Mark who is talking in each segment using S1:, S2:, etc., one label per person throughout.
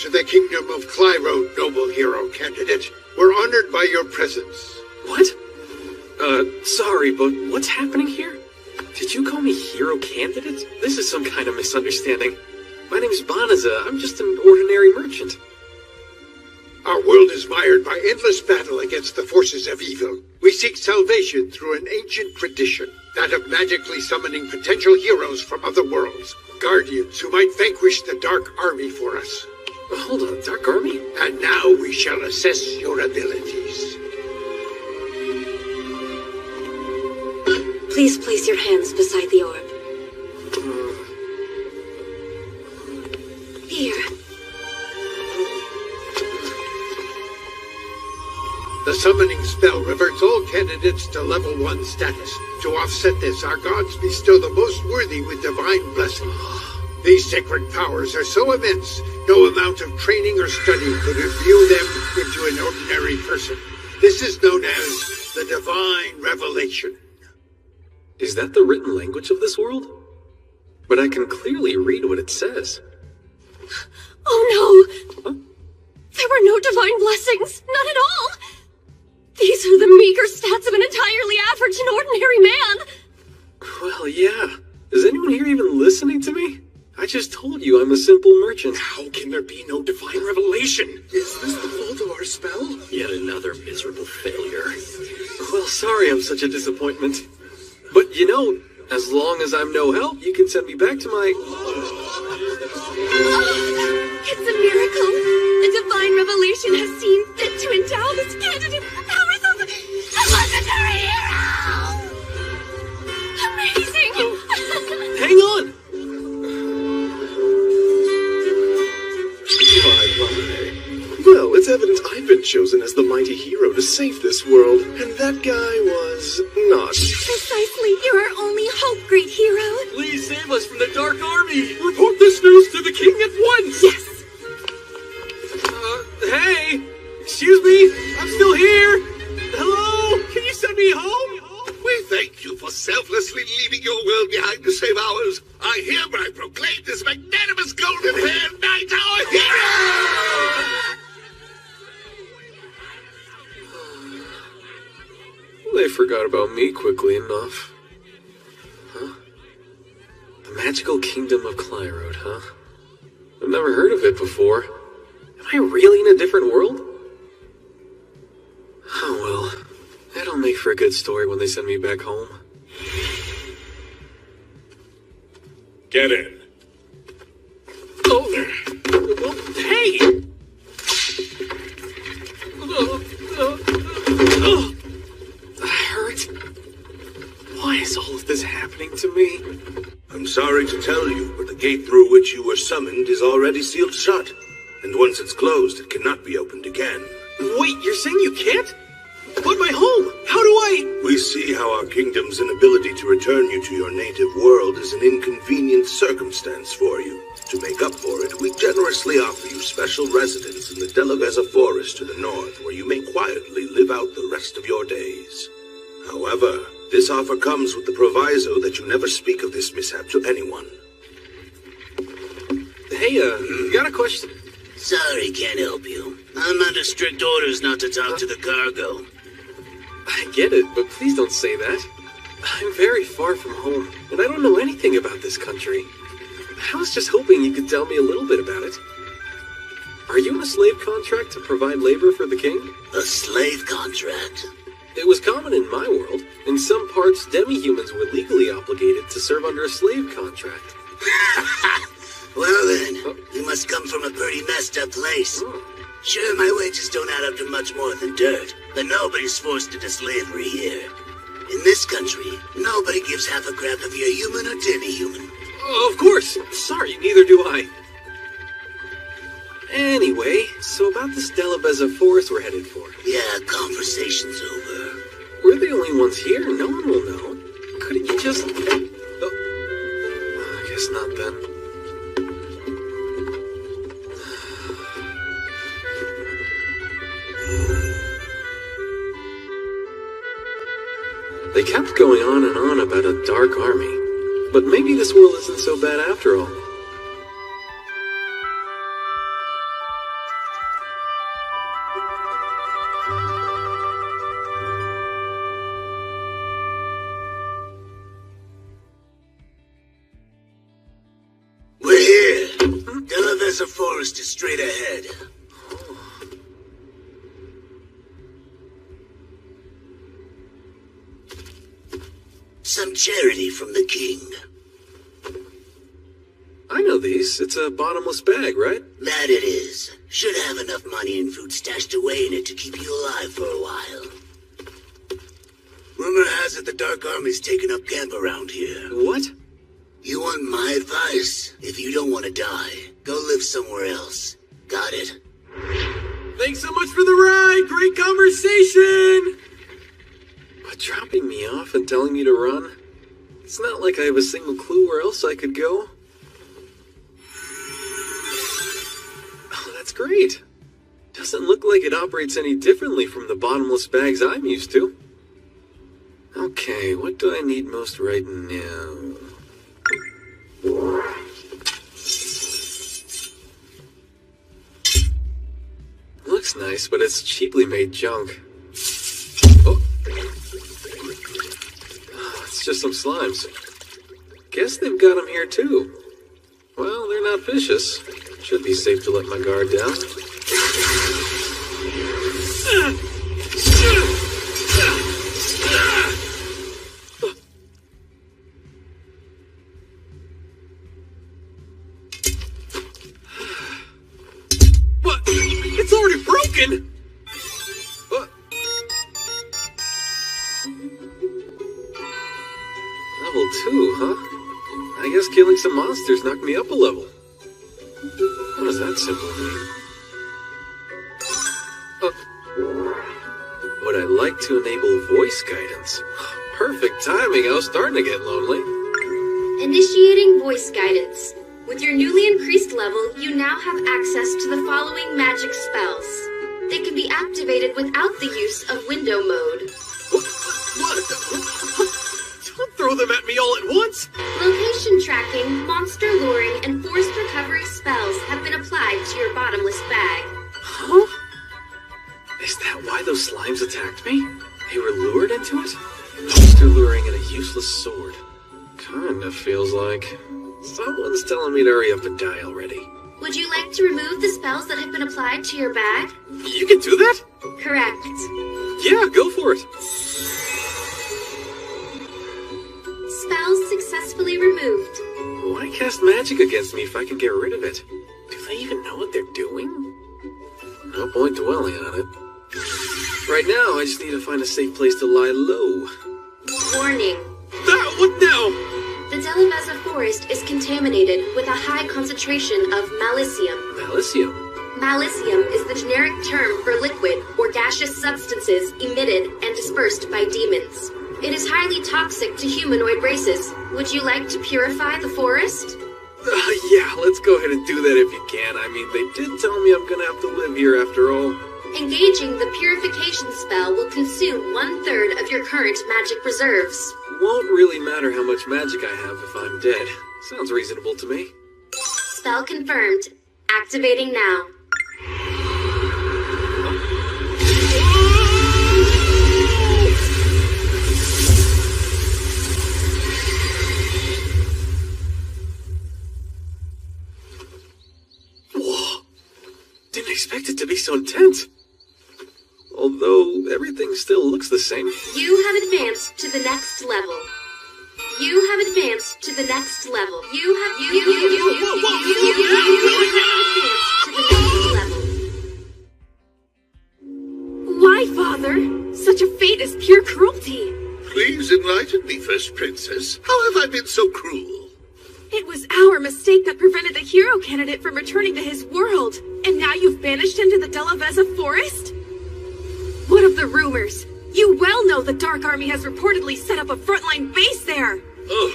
S1: to the kingdom of Clyro, noble hero candidate. We're honored by your presence.
S2: What? Sorry, but what's happening here? Did you call me hero candidate? This is some kind of misunderstanding. My name's Banaza. I'm just an ordinary merchant.
S1: Our world is mired by endless battle against the forces of evil. We seek salvation through an ancient tradition, that of magically summoning potential heroes from other worlds, guardians who might vanquish the Dark Army for us.
S2: Hold on, Dark Army?
S1: And now we shall assess your abilities.
S3: Please place your hands beside the orb. Here.
S1: The summoning spell reverts all candidates to level 1 status. To offset this, our gods bestow the most worthy with divine blessing. These sacred powers are so immense, no amount of training or study could imbue them into an ordinary person. This is known as the divine revelation.
S2: Is that the written language of this world? But I can clearly read what it says.
S3: Oh no!
S2: Huh?
S3: There were no divine blessings, none at all! These are the meager stats of an entirely average and ordinary man!
S2: Well, yeah. Is anyone here even listening to me? I just told you I'm a simple merchant.
S4: How can there be no divine revelation? Is this the fault of our spell?
S2: Yet another miserable failure. Well, sorry I'm such a disappointment. But you know, as long as I'm no help, you can send me back to my...
S3: It's a miracle! A divine revelation has seen fit to endow this candidate with the powers of a legendary hero! Amazing!
S2: Hang on!
S4: Well, it's evident I've been chosen as the mighty hero to save this world, and that guy was not.
S3: Precisely, you're our only hope, great hero.
S2: Please save us from the Dark Army! Report this news to the king at once!
S3: Yes!
S2: Hey! Excuse me! I'm still here! Hello? Can you send me home?
S5: We thank you for selflessly leaving your world behind to save ours. I hereby proclaim this magnanimous golden-haired knight our hero!
S2: They forgot about me quickly enough. Huh? The magical kingdom of Clyrode, huh? I've never heard of it before. Am I really in a different world? Oh well. That'll make for a good story when they send me back home.
S5: Get in.
S2: Oh! Hey! Hurt. Why is all of this happening to me?
S5: I'm sorry to tell you, but the gate through which you were summoned is already sealed shut. And once it's closed, it cannot be opened again.
S2: Wait, you're saying you can't? But my home! How do I...
S5: We see how our kingdom's inability to return you to your native world is an inconvenient circumstance for you. To make up for it, we generously offer you special residence in the Delaveza forest to the north, where you may quietly live out the rest of your days. However, this offer comes with the proviso that you never speak of this mishap to anyone.
S2: Hey, got a question?
S6: Sorry, can't help you. I'm under strict orders not to talk to the cargo.
S2: I get it, but please don't say that. I'm very far from home, and I don't know anything about this country. I was just hoping you could tell me a little bit about it. Are you in a slave contract to provide labor for the king?
S6: A slave contract?
S2: It was common in my world. In some parts, demi-humans were legally obligated to serve under a slave contract.
S6: Well then, you must come from a pretty messed up place. Sure, my wages don't add up to much more than dirt, but nobody's forced into slavery here. In this country, nobody gives half a crap if you're human or demi-human.
S2: Oh, of course! Sorry, neither do I. Anyway, so about this Delaveza forest we're headed for.
S6: Yeah, conversation's over.
S2: We're the only ones here, no one will know. Couldn't you just... Oh, I guess not then. They kept going on and on about a dark army, but maybe this world isn't so bad after all.
S6: forest is straight ahead. Some charity from the king.
S2: I know these. It's a bottomless bag, right?
S6: That it is. Should have enough money and food stashed away in it to keep you alive for a while. Rumor has it the Dark Army's taken up camp around here.
S2: What?
S6: You want my advice? If you don't want to die, go live somewhere else. Got it?
S2: Thanks so much for the ride! Great conversation! But dropping me off and telling me to run? It's not like I have a single clue where else I could go. Oh, that's great. Doesn't look like it operates any differently from the bottomless bags I'm used to. Okay, what do I need most right now? Looks nice, but it's cheaply made junk. Oh. It's just some slimes. Guess they've got them here too. Well, they're not vicious. Should be safe to let my guard down. What? It's already broken! What? Level 2, huh? I guess killing some monsters knocked me up a level. What does that symbol mean? Would I like to enable voice guidance? Perfect timing, I was starting to get lonely.
S3: Initiating voice guidance. With your newly increased level, you now have access to the following magic spells. They can be activated without the use of window mode.
S2: What? Don't throw them at me all at once!
S3: Location tracking, monster luring, and forced recovery spells have been applied to your bottomless bag.
S2: Huh? Is that why those slimes attacked me? They were lured into it? Monster luring and a useless sword. Kinda feels like someone's telling me to hurry up and die already.
S3: Would you like to remove the spells that have been applied to your bag?
S2: You can do that?
S3: Correct.
S2: Yeah, go for it.
S3: Spells successfully removed.
S2: Why cast magic against me if I can get rid of it? Do they even know what they're doing? No point dwelling on it. Right now, I just need to find a safe place to lie low.
S3: Warning.
S2: Ah, what now?
S3: The Delaveza forest is contaminated with a high concentration of malicium.
S2: Malicium?
S3: Malicium is the generic term for liquid or gaseous substances emitted and dispersed by demons. It is highly toxic to humanoid races. Would you like to purify the forest?
S2: Yeah, let's go ahead and do that if you can. I mean, they did tell me I'm gonna have to live here after all.
S3: Engaging the purification spell will consume 1/3 of your current magic reserves.
S2: Won't really matter how much magic I have if I'm dead. Sounds reasonable to me.
S3: Spell confirmed. Activating now.
S2: Whoa! Didn't expect it to be so intense. Although everything still looks the same.
S3: You have advanced to the next level. You have advanced to the next level. You have advanced to the next level. Why, Father? Such a fate is pure cruelty.
S5: Please enlighten me, First Princess. How have I been so cruel?
S7: It was our mistake that prevented the hero candidate from returning to his world. And now you've banished him to the Delaveza forest? What of the rumors? You well know the Dark Army has reportedly set up a frontline base there.
S5: Oh,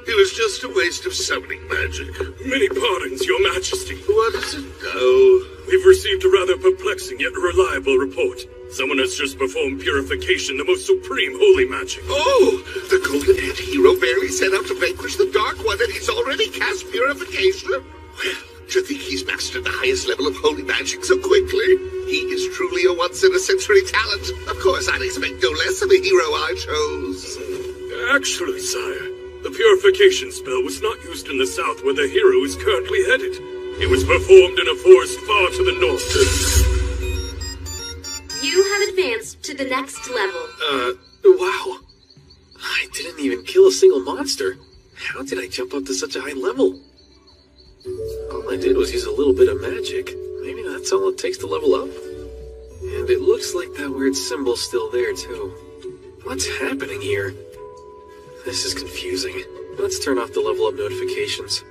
S5: it was just a waste of summoning magic.
S8: Many pardons, Your Majesty.
S5: What is it now?
S8: We've received a rather perplexing yet reliable report. Someone has just performed purification, the most supreme holy magic.
S5: Oh, the golden anti-hero barely set out to vanquish the Dark One, and he's already cast purification? Well, to think he's mastered the highest level of holy magic so quickly. He is truly a once-in-a-century talent. Of course, I'd expect no less of the hero I chose.
S8: Actually, sire, the purification spell was not used in the south where the hero is currently headed. It was performed in a forest far to the north.
S3: You have advanced to the next level.
S2: Wow. I didn't even kill a single monster. How did I jump up to such a high level? All I did was use a little bit of magic. Maybe that's all it takes to level up. And it looks like that weird symbol's still there, too. What's happening here? This is confusing. Let's turn off the level up notifications.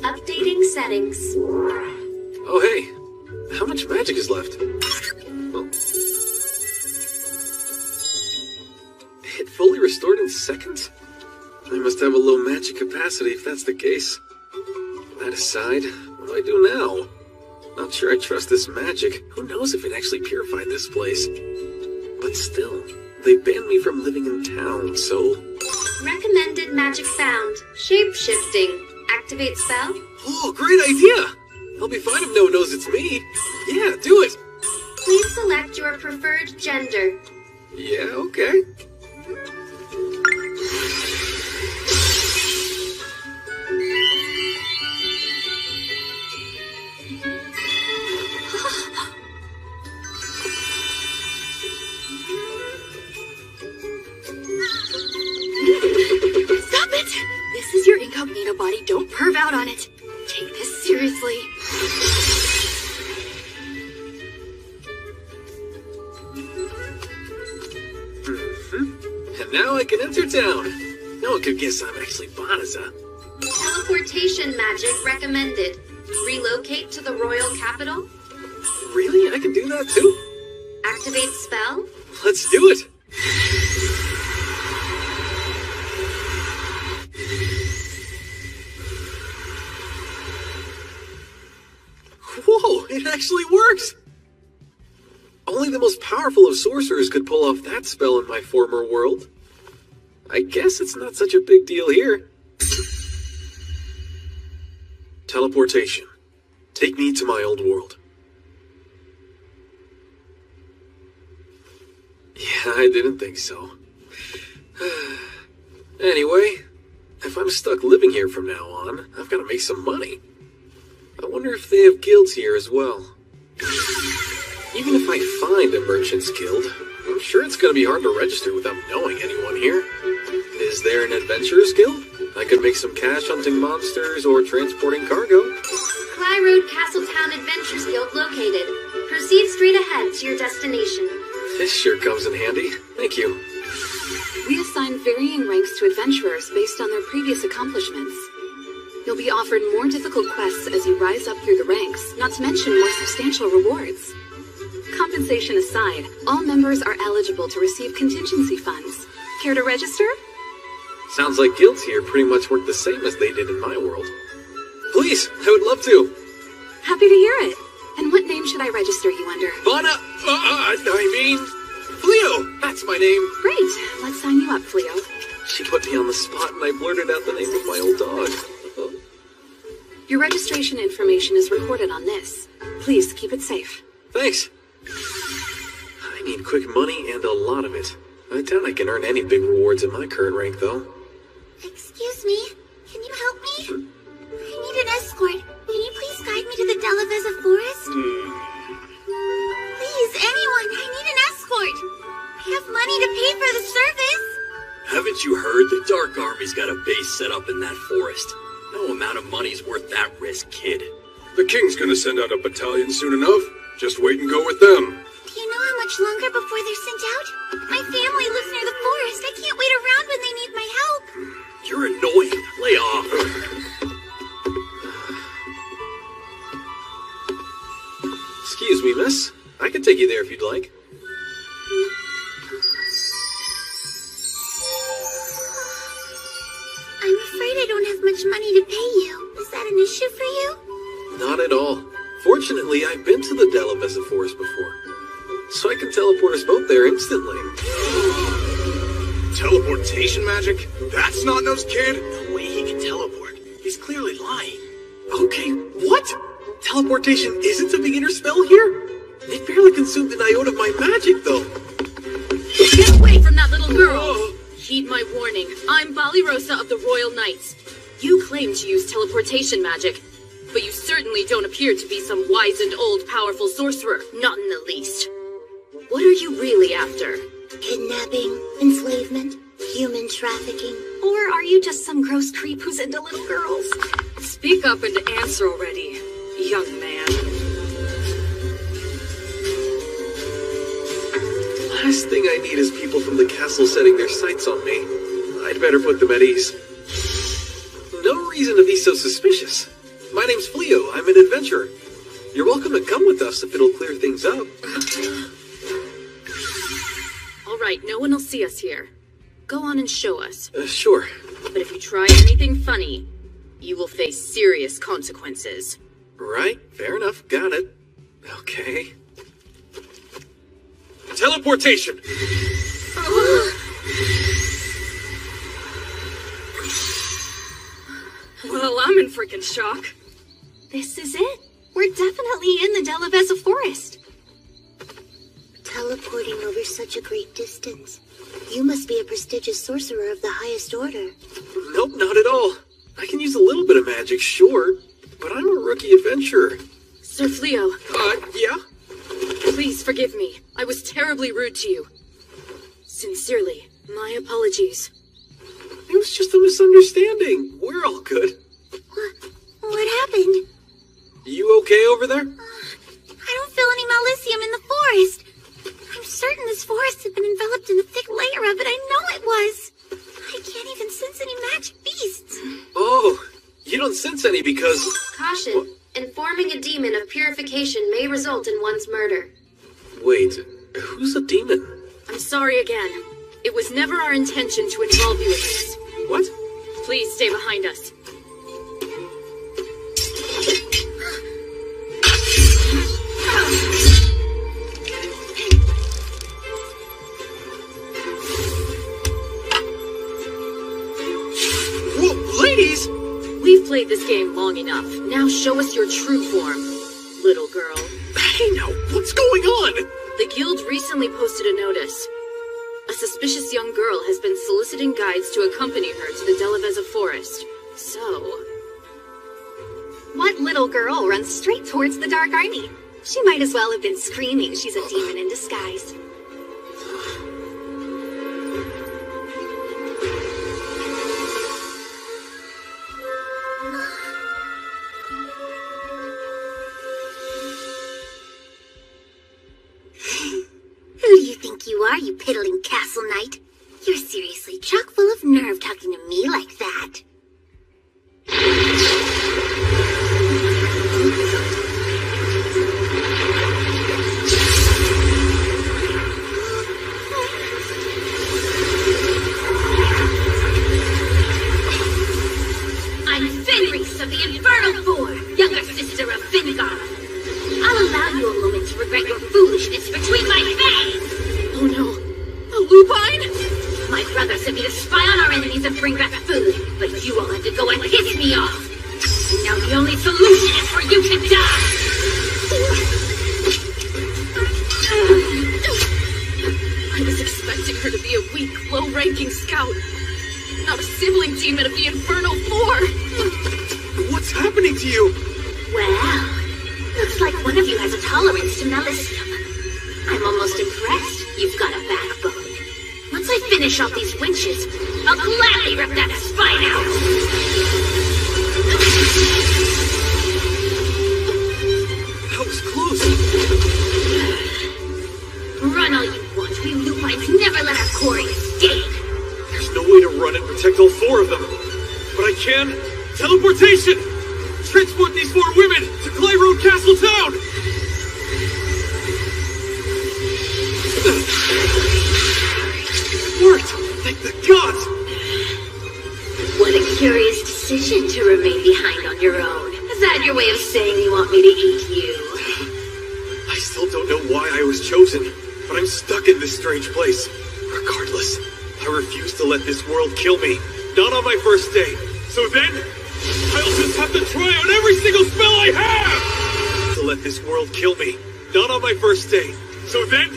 S3: Updating settings.
S2: Oh, hey. How much magic is left? Oh. It fully restored in seconds? I must have a low magic capacity if that's the case. That aside, what do I do now? Not sure I trust this magic. Who knows if it actually purified this place? But still, they banned me from living in town, so...
S3: Recommended magic found. Shape-shifting. Activate spell.
S2: Oh, great idea! I'll be fine if no one knows it's me. Yeah, do it!
S3: Please select your preferred gender.
S2: Yeah, okay.
S7: Stop it! This is your incognito body. Don't perv out on it. Take this seriously.
S2: And now I can enter town. No one could guess I'm actually Banaza.
S3: Teleportation magic recommended. Relocate to the royal capital.
S2: Really? I can do that too?
S3: Activate spell.
S2: Let's do it! Whoa, it actually works! Only the most powerful of sorcerers could pull off that spell in my former world. I guess it's not such a big deal here. Teleportation. Take me to my old world. Yeah, I didn't think so. Anyway, if I'm stuck living here from now on, I've got to make some money. I wonder if they have guilds here as well. Even if I find a merchant's guild, I'm sure it's going to be hard to register without knowing anyone here. Is there an adventurer's guild? I could make some cash hunting monsters or transporting cargo.
S3: Cly Road Castletown Adventures Guild located. Proceed straight ahead to your destination.
S2: This sure comes in handy. Thank you.
S9: We assign varying ranks to adventurers based on their previous accomplishments. You'll be offered more difficult quests as you rise up through the ranks, not to mention more substantial rewards. Compensation aside, all members are eligible to receive contingency funds. Care to register?
S2: Sounds like guilds here pretty much work the same as they did in my world. Please, I would love to.
S9: Happy to hear it. And what name should I register you under?
S2: Fleo! That's my name.
S9: Great. Let's sign you up, Fleo.
S2: She put me on the spot and I blurted out the name of my old dog.
S9: Your registration information is recorded on this. Please keep it safe.
S2: Thanks. I need quick money and a lot of it. I doubt I can earn any big rewards in my current rank, though.
S10: Excuse me, can you help me? I need an escort. Can you please guide me to the Delaveza forest? Please, anyone, I need an escort. I have money to pay for the service.
S11: Haven't you heard? The Dark Army's got a base set up in that forest. No amount of money's worth that risk, kid.
S12: The king's gonna send out a battalion soon enough. Just wait and go with them.
S10: Do you know how much longer before they're sent out? My family lives near the forest. I can't wait around when they need my help.
S11: You're annoying. Lay off.
S2: Excuse me, miss. I can take you there if you'd like.
S10: I'm afraid I don't have much money to pay you. Is that an issue for you?
S2: Not at all. Fortunately, I've been to the Delaveza forest before, so I can teleport us both there instantly.
S12: Teleportation magic? That snot-nosed kid?
S11: No way he can teleport. He's clearly lying.
S2: Okay, what? Teleportation isn't a beginner spell here? It barely consumed an iota of my magic, though.
S7: Get away from that little girl! Heed my warning. I'm Bali Rosa of the Royal Knights. You claim to use teleportation magic.
S13: but you certainly don't appear to be some wise and old powerful sorcerer. Not in the least. What are you really after?
S10: Kidnapping, enslavement, human trafficking.
S7: Or are you just some gross creep who's into little girls?
S13: Speak up and answer already, young man.
S2: Last thing I need is people from the castle setting their sights on me. I'd better put them at ease. No reason to be so suspicious. My name's Fleo. I'm an adventurer. You're welcome to come with us if it'll clear things up.
S13: All right, no one will see us here. Go on and show us.
S2: Sure.
S13: But if you try anything funny, you will face serious consequences.
S2: Right, fair enough. Got it. Okay. Teleportation!
S13: Well, I'm in freaking shock.
S7: This is it. We're definitely in the Delaveza Forest.
S10: Teleporting over such a great distance. You must be a prestigious sorcerer of the highest order.
S2: Nope, not at all. I can use a little bit of magic, sure, but I'm a rookie adventurer.
S13: Sir Fleo.
S2: Yeah?
S13: Please forgive me. I was terribly rude to you. Sincerely, my apologies.
S2: It was just a misunderstanding. We're all good.
S10: What happened?
S2: You okay over there?
S10: I don't feel any malicium in the forest. I'm certain this forest had been enveloped in a thick layer of it. I know it was. I can't even sense any magic beasts.
S2: Oh, you don't sense any because...
S3: Caution. Informing a demon of purification may result in one's murder.
S2: Wait, who's a demon?
S13: I'm sorry again. It was never our intention to involve you in this.
S2: What?
S13: Please stay behind us.
S2: Whoa, ladies!
S13: We've played this game long enough. Now show us your true form, little girl.
S2: Hey now, what's going on?
S13: The guild recently posted a notice. A suspicious young girl has been soliciting guides to accompany her to the Delaveza Forest. So...
S7: What little girl runs straight towards the Dark Army? She might as well have been screaming she's a demon in disguise.
S10: Who do you think you are, you piddling castle knight? You're seriously chock full of nerve talking to me like that.
S14: I'm Fenris of the Infernal Four, younger sister of Finnegar. I'll allow you a moment to regret your foolishness between my fangs!
S13: Oh no, a lupine?
S14: My brother sent me to spy on our enemies and bring back food, but you all had to go and piss me off. And now the only solution is for you to die!
S13: I was expecting her to be a weak, low-ranking scout, not a sibling demon of the Infernal Four.
S2: What's happening to you?
S14: Well, looks like one of you has a tolerance to malicium. I'm almost impressed you've got a backbone. Once I finish off these winches, I'll gladly rip that spine out!
S2: That was close.
S14: Run all you want. We lupines never let our quarry escape.
S2: There's no way to run and protect all four of them. But I can. Teleportation! Transport these four women to Clay Road Castle Town! It worked! Thank the gods!
S14: What a curious decision to remain behind on your own. Is that your way of saying you want me to eat you?
S2: I still don't know why I was chosen, but I'm stuck in this strange place. Regardless, I refuse to let this world kill me. Not on my first day. So then, I'll just have to try out every single spell I have! To let this world kill me. Not on my first day. So then,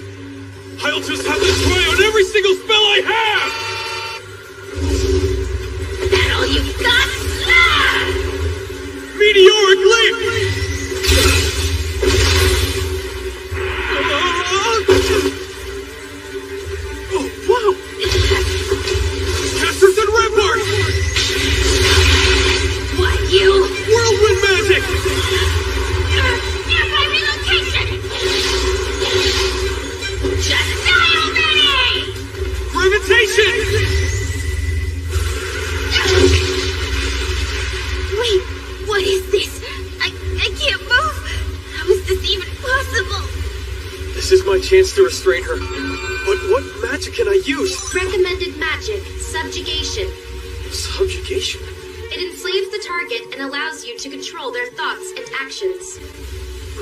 S2: I'll just have to try out every single spell I have!
S14: Is that all you've got? Ah!
S2: Me
S8: meteoric leap! Oh, wow! Casters and Rampart!
S14: What, you?
S8: Whirlwind magic!
S14: Nearby relocation! Just die already!
S8: Gravitation!
S14: Wait, what is this? I can't move! How is this even possible?
S2: This is my chance to restrain her. But what magic can I use?
S3: Recommended magic, subjugation.
S2: Subjugation?
S3: It enslaves the target and allows you to control their thoughts and actions.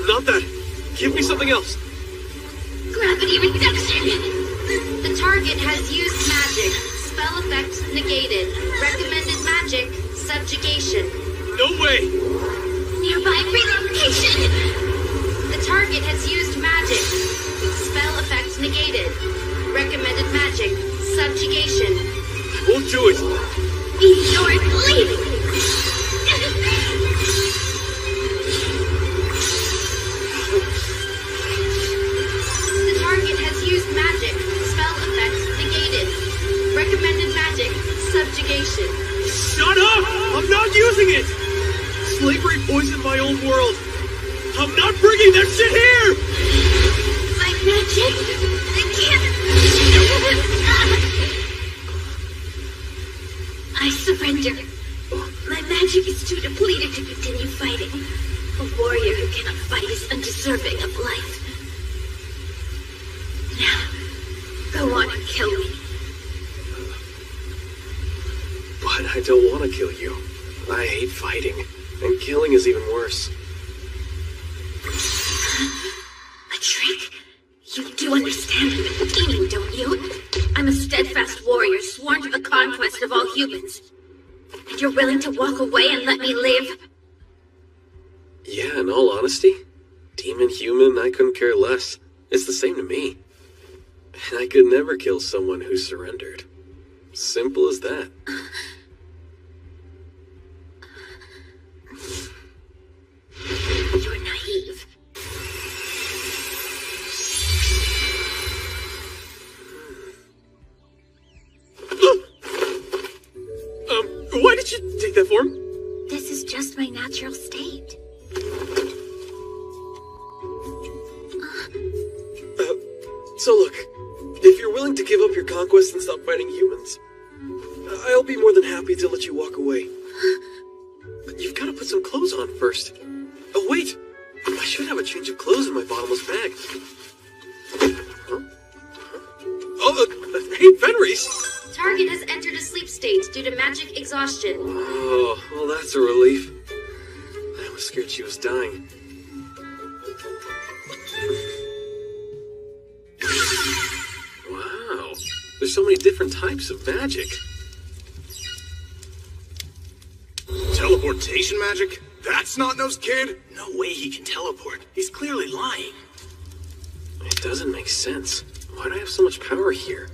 S2: Not that. Give me something else.
S14: Gravity reduction!
S3: The target has used magic. Spell effect negated. Recommended magic, subjugation.
S8: No way!
S14: Nearby relocation!
S3: The target has used magic. Spell effect negated. Recommended magic, subjugation.
S2: I won't do it.
S14: Meteoric leap!
S3: The target has used magic. Spell effect negated. Recommended magic, subjugation.
S2: Shut up! I'm not using it! Slavery poisoned my own world. I'm not bringing that shit here!
S14: My magic? I can't... I surrender. My magic is too depleted to continue fighting. A warrior who cannot fight is undeserving of life. Now, go on and kill me.
S2: But I don't want to kill you. I hate fighting. And killing is even worse.
S14: A trick? You do understand I'm beginning, don't you? I'm a steadfast warrior sworn to the conquest of all humans. And you're willing to walk away and let me live?
S2: Yeah, in all honesty, demon, human, I couldn't care less. It's the same to me. And I could never kill someone who surrendered. Simple as that.
S14: You're naive.
S2: Why did you take that form?
S14: This is just my natural state.
S2: So look, if you're willing to give up your conquest and stop fighting humans, I'll be more than happy to let you walk away. But you've got to put some clothes on first. Oh, wait! I should have a change of clothes in my bottomless bag. Huh? Oh, hey, Fenris!
S3: Target has entered a sleep state due to magic exhaustion.
S2: Oh, well, that's a relief. I was scared she was dying. Wow, there's so many different types of magic.
S15: Teleportation magic? That snot-nosed kid? No way he can teleport. He's clearly lying.
S2: It doesn't make sense. Why do I have so much power here?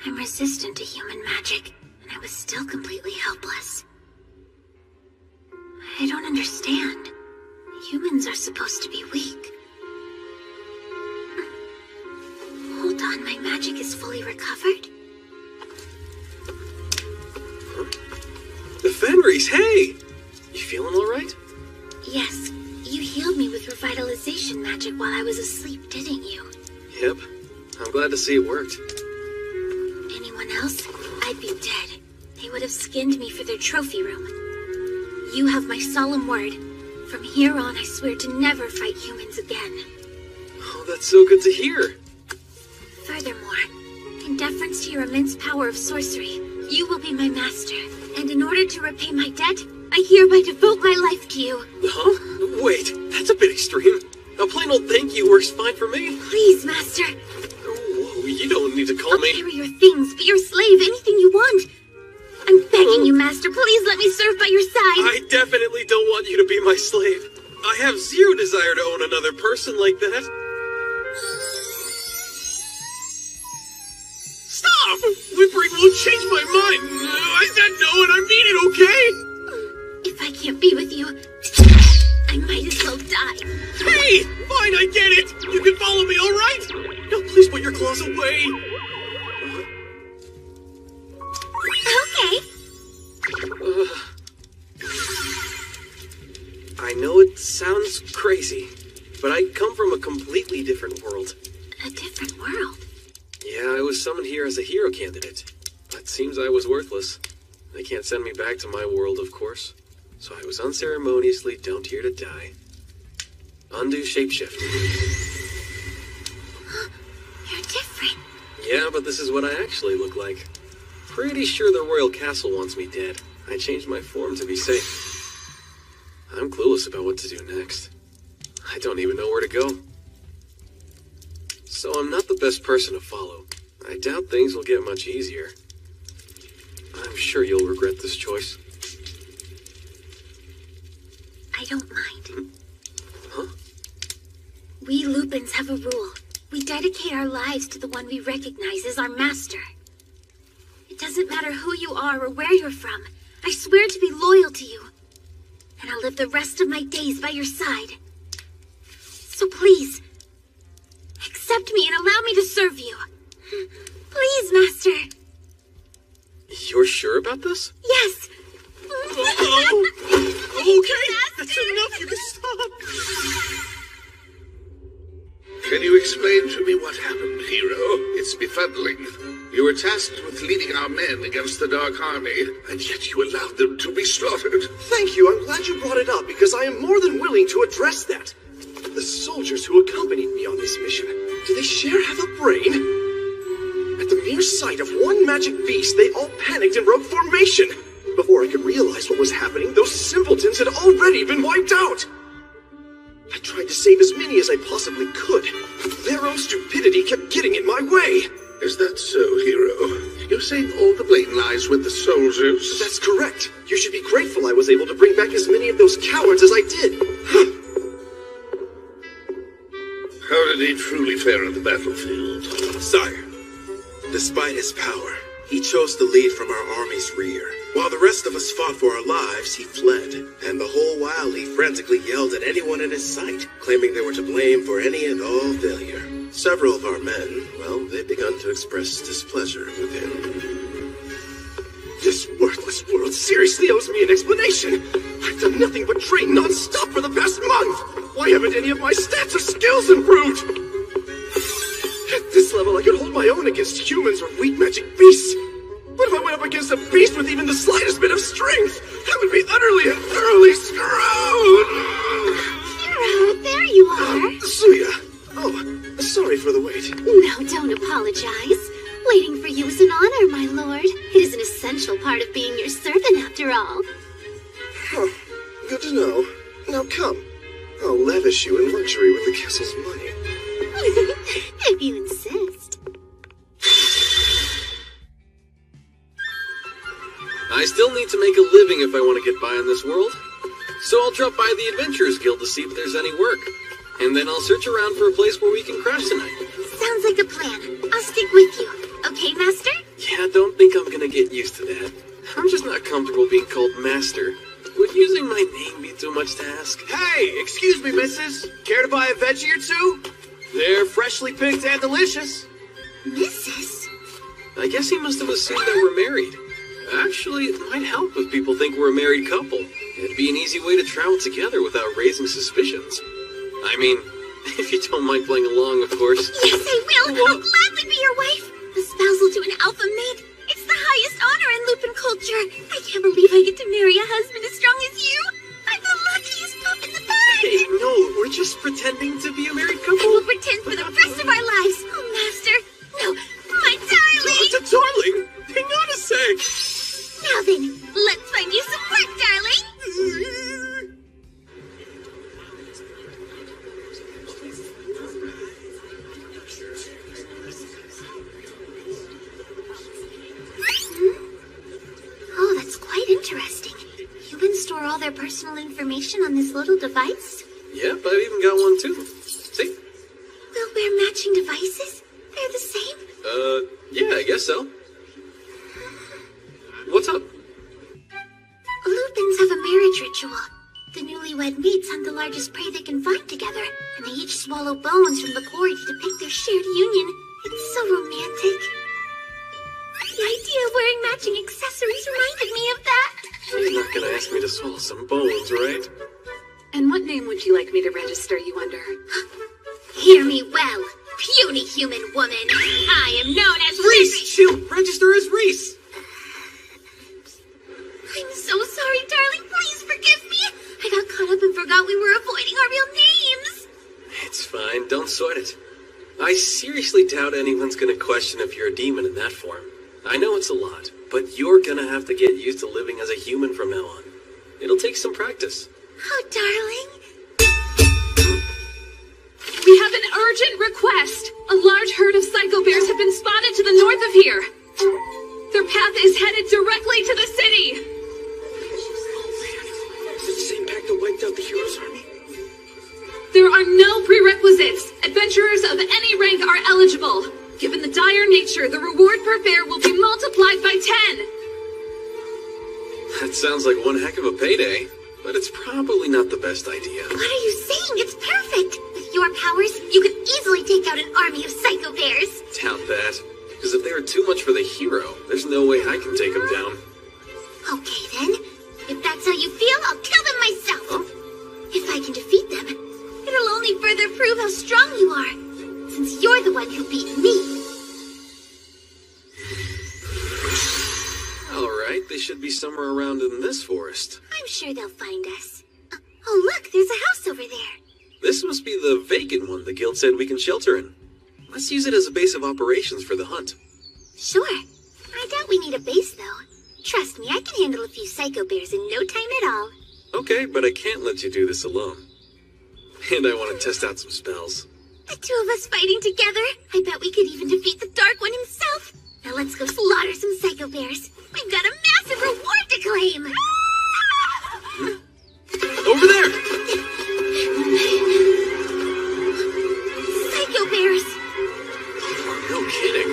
S14: I'm resistant to human magic, and I was still completely helpless. I don't understand. Humans are supposed to be weak. Hold on, my magic is fully recovered?
S2: The Fenris, hey! You feeling alright?
S14: Yes, you healed me with revitalization magic while I was asleep, didn't you?
S2: Yep. I'm glad to see it worked.
S14: Anyone else? I'd be dead. They would have skinned me for their trophy room. You have my solemn word. From here on, I swear to never fight humans again.
S2: Oh, that's so good to hear.
S14: Furthermore, in deference to your immense power of sorcery, you will be my master. And in order to repay my debt, I hereby devote my life to you.
S2: Huh? Wait, that's a bit extreme. A plain old thank you works fine for me.
S14: Please, master.
S2: Whoa, you don't need to call
S14: I'll
S2: me.
S14: carry your things, be your slave, anything you want. I'm begging you, master, please let me serve by your side.
S2: I definitely don't want you to be my slave. I have zero desire to own another person like that.
S8: Whimpering won't change my mind. I said no and I mean it, okay?
S10: If I can't be with you, I might as well die.
S8: Hey! Fine, I get it! You can follow me, alright? Now please put your claws away.
S10: Okay.
S2: I know it sounds crazy, but I come from a completely different world.
S10: A different world?
S2: Yeah, I was summoned here as a hero candidate, but seems I was worthless. They can't send me back to my world, of course, so I was unceremoniously dumped here to die. Undo shapeshift.
S10: You're different.
S2: Yeah, but this is what I actually look like. Pretty sure the royal castle wants me dead. I changed my form to be safe. I'm clueless about what to do next. I don't even know where to go. So I'm not the best person to follow. I doubt things will get much easier. I'm sure you'll regret this choice.
S10: I don't mind.
S2: Huh?
S10: We Lupins have a rule. We dedicate our lives to the one we recognize as our master. It doesn't matter who you are or where you're from. I swear to be loyal to you. And I'll live the rest of my days by your side. So please, accept me and allow me to serve you. Please, Master.
S2: You're sure about this?
S10: Yes.
S8: Okay, that's enough. You can stop.
S1: Can you explain to me what happened, hero? It's befuddling. You were tasked with leading our men against the Dark Army, and yet you allowed them to be slaughtered.
S4: Thank you. I'm glad you brought it up, because I am more than willing to address that. The soldiers who accompanied me on this mission, do they share half a brain? At the mere sight of one magic beast, they all panicked and broke formation. Before I could realize what was happening, those simpletons had already been wiped out. I tried to save as many as I possibly could. Their own stupidity kept getting in my way.
S1: Is that so, hero? You're saying all the blame lies with the soldiers?
S4: That's correct. You should be grateful I was able to bring back as many of those cowards as I did.
S1: How did he truly fare on the battlefield?
S15: Sire, despite his power, he chose to lead from our army's rear. While the rest of us fought for our lives, he fled. And the whole while he frantically yelled at anyone in his sight, claiming they were to blame for any and all failure. Several of our men, well, they've begun to express displeasure with him.
S4: This worthless world seriously owes me an explanation. I've done nothing but train non-stop for the past month. Why haven't any of my stats or skills improved? At this level, I could hold my own against humans or weak magic beasts. But if I went up against a beast with even the slightest bit of strength, I would be utterly and thoroughly screwed!
S10: Hero, there you are.
S4: Suya! Oh, sorry for the wait.
S10: No, don't apologize. Waiting for you is an honor, my lord. It is an essential part of being your servant, after all.
S4: Huh. Good to know. Now come. I'll lavish you in luxury with the castle's money.
S10: If you insist.
S2: I still need to make a living if I want to get by in this world. So I'll drop by the Adventurers Guild to see if there's any work. And then I'll search around for a place where we can crash tonight.
S10: Sounds like a plan. I'll stick with you. Okay, Master?
S2: Yeah, don't think I'm gonna get used to that. I'm just not comfortable being called Master. Would using my name be too much to ask?
S16: Hey, excuse me, missus. Care to buy a veggie or two? They're freshly picked and delicious.
S10: Missus?
S2: I guess he must have assumed that we're married. Actually, it might help if people think we're a married couple. It'd be an easy way to travel together without raising suspicions. I mean, if you don't mind playing along, of course.
S10: Yes, I will. I'll gladly be your wife. The spousal to an alpha mate. It's the highest honor in Lupin culture. I can't believe I get to marry a husband as strong as you. I'm the luckiest pup in the bag.
S2: Hey, no, we're just pretending to be a married couple.
S10: And we'll pretend for the rest of our lives. Oh, Master. No, my darling.
S8: Darling, hang on a sec.
S10: Now then, let's find you some work, darling. Oh, that's quite interesting. Humans store all their personal information on this little device?
S2: Yep, I've even got one too. See?
S10: We'll wear matching devices? They're the same?
S2: Yeah, I guess so. What's up?
S10: Lupins have a marriage ritual. The newlywed mates hunt the largest prey they can find together, and they each swallow bones from the quarry to depict their shared union. It's so romantic. The idea of wearing matching accessories reminded me of that.
S2: You're not gonna ask me to swallow some bones, right?
S9: And what name would you like me to register you under?
S10: Hear me well, puny human woman. I am known as
S2: Reese! Chill! Register as Reese!
S10: I'm so sorry, darling. Please forgive me. I got caught up and forgot we were avoiding our real names.
S2: It's fine, don't sweat it. I seriously doubt anyone's gonna question if you're a demon in that form. I know it's a lot, but you're gonna have to get used to living as a human from now on. It'll take some practice.
S10: Oh, darling.
S7: We have an urgent request. A large herd of psycho bears have been spotted to the north of here. Their path is headed directly to the city.
S4: Is it the same pack that wiped out the hero's army?
S7: There are no prerequisites. Adventurers of any rank are eligible. Given the dire nature, the reward per bear will be multiplied by 10.
S2: That sounds like one heck of a payday, but it's probably not the best idea.
S10: What are you saying? It's perfect. With your powers, you could easily take out an army of psycho bears.
S2: Doubt that, because if they were too much for the hero, there's no way I can take them down.
S10: Okay, then. If that's how you feel, I'll kill them myself.
S2: Huh?
S10: If I can defeat them, it'll only further prove how strong you are, since you're the one who beat me.
S2: Alright, they should be somewhere around in this forest.
S10: I'm sure they'll find us. Oh, look, there's a house over there.
S2: This must be the vacant one the guild said we can shelter in. Let's use it as a base of operations for the hunt.
S10: Sure. I doubt we need a base, though. Trust me, I can handle a few psycho bears in no time at all.
S2: Okay, but I can't let you do this alone. And I want to test out some spells.
S10: The two of us fighting together? I bet we could even defeat the Dark One himself. Now let's go slaughter some psycho bears. We've got a massive reward to claim.
S2: Over there!
S10: Psycho bears!
S2: No kidding.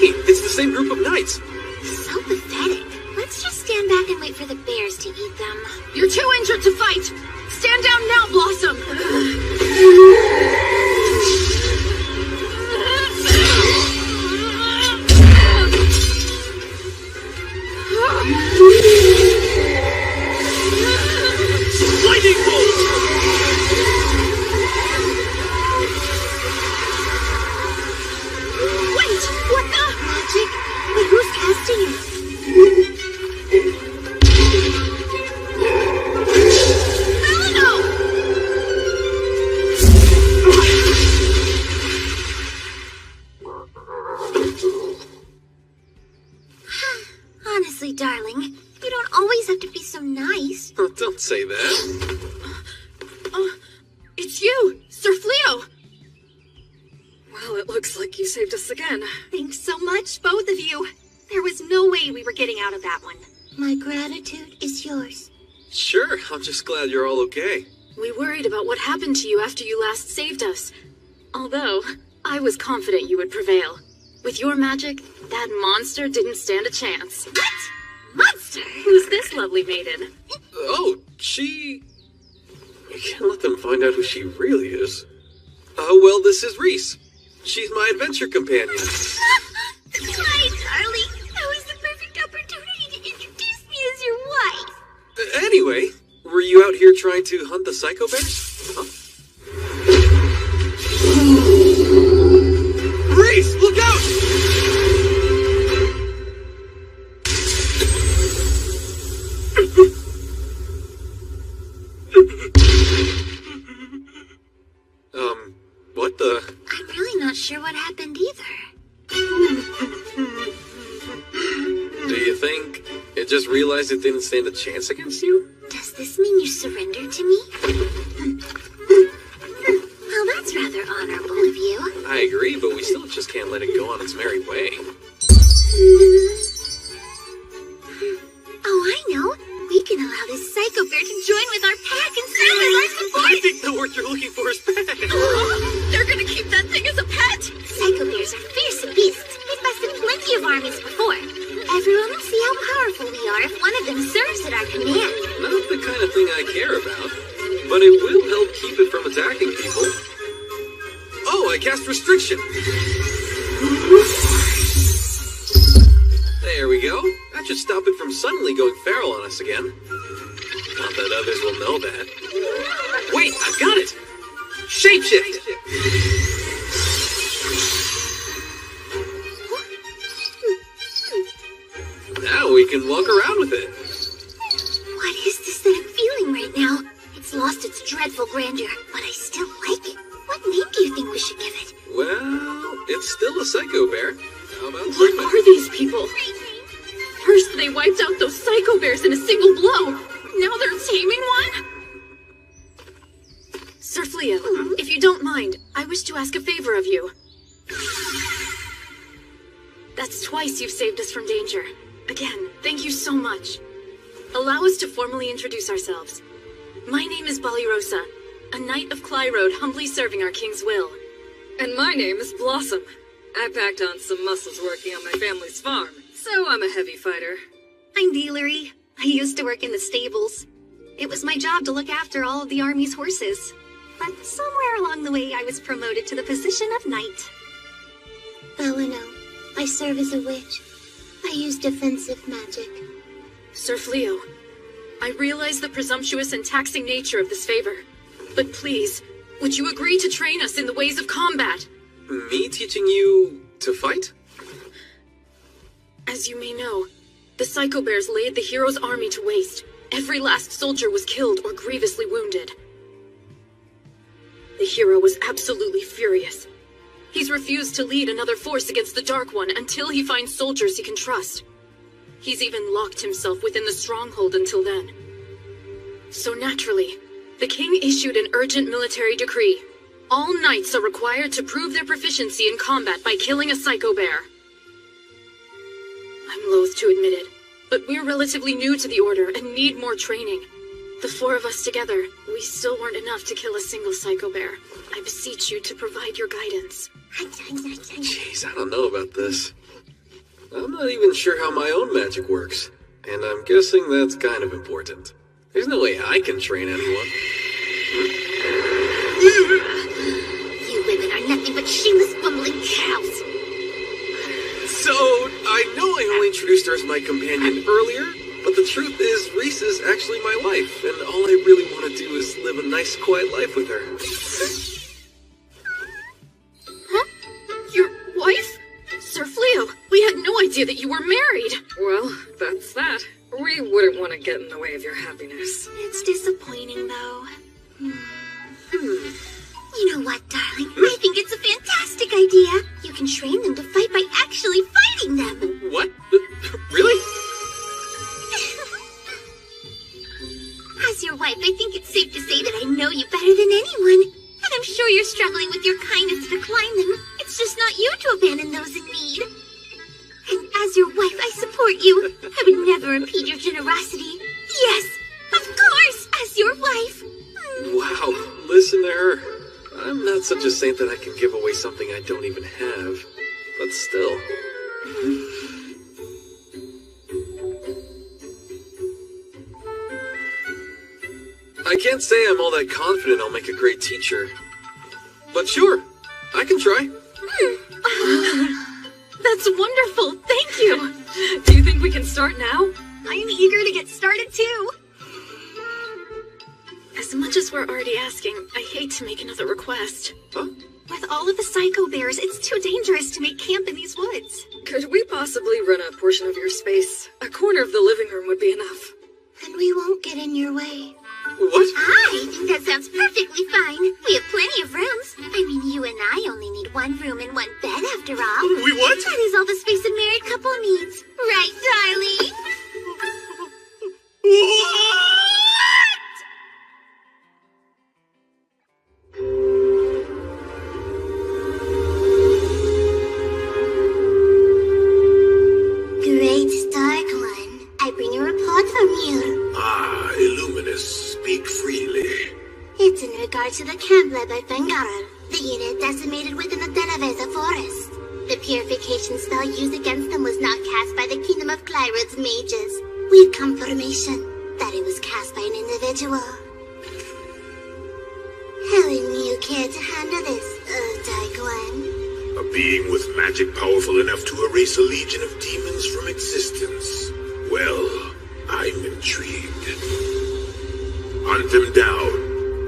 S2: Hey, it's the same group of knights.
S10: So pathetic. Let's just stand back and wait for the bears to eat them.
S7: You're too injured to fight. Stand down now, Blossom.
S4: Lightning bolt!
S10: Wait! What the? Magic? But who's casting it?
S7: Melino!
S10: Honestly, darling, you don't always have to be so nice.
S2: Oh, don't say that.
S7: It's you, Sir Fleo. Well, it looks like you saved us again.
S17: Thanks so much, both of you. There was no way we were getting out of that one.
S10: My gratitude is yours.
S2: Sure, I'm just glad you're all okay.
S13: We worried about what happened to you after you last saved us. Although, I was confident you would prevail. With your magic, that monster didn't stand a chance.
S10: What? Monster?
S13: Who's this lovely maiden?
S2: Oh, she... You can't let them find out who she really is. Oh, well, this is Reese. She's my adventure companion.
S10: Hi, darling. That was the perfect opportunity to introduce me as your wife.
S2: Anyway, were you out here trying to hunt the psycho bears? Huh? Reese, look out! What the?
S10: I'm really not sure what happened either.
S2: Do you think it just realized it didn't stand a chance against you?
S10: Does this mean you surrender to me? Well, that's rather honorable of you.
S2: I agree, but we still just can't let it go on its merry way.
S10: Oh, I know. We can allow this psycho bear to join with our pack and serve as our support.
S2: I think the word you're looking for is pet.
S7: They're gonna keep that thing as a pet?
S10: Psycho bears are fearsome beasts. They've bested plenty of armies before. Everyone will see
S14: and serves at our command.
S2: Not the kind of thing I care about, but it will help keep it from attacking people. Oh, I cast restriction. There we go. That should stop it from suddenly going feral on us again. Not that others will know that. Wait, I've got it! Shapeshift! Now we can walk around with it.
S10: What is this that I'm feeling right now? It's lost its dreadful grandeur, but I still like it. What name do you think we should give it?
S2: Well, it's still a psycho bear. How about
S13: What are these people? First they wiped out those psycho bears in a single blow. Now they're taming one? Sir Fleo, if you don't mind, I wish to ask a favor of you. That's twice you've saved us from danger. Again, thank you so much. Allow us to formally introduce ourselves. My name is Balirosa, a knight of Clyrode humbly serving our king's will.
S18: And my name is Blossom. I packed on some muscles working on my family's farm, so I'm a heavy fighter.
S17: I'm Dealery. I used to work in the stables. It was my job to look after all of the army's horses. But somewhere along the way, I was promoted to the position of knight.
S10: Beleno. I serve as a witch. I use defensive magic.
S13: Sir Fleo, I realize the presumptuous and taxing nature of this favor. But please, would you agree to train us in the ways of combat?
S2: Me teaching you to fight?
S13: As you may know, the Psycho Bears laid the hero's army to waste. Every last soldier was killed or grievously wounded. The hero was absolutely furious. He's refused to lead another force against the Dark One until he finds soldiers he can trust. He's even locked himself within the stronghold until then. So naturally, the king issued an urgent military decree. All knights are required to prove their proficiency in combat by killing a Psycho Bear. I'm loath to admit it, but we're relatively new to the Order and need more training. The four of us together, we still weren't enough to kill a single Psycho Bear. I beseech you to provide your guidance.
S2: Jeez, I don't know about this. I'm not even sure how my own magic works, and I'm guessing that's kind of important. There's no way I can train anyone.
S14: You women are nothing but shameless bumbling cows.
S2: So, I know I only introduced her as my companion earlier, but the truth is, Reese is actually my wife, and all I really want to do is live a nice, quiet life with her.
S13: Huh? Your wife? Sir Fleo, we had no idea that you were married.
S18: Well, that's that. We wouldn't want to get in the way of your happiness.
S10: It's disappointing, though. You know what, darling? I think it's a fantastic idea. You can train them to fight by actually fighting them.
S2: What? Really?
S10: As your wife, I think it's safe to say that I know you better than anyone. And I'm sure you're struggling with your kindness to decline them. It's just not you to abandon those in need. And as your wife, I support you. I would never impede your generosity. Yes, of course, as your wife.
S2: Wow, listen to her. I'm not such a saint that I can give away something I don't even have. But still. I can't say I'm all that confident I'll make a great teacher. But sure, I can try.
S13: That's wonderful, thank you. Do you think we can start now?
S17: I'm eager to get started too.
S13: As much as we're already asking, I hate to make another request.
S2: Huh?
S17: With all of the Psycho Bears, it's too dangerous to make camp in these woods.
S18: Could we possibly rent a portion of your space? A corner of the living room would be enough.
S10: Then we won't get in your way.
S2: What?
S10: I think that sounds perfectly fine. We have plenty of rooms. I mean, you and I only need one room and one bed after all.
S2: We what?
S10: That is all the space a married couple needs. Right, darling? Great Dark One, I bring a report from you.
S5: Ah, Illuminous, speak freely.
S10: It's in regard to the camp led by Fengarel, the unit decimated within the Delaveza forest. The purification spell used against them was not cast by the Kingdom of Clyrode's mages, We've confirmation that it was cast by an individual. How will you care to handle this, Dark One?
S5: A being with magic powerful enough to erase a legion of demons from existence. Well, I'm intrigued. Hunt them down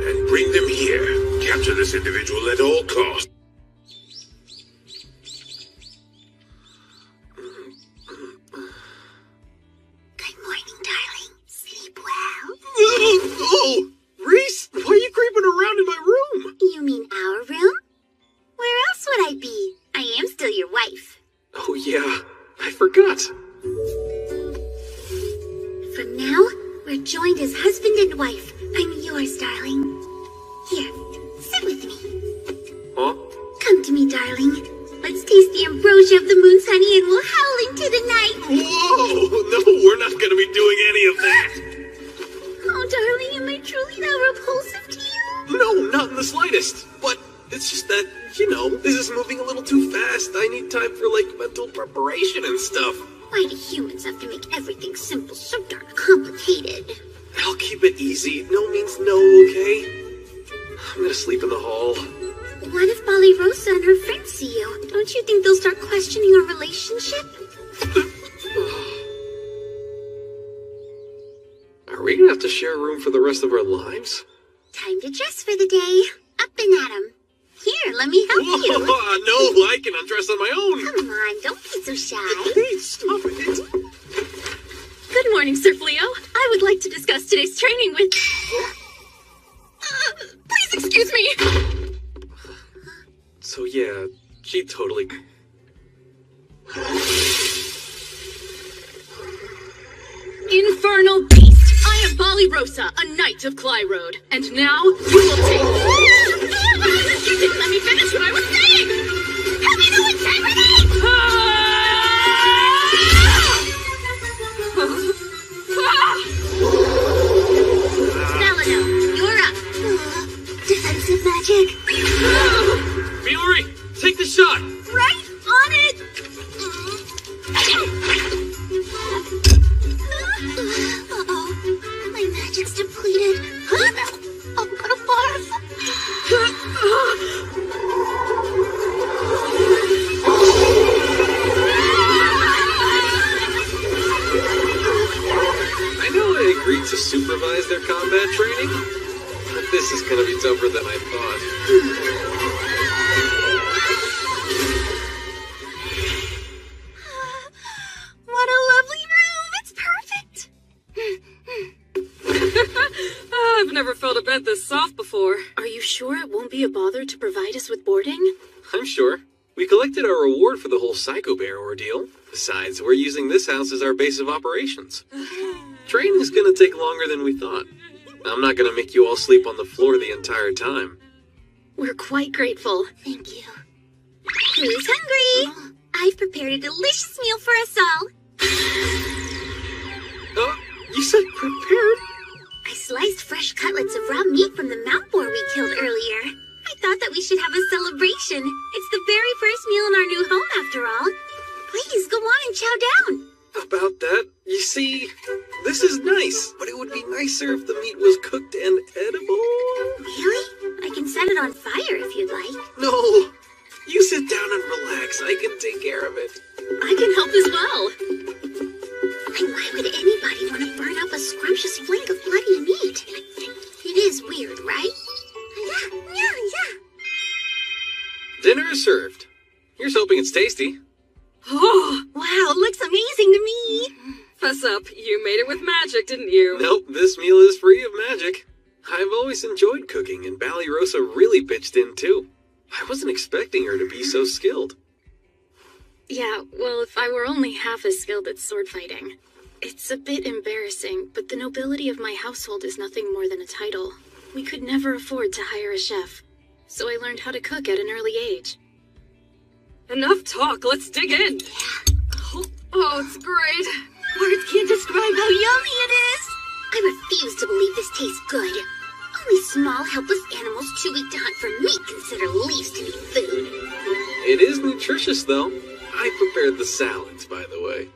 S5: and bring them here. Capture this individual at all costs.
S10: Good morning, darling. Sleep well?
S2: Oh! Reese, why are you creeping around in my room?
S10: You mean our room? Where else would I be? I am still your wife.
S2: Oh yeah, I forgot.
S10: From now, we're joined as husband and wife. I'm yours, darling. Here, sit with me.
S2: Huh?
S10: Come to me, darling. Let's taste the ambrosia of the moon's honey and we'll howl into the night.
S2: Whoa! No, we're not gonna be doing any of that!
S10: Oh, darling, am I truly that repulsive to you?
S2: No, not in the slightest. But it's just that, you know, this is moving a little too fast. I need time for, like, mental preparation and stuff.
S10: Why do humans have to make everything simple so darn complicated?
S2: I'll keep it easy. No means no, okay? I'm gonna sleep in the hall.
S10: What if Bali Rosa and her friends see you? Don't you think they'll start questioning our relationship?
S2: Are we gonna have to share a room for the rest of our lives?
S10: Time to dress for the day. Up and at 'em. Here, let me help you.
S2: No, I can undress on my own.
S10: Come on, don't be so shy.
S2: Please, stop it.
S7: Good morning, Sir Fleo. I would like to discuss today's training with... please excuse me.
S2: So yeah, she totally...
S13: Infernal beast! I am Bali Rosa, a knight of Clyrode, and now you will take... You didn't let me finish what I was saying!
S10: Have you no integrity? Stelino, you're up. Defensive magic.
S2: Fiore, take the shot!
S10: Right on it! Uh-oh, my magic's depleted. I'm gonna barf.
S2: I know I agreed to supervise their combat training, but this is gonna be tougher than I thought.
S7: What a lovely room! It's perfect!
S18: I've never felt a bed this soft before.
S13: Are you sure it won't be a bother to provide us with boarding?
S2: I'm sure. We collected our reward for the whole Psycho Bear ordeal. Besides, we're using this house as our base of operations. Training's gonna take longer than we thought. I'm not gonna make you all sleep on the floor the entire time.
S7: We're quite grateful.
S10: Thank you. Who's hungry? I've prepared a delicious meal for us all.
S2: You said prepared?
S10: I sliced fresh cutlets of raw meat from the mount boar we killed earlier. I thought that we should have a celebration. It's the very first meal in our new home, after all. Please, go on and chow down.
S2: About that, you see, this is nice, but it would be nicer if the meat was cooked and edible.
S10: Really? I can set it on fire if you'd like.
S2: No, you sit down and relax. I can take care of it.
S7: I can help as well.
S10: And why would anybody want to burn up a scrumptious flank of bloody meat? It is weird, right? Yeah.
S2: Dinner is served. Here's hoping it's tasty.
S18: Oh,
S7: wow, looks amazing to me.
S18: Fess up, you made it with magic, didn't you?
S2: Nope, this meal is free of magic. I've always enjoyed cooking, and Bali Rosa really pitched in too. I wasn't expecting her to be so skilled.
S13: Yeah, well, if I were only half as skilled at sword fighting. It's a bit embarrassing, but the nobility of my household is nothing more than a title. We could never afford to hire a chef, so I learned how to cook at an early age.
S18: Enough talk, let's dig in. Oh, it's great.
S10: Words can't describe how yummy it is. I refuse to believe this tastes good. Only small, helpless animals too weak to hunt for meat consider leaves to be food.
S2: It is nutritious, though. I prepared the salads, by the way.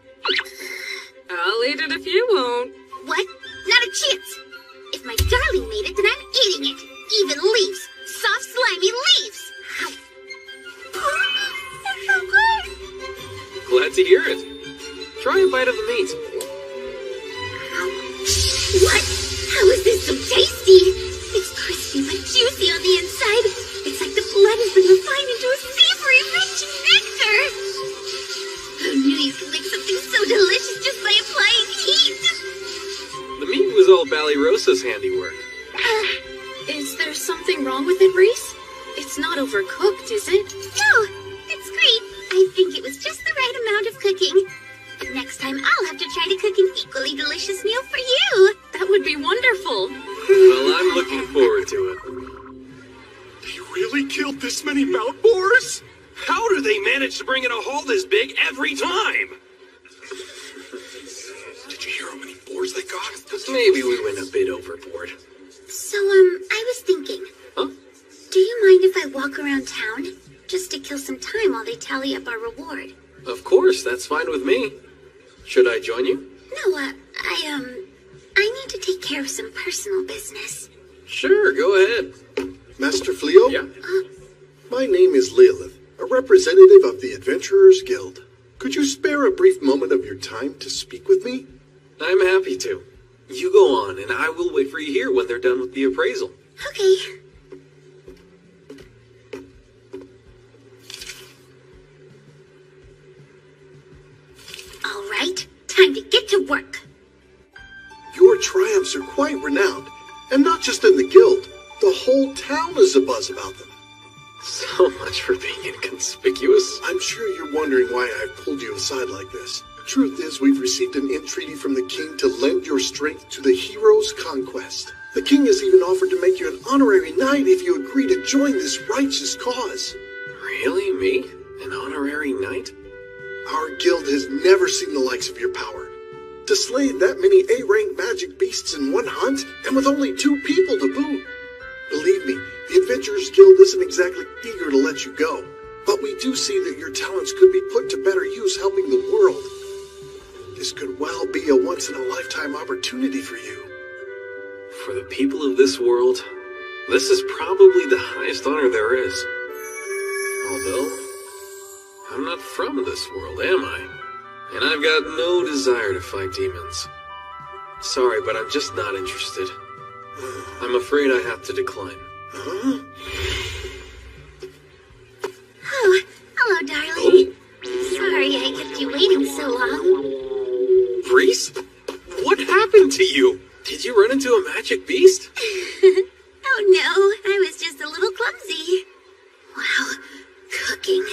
S18: I'll I'll eat it if you won't.
S14: What? Not a chance. If my darling made it, then I'm eating it. Even leaves. Soft, slimy leaves. They're so good.
S2: Glad to hear it. Try a bite of the meat.
S14: What? How is this so tasty? It's crispy but juicy on the inside. It's like the blood has been refined into a savory, rich nectar. Who knew you could make something so delicious just by applying heat?
S2: The meat was all Ballyrosa's handiwork.
S13: Is there something wrong with it, Reese? It's not overcooked, is it?
S14: No, it's great. I think it was just the right amount of cooking. Next time I'll have to try to cook an equally delicious meal for you.
S13: That would be wonderful.
S2: Well, I'm looking forward to it.
S4: They really killed this many mount boars? How do they manage to bring in a haul this big every time? Did you hear how many boars they got?
S2: Maybe we went a bit overboard.
S14: So, I was thinking.
S2: Huh?
S14: Do you mind if I walk around town? Just to kill some time while they tally up our reward.
S2: Of course, that's fine with me. Should I join you?
S14: No, I need to take care of some personal business.
S2: Sure, go ahead.
S19: Master Fleo?
S2: Yeah?
S19: My name is Lilith, a representative of the Adventurers Guild. Could you spare a brief moment of your time to speak with me?
S2: I'm happy to. You go on, and I will wait for you here when they're done with the appraisal.
S14: Okay. All right, time to get to work.
S19: Your triumphs are quite renowned, and not just in the guild. The whole town is abuzz about them.
S2: So much for being inconspicuous.
S19: I'm sure you're wondering why I've pulled you aside like this. Truth is, we've received an entreaty from the king to lend your strength to the hero's conquest. The king has even offered to make you an honorary knight if you agree to join this righteous cause.
S2: Really? Me? An honorary knight?
S19: Our guild has never seen the likes of your power. To slay that many A-rank magic beasts in one hunt, and with only 2 people to boot. Believe me, the Adventurers Guild isn't exactly eager to let you go. But we do see that your talents could be put to better use helping the world. This could well be a once-in-a-lifetime opportunity for you.
S2: For the people of this world, this is probably the highest honor there is. Although, I'm not from this world, am I? And I've got no desire to fight demons. Sorry, but I'm just not interested. I'm afraid I have to decline.
S19: Huh?
S14: Oh, hello, darling. Sorry I kept you waiting so long.
S2: Reese? What happened to you? Did you run into a magic beast?
S14: Oh no, I was just a little clumsy. Wow, cooking.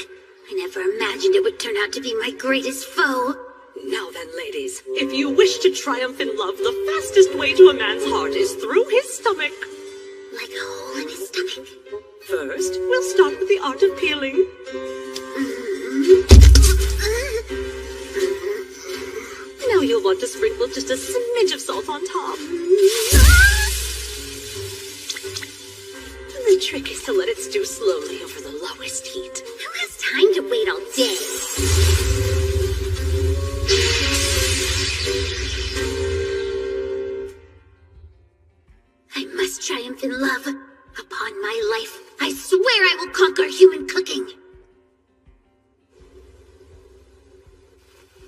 S14: I never imagined it would turn out to be my greatest foe.
S20: Now then, ladies, if you wish to triumph in love, the fastest way to a man's heart is through his stomach.
S14: Like a hole in his stomach?
S20: First, we'll start with the art of peeling. Now you'll want to sprinkle just a smidge of salt on top. The trick is to let it stew slowly over the lowest heat.
S14: Who has time to wait all day? I must triumph in love. Upon my life, I swear I will conquer human cooking.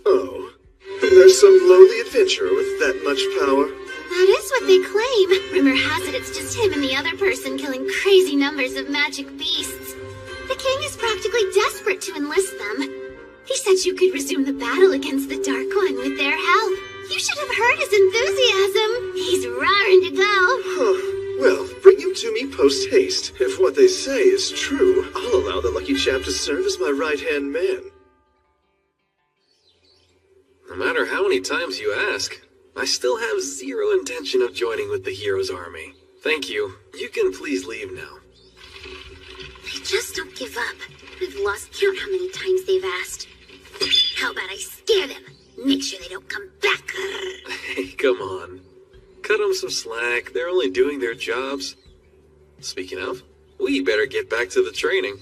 S4: Oh, there's some lowly adventurer with that much power.
S14: That is what they claim. Rumor has it it's just him and the other person killing crazy numbers of magic beasts. The king is practically desperate to enlist them. He said you could resume the battle against the Dark One with their help. You should have heard his enthusiasm. He's raring to go.
S4: Huh. Well, bring him to me post-haste. If what they say is true, I'll allow the lucky chap to serve as my right-hand man.
S2: No matter how many times you ask, I still have zero intention of joining with the hero's army. Thank you. You can please leave now.
S14: They just don't give up. I've lost count how many times they've asked. How about I scare them? Make sure they don't come back.
S2: Hey, come on. Cut them some slack. They're only doing their jobs. Speaking of, we better get back to the training.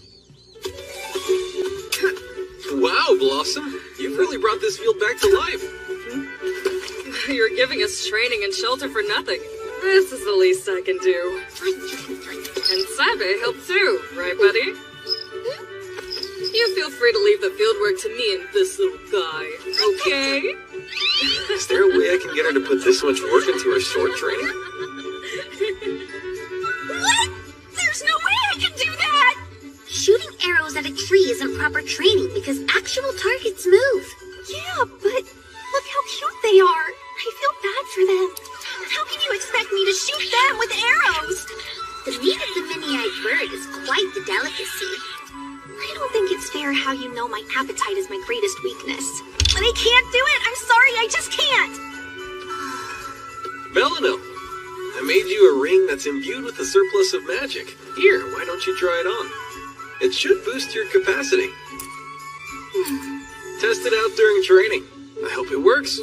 S2: Wow, Blossom. You've really brought this field back to life.
S18: You're giving us training and shelter for nothing. This is the least I can do. And Sabe helped too, right, buddy? You feel free to leave the fieldwork to me and this little guy, okay?
S2: Is there a way I can get her to put this much work into her sword training?
S10: What? There's no way I can do that! Shooting arrows at a tree isn't proper training because actual targets move.
S17: Yeah, but look how cute they are. I feel bad for them. How can you expect me to shoot them with arrows?
S10: The meat of the mini-eyed bird is quite the delicacy.
S17: I don't think it's fair how you know my appetite is my greatest weakness. But I can't do it. I'm sorry, I just can't.
S2: Melino, I made you a ring that's imbued with a surplus of magic. Here, why don't you try it on? It should boost your capacity. Test it out during training. I hope it works.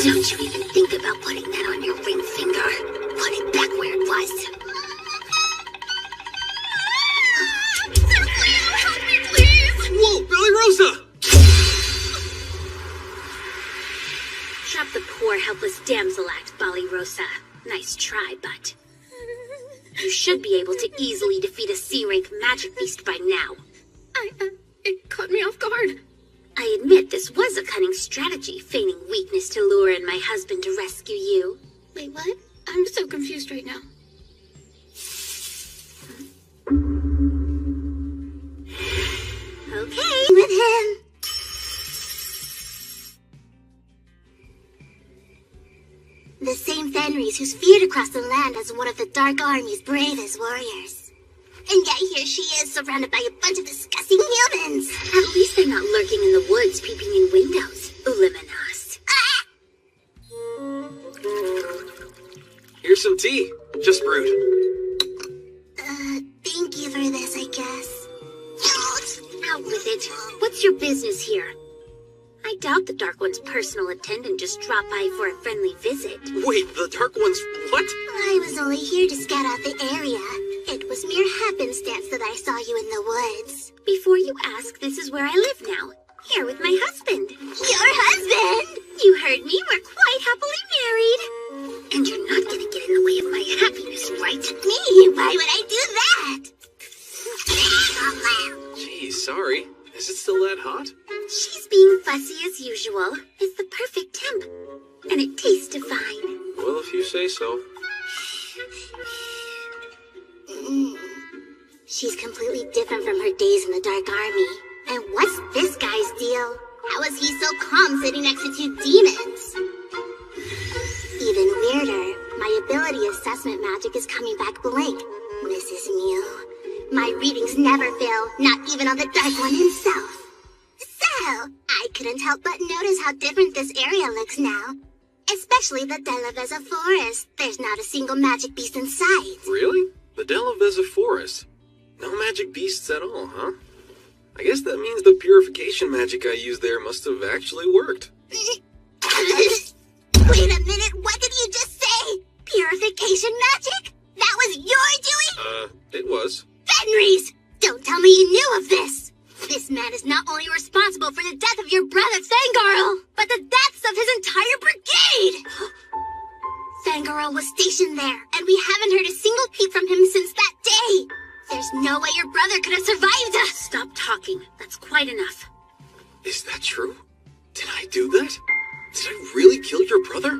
S10: Don't you even think about putting that on your ring finger. Put it back where it was.
S17: Sir, please help me, please.
S2: Whoa, Billy Rosa!
S10: Drop the poor, helpless damsel act, Bali Rosa. Nice try, but you should be able to easily defeat a C-rank magic beast by now.
S7: It caught me off guard.
S10: I admit this was a cunning strategy, feigning weakness to lure in my husband to rescue you.
S7: Wait, what? I'm so confused right now.
S10: Okay, with him.
S14: The same Fenris who's feared across the land as one of the Dark Army's bravest warriors. And yet here she is, surrounded by a bunch of disgusting humans.
S10: At least they're not lurking in the woods, peeping in windows. Luminous.
S2: Here's some tea. Just brewed.
S14: Thank you for this, I guess.
S10: Out with it. What's your business here? I doubt the Dark One's personal attendant just dropped by for a friendly visit.
S2: Wait, the Dark One's what?
S14: I was only here to scout out the area. It was mere happenstance that I saw you in the woods.
S10: Before you ask, this is where I live now. Here with my husband.
S14: Your husband?
S10: You heard me. We're quite happily married. And you're not gonna get in the way of my happiness, right?
S14: Me? Why would I do that?
S2: Geez, sorry. Is it still that hot?
S10: She's being fussy as usual. It's the perfect temp. And it tastes divine.
S2: Well, if you say so.
S14: She's completely different from her days in the Dark Army. And what's this guy's deal? How is he so calm sitting next to two demons? Even weirder, my ability assessment magic is coming back blank. Mrs. Mew. My readings never fail, not even on the Dark One himself. So, I couldn't help but notice how different this area looks now. Especially the Delavezza Forest. There's not a single magic beast in sight.
S2: Really? The Delavezza Forest? No magic beasts at all, huh? I guess that means the purification magic I used there must have actually worked.
S14: Wait a minute, what did you just say? Purification magic? That was your doing?
S2: It was.
S14: Fenris! Don't tell me you knew of this! This man is not only responsible for the death of your brother Fangirl, but the deaths of his entire brigade! Fangirl was stationed there, and we haven't heard a single peep from him since that day! There's no way your brother could have survived us!
S10: Stop talking. That's quite enough.
S2: Is that true? Did I do that? Did I really kill your brother?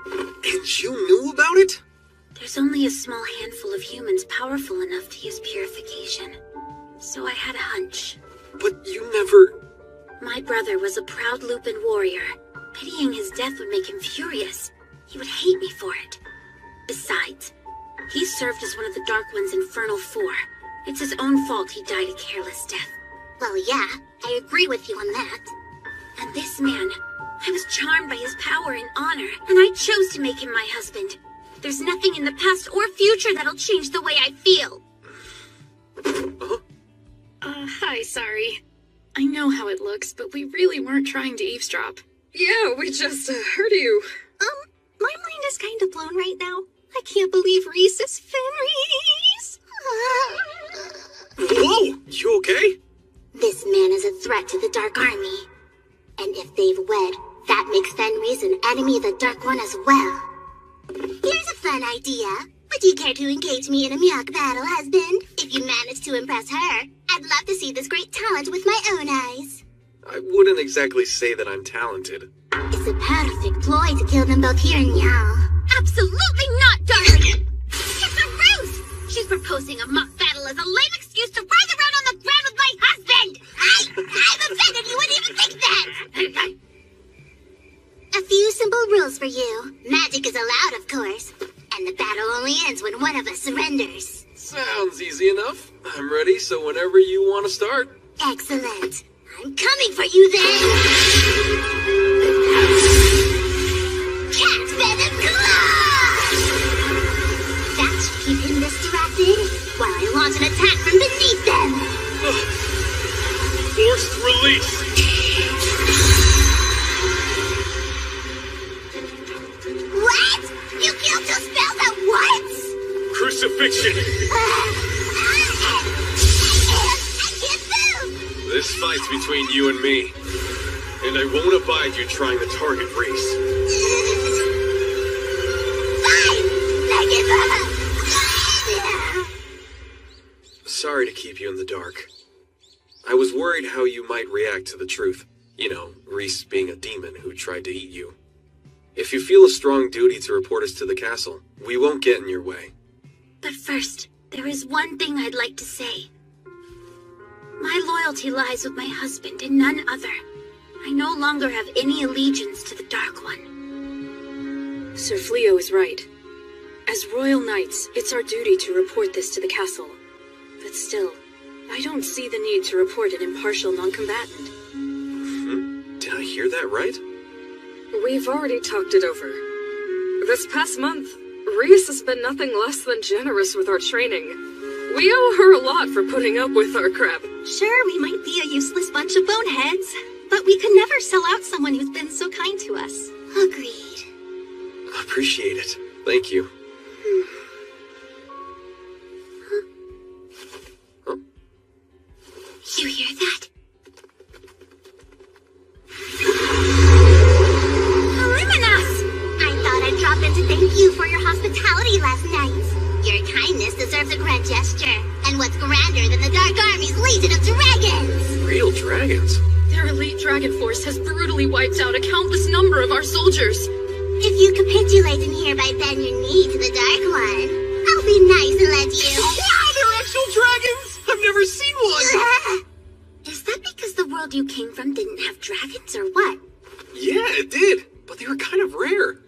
S2: And you knew about it?
S10: There's only a small handful of humans powerful enough to use purification. So I had a hunch.
S2: But you never...
S10: My brother was a proud Lupin warrior. Pitying his death would make him furious. He would hate me for it. Besides, he served as one of the Dark One's Infernal Four. It's his own fault he died a careless death.
S14: Well, yeah, I agree with you on that.
S10: And this man, I was charmed by his power and honor, and I chose to make him my husband. There's nothing in the past or future that'll change the way I feel.
S7: Hi, sorry. I know how it looks, but we really weren't trying to eavesdrop.
S18: Yeah, we just heard you.
S17: My mind is kind of blown right now. I can't believe Reese is Fenris.
S2: Whoa! You okay?
S10: This man is a threat to the Dark Army. And if they've wed, that makes Fenris an enemy of the Dark One as well. Here's a fun idea. Would you care to engage me in a Miyok battle, husband? If you manage to impress her, I'd love to see this great talent with my own eyes.
S2: I wouldn't exactly say that I'm talented.
S10: It's a perfect ploy to kill them both here now. Absolutely not, darling! It's a ruse! She's proposing a mock battle as a lame excuse to writhe around on the ground with my husband! I'm offended you wouldn't even think that! A few simple rules for you. Magic is allowed, of course. And the battle only ends when one of us surrenders.
S2: Sounds easy enough. I'm ready, so whenever you want to start.
S10: Excellent. I'm coming for you then! Cat Venom Claw! That should keep him distracted while I launch an attack from beneath them!
S8: Forced release!
S10: What? You killed 2 spells at once?
S8: Crucifixion!
S10: I can't move!
S2: This fight's between you and me. And I won't abide you trying to target Reese.
S10: Fine!
S2: Sorry to keep you in the dark. I was worried how you might react to the truth. You know, Reese being a demon who tried to eat you. If you feel a strong duty to report us to the castle, we won't get in your way.
S10: But first, there is one thing I'd like to say. My loyalty lies with my husband and none other. I no longer have any allegiance to the Dark One.
S13: Sir Fleo is right. As royal knights, it's our duty to report this to the castle. But still, I don't see the need to report an impartial non-combatant.
S2: Did I hear that right?
S18: We've already talked it over. This past month, Reese has been nothing less than generous with our training. We owe her a lot for putting up with our crap.
S17: Sure, we might be a useless bunch of boneheads, but we could never sell out someone who's been so kind to us.
S10: Agreed.
S2: Appreciate it. Thank you.
S10: You hear that? Luminous! I thought I'd drop in to thank you for your hospitality last night. Your kindness deserves a grand gesture. And what's grander than the Dark Army's legion of dragons?
S2: Real dragons?
S13: Their elite dragon force has brutally wiped out a countless number of our soldiers.
S10: If you capitulate in here by bend your knee to the Dark One, I'll be nice and let you...
S4: They're actual dragons! I've never seen one!
S10: Is that because the world you came from didn't have dragons, or what?
S2: Yeah, it did. But they were kind of rare.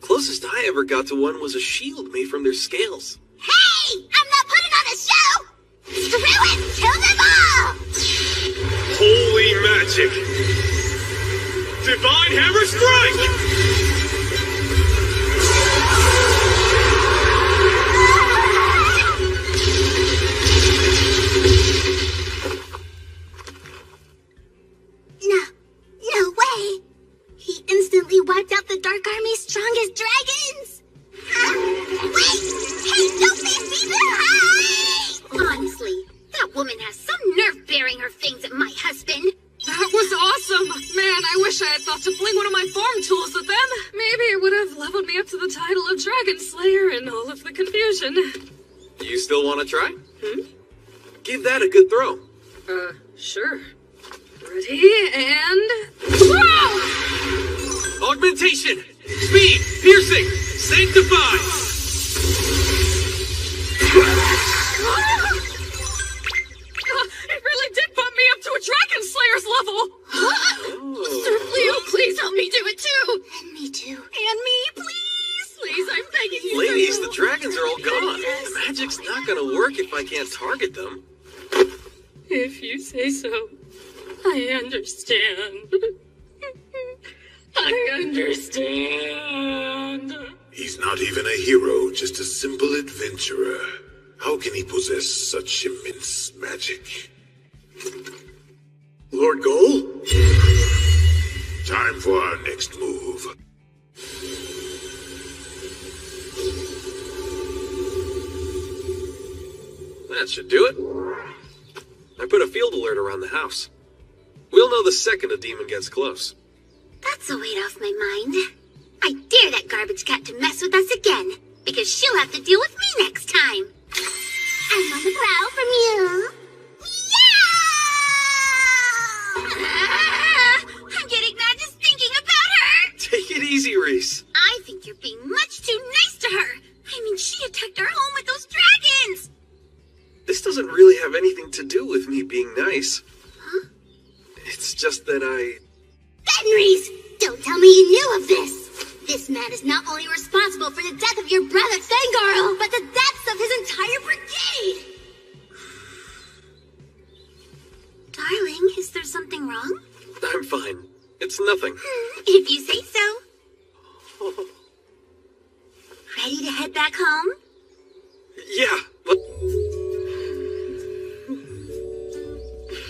S2: Closest I ever got to one was a shield made from their scales.
S10: Hey! I'm not putting on a show! Screw it! Kill them all!
S8: Holy magic! Divine Hammer Strike!
S10: No way! He instantly wiped out the Dark Army's strongest dragons! Wait! Hey, don't leave me behind! Honestly, that woman has some nerve bearing her fangs at my husband.
S18: That was awesome! Man, I wish I had thought to fling one of my farm tools at them. Maybe it would have leveled me up to the title of Dragon Slayer in all of the confusion.
S2: You still want to try? Give that a good throw.
S18: Sure. Ready, and... Whoa!
S2: Augmentation! Speed! Piercing! Sanctify!
S18: It really did bump me up to a Dragon Slayer's level! Sir Fleo, please help me do it too!
S10: And me too.
S18: And me, please! Please, I'm begging you.
S2: Ladies, the dragons are all gone. The magic's not gonna work if I can't target them.
S13: If you say so, I understand. I understand.
S5: He's not even a hero, just a simple adventurer. How can he possess such immense magic?
S19: Lord Goal?
S5: Time for our next move.
S2: That should do it. field alert around the house. We'll know the second a demon gets close.
S10: That's a weight off my mind. I dare that garbage cat to mess with us again, because she'll have to deal with me next time. I'm on the prowl from you. I'm getting mad just thinking about her.
S2: Take it easy, Reese.
S10: I think you're being much too nice to her. I mean, she attacked our home with those dragons.
S2: This doesn't really have anything to do with me being nice.
S10: Huh?
S2: It's just that
S10: Fenris, don't tell me you knew of this. This man is not only responsible for the death of your brother Fengarl, but the deaths of his entire brigade. Darling, is there something wrong?
S2: I'm fine. It's nothing.
S10: If you say so. Ready to head back home?
S2: Yeah, but...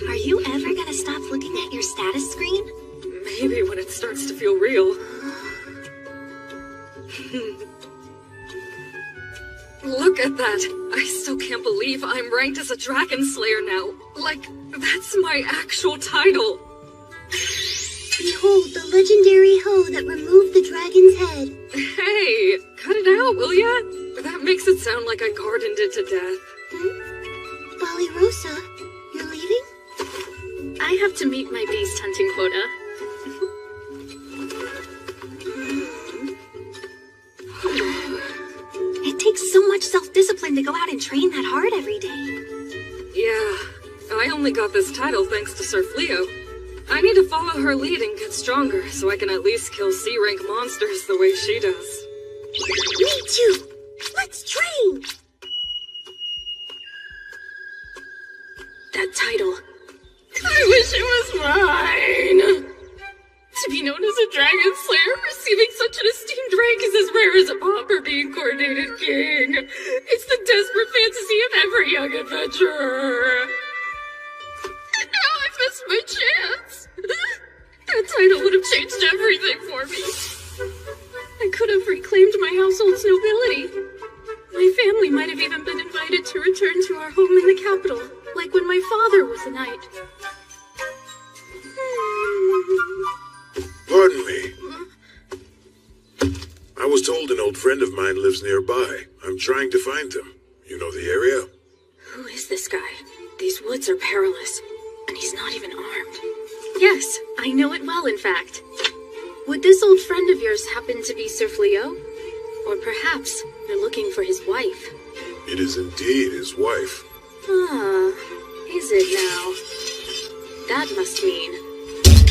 S17: Are you ever gonna stop looking at your status screen?
S18: Maybe when it starts to feel real. Look at that! I still can't believe I'm ranked as a Dragon Slayer now. Like, that's my actual title.
S10: Behold the legendary hoe that removed the dragon's head.
S18: Hey, cut it out, will ya? That makes it sound like I gardened it to death.
S10: Bali Rosa, you're leaving?
S13: I have to meet my beast hunting quota.
S17: It takes so much self-discipline to go out and train that hard every day.
S18: Yeah, I only got this title thanks to Sir Fleo. I need to follow her lead and get stronger so I can at least kill C-rank monsters the way she does.
S10: Me too! Let's train!
S13: That title.
S18: I wish it was mine! To be known as a Dragon Slayer, receiving such an esteemed rank is as rare as a pauper being coronated king. It's the desperate fantasy of every young adventurer. And now I've missed my chance. That title would have changed everything for me. I could have reclaimed my household's nobility. My family might have even been invited to return to our home in the capital, like when my father was a knight.
S12: Pardon me. I was told an old friend of mine lives nearby. I'm trying to find him. You know the area?
S13: Who is this guy? These woods are perilous, and he's not even armed. Yes, I know it well, in fact. Would this old friend of yours happen to be Sir Fleo? Or perhaps you're looking for his wife?
S12: It is indeed his wife.
S13: Ah, is it now? That must mean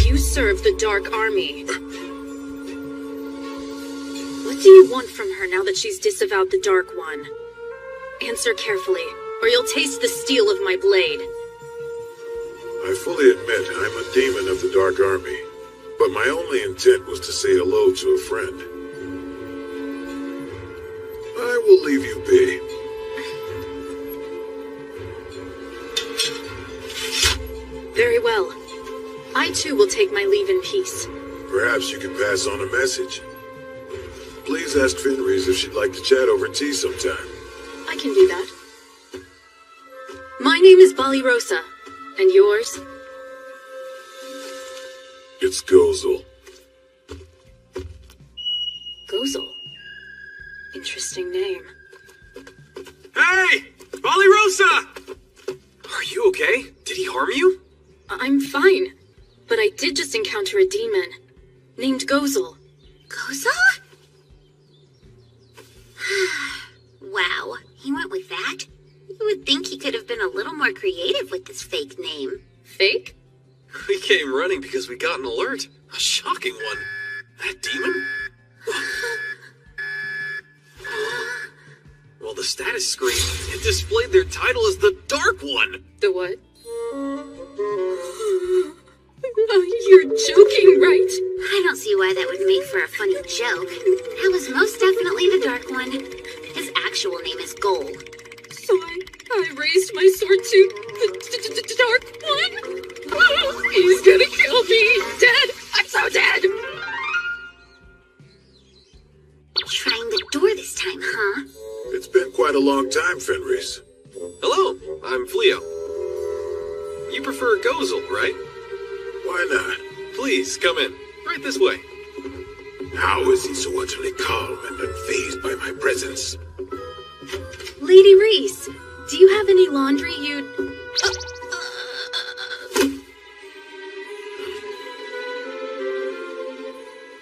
S13: you serve the Dark Army. What do you want from her now that she's disavowed the Dark One? Answer carefully, or you'll taste the steel of my blade.
S12: I fully admit I'm a demon of the Dark Army, but my only intent was to say hello to a friend. I will leave you be.
S13: Very well. I too will take my leave in peace.
S12: Perhaps you can pass on a message. Please ask Fenris if she'd like to chat over tea sometime.
S13: I can do that. My name is Bali Rosa. And yours?
S12: It's Gozel.
S13: Gozel? Interesting name.
S2: Hey! Bali Rosa! Are you okay? Did he harm you?
S13: I'm fine. But I did just encounter a demon. Named Gozel.
S10: Gozel? Wow, he went with that? You would think he could have been a little more creative with this fake name.
S13: Fake?
S2: We came running because we got an alert. A shocking one. That demon? Well, the status screen, it displayed their title as the Dark One.
S13: The what? You're joking, right?
S10: I don't see why that would make for a funny joke. That was most definitely the Dark One. His actual name is Goal.
S18: So I raised my sword to the Dark One? Oh, he's gonna kill me! Dead! I'm so dead!
S10: Trying the door this time, huh?
S12: It's been quite a long time, Fenris.
S2: Hello, I'm Fleo. You prefer Gozel, right?
S12: Why not?
S2: Please, come in. Right this way.
S12: How is he so utterly calm and unfazed by my presence?
S7: Lady Reese, do you have any laundry you'd...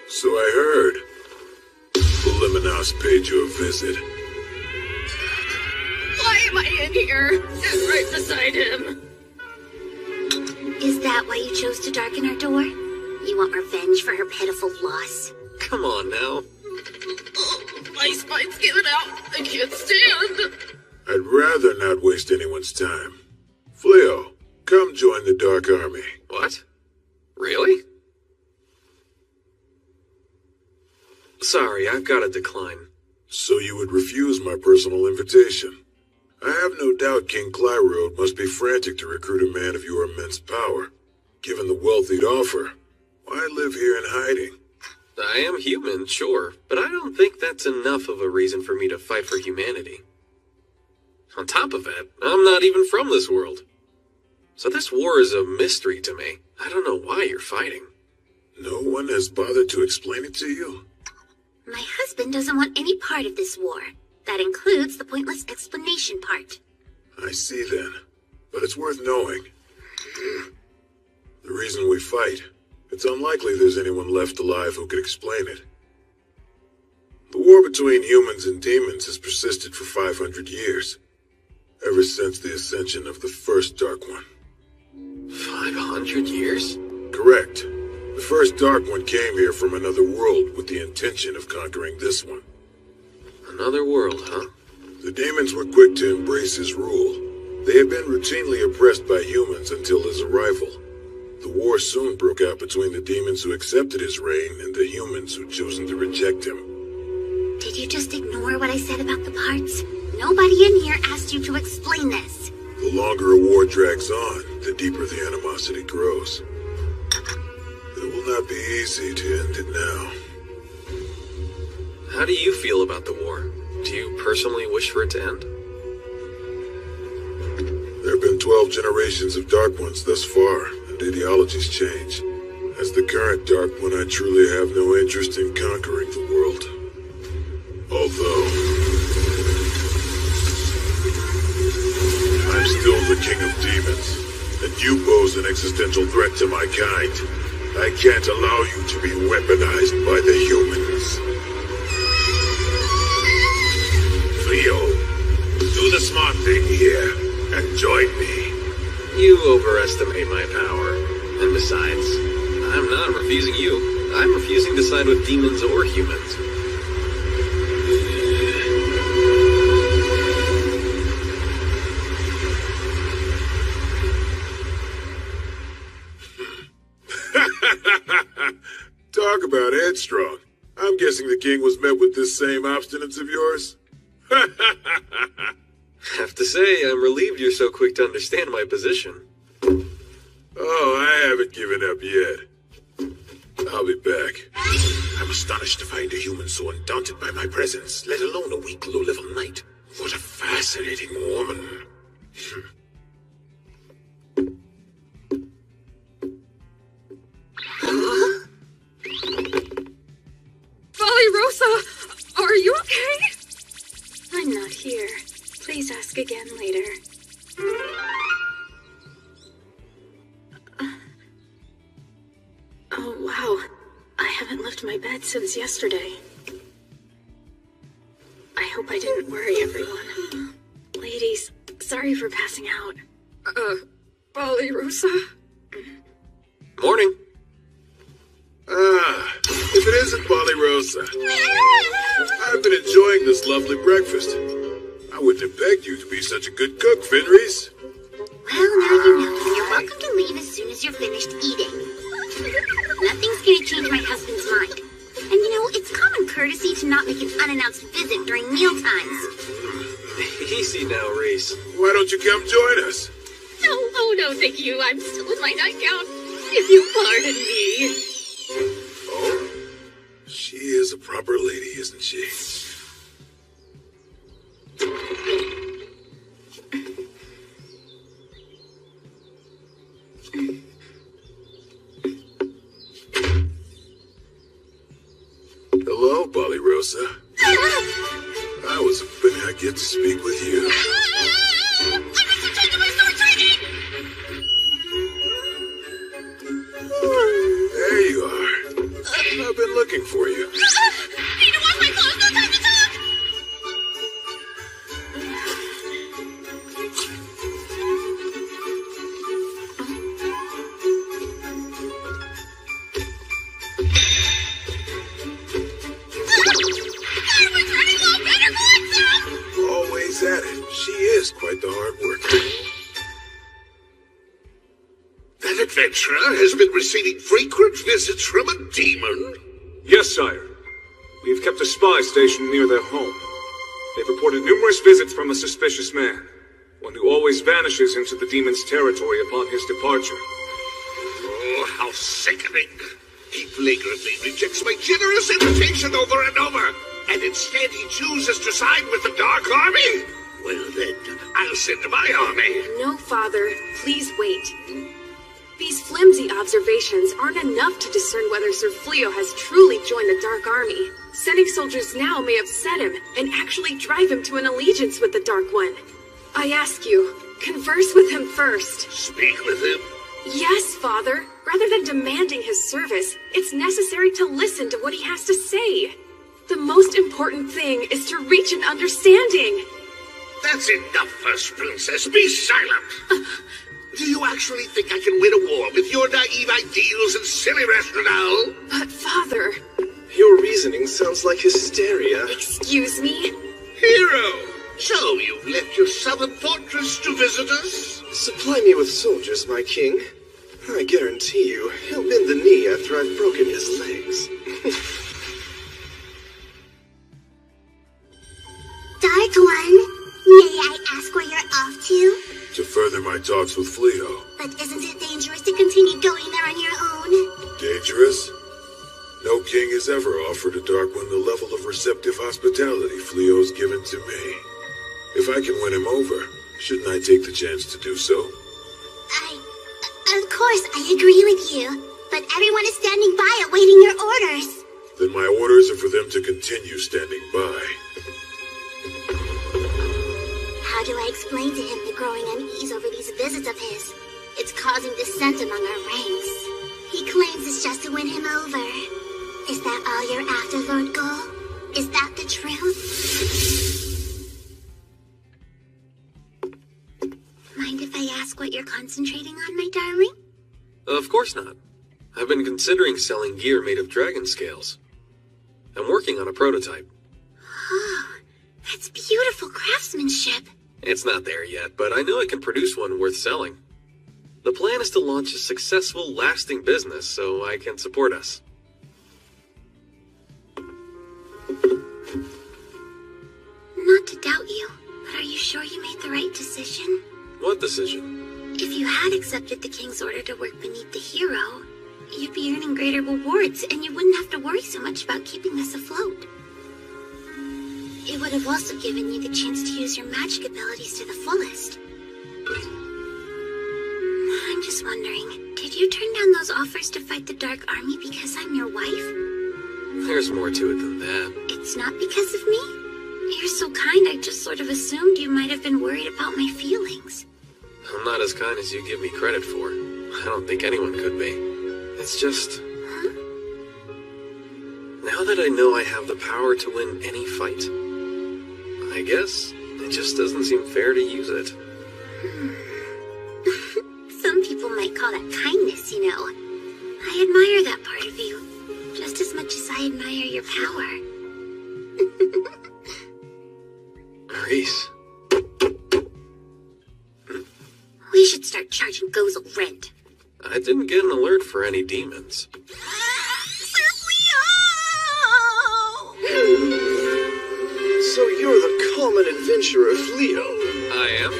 S12: So I heard. Voluminous paid you a visit.
S13: Why am I in here? Just right beside him.
S10: Is that why you chose to darken our door? You want revenge for her pitiful loss?
S2: Come on now.
S13: My spine's giving out. I can't stand.
S12: I'd rather not waste anyone's time. Fleo, come join the Dark Army.
S2: What? Really? Sorry, I've got to decline.
S12: So you would refuse my personal invitation? I have no doubt King Clyrode must be frantic to recruit a man of your immense power. Given the wealth he'd offer, why live here in hiding?
S2: I am human, sure, but I don't think that's enough of a reason for me to fight for humanity. On top of that, I'm not even from this world. So this war is a mystery to me. I don't know why you're fighting.
S12: No one has bothered to explain it to you?
S10: My husband doesn't want any part of this war. That includes the pointless explanation part.
S12: I see then, but it's worth knowing. The reason we fight, it's unlikely there's anyone left alive who could explain it. The war between humans and demons has persisted for 500 years, ever since the ascension of the first Dark One.
S2: 500 years?
S12: Correct. The first Dark One came here from another world with the intention of conquering this one.
S2: Another world, huh?
S12: The demons were quick to embrace his rule. They had been routinely oppressed by humans until his arrival. The war soon broke out between the demons who accepted his reign and the humans who'd chosen to reject him.
S10: Did you just ignore what I said about the parts? Nobody in here asked you to explain this.
S12: The longer a war drags on, the deeper the animosity grows. It will not be easy to end it now.
S2: How do you feel about the war? Do you personally wish for it to end?
S12: There have been 12 generations of Dark Ones thus far, and ideologies change. As the current Dark One, I truly have no interest in conquering the world. Although I'm still the king of demons, and you pose an existential threat to my kind. I can't allow you to be weaponized by the humans. Leo, do the smart thing here and join me.
S2: You overestimate my power. And besides, I'm not refusing you. I'm refusing to side with demons or humans.
S12: Talk about headstrong. I'm guessing the king was met with this same obstinance of yours?
S2: Have to say, I'm relieved you're so quick to understand my position.
S12: Oh, I haven't given up yet. I'll be back. I'm astonished to find a human so undaunted by my presence, let alone a weak, low-level knight. What a fascinating woman.
S7: Rosa, are you okay? I'm not here. Please ask again later. Oh, wow. I haven't left my bed since yesterday. I hope I didn't worry everyone. Ladies, sorry for passing out. Rosa?
S2: Morning.
S12: Ah, if it isn't Rosa. I've been enjoying this lovely breakfast. I wouldn't have begged you to be such a good cook, Fenris.
S10: Well, now you know. You're welcome to leave as soon as you're finished eating. Nothing's gonna change my husband's mind. And you know, it's common courtesy to not make an unannounced visit during mealtimes.
S2: Easy now, Reese.
S12: Why don't you come join us?
S13: No, thank you. I'm still in my nightgown. If you pardon me.
S12: Oh, she is a proper lady, isn't she? Hello, Rosa. I was hoping I'd get to speak with you. There you are. I've been looking for you.
S14: Need to wash my clothes, no time to talk! Everyone's running low, better go on some!
S12: Always at it. She is quite the hard worker.
S1: That adventurer has been receiving frequent visits from a demon.
S21: Yes, sire. We've kept a spy stationed near their home. They've reported numerous visits from a suspicious man, one who always vanishes into the demon's territory upon his departure.
S1: Oh, how sickening. He flagrantly rejects my generous invitation over and over, and instead he chooses to side with the Dark Army. Well then, I'll send my army.
S7: No, Father. Please wait. These flimsy observations aren't enough to discern whether Sir Fleo has truly joined the Dark Army. Sending soldiers now may upset him and actually drive him to an allegiance with the Dark One. I ask you, converse with him first.
S1: Speak with him?
S7: Yes, Father. Rather than demanding his service, it's necessary to listen to what he has to say. The most important thing is to reach an understanding.
S1: That's enough, First Princess. Be silent. Do you actually think I can win a war with your naive ideals and silly rationale?
S7: But, Father...
S4: Your reasoning sounds like hysteria.
S7: Excuse me?
S1: Hero! So you've left your southern fortress to visit us?
S4: Supply me with soldiers, my king. I guarantee you, he'll bend the knee after I've broken his legs.
S10: Dark One, may I ask where you're off to?
S12: To further my talks with Fleo.
S10: But isn't it dangerous to continue going there on your own?
S12: Dangerous? No king has ever offered a Dark One the level of receptive hospitality Fleo's given to me. If I can win him over, shouldn't I take the chance to do so?
S10: Of course, I agree with you. But everyone is standing by awaiting your orders.
S12: Then my orders are for them to continue standing by.
S10: How do I explain to him the growing unease over these visits of his? It's causing dissent among our ranks. He claims it's just to win him over. Is that all you're after, Lord Gull? Is that the truth? Mind if I ask what you're concentrating on, my darling?
S2: Of course not. I've been considering selling gear made of dragon scales. I'm working on a prototype.
S10: Oh, that's beautiful craftsmanship.
S2: It's not there yet, but I know I can produce one worth selling. The plan is to launch a successful, lasting business so I can support us.
S10: Not to doubt you, but are you sure you made the right decision?
S2: What decision?
S10: If you had accepted the king's order to work beneath the hero, you'd be earning greater rewards and you wouldn't have to worry so much about keeping us afloat. It would have also given you the chance to use your magic abilities to the fullest. I'm just wondering, did you turn down those offers to fight the Dark Army because I'm your wife?
S2: There's more to it than that.
S10: It's not because of me? You're so kind, I just sort of assumed you might have been worried about my feelings.
S2: I'm not as kind as you give me credit for. I don't think anyone could be. It's just... Now that I know I have the power to win any fight, I guess it just doesn't seem fair to use it.
S10: Some people might call that kindness, you know. I admire that part of you, just as much as I admire your power.
S2: Reese.
S10: We should start charging Gozel rent.
S2: I didn't get an alert for any demons.
S4: So you're the common adventurer Fleo.
S2: I am?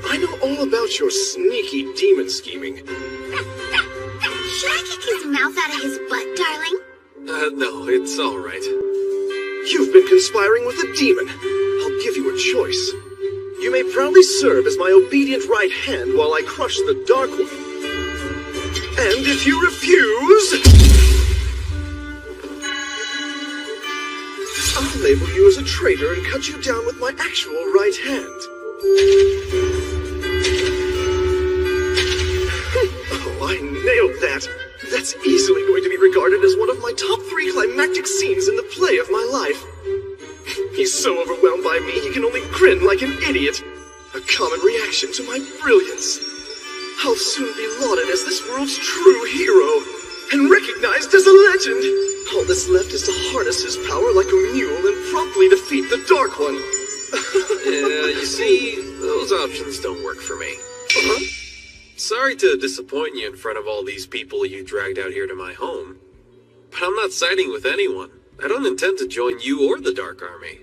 S4: I know all about your sneaky demon scheming.
S10: Should I kick his mouth out of his butt, darling?
S2: No, it's all right.
S4: You've been conspiring with a demon. I'll give you a choice. You may proudly serve as my obedient right hand while I crush the Dark One. And if you refuse, I'll label you as a traitor and cut you down with my actual right hand. Oh, I nailed that. That's easily going to be regarded as one of my top 3 climactic scenes in the play of my life. He's so overwhelmed by me, he can only grin like an idiot. A common reaction to my brilliance. I'll soon be lauded as this world's true hero, and recognized as a legend. All that's left is to harness his power like a mule and promptly defeat the Dark One.
S2: Yeah, you see, those options don't work for me. Sorry to disappoint you in front of all these people you dragged out here to my home, but I'm not siding with anyone. I don't intend to join you or the Dark Army.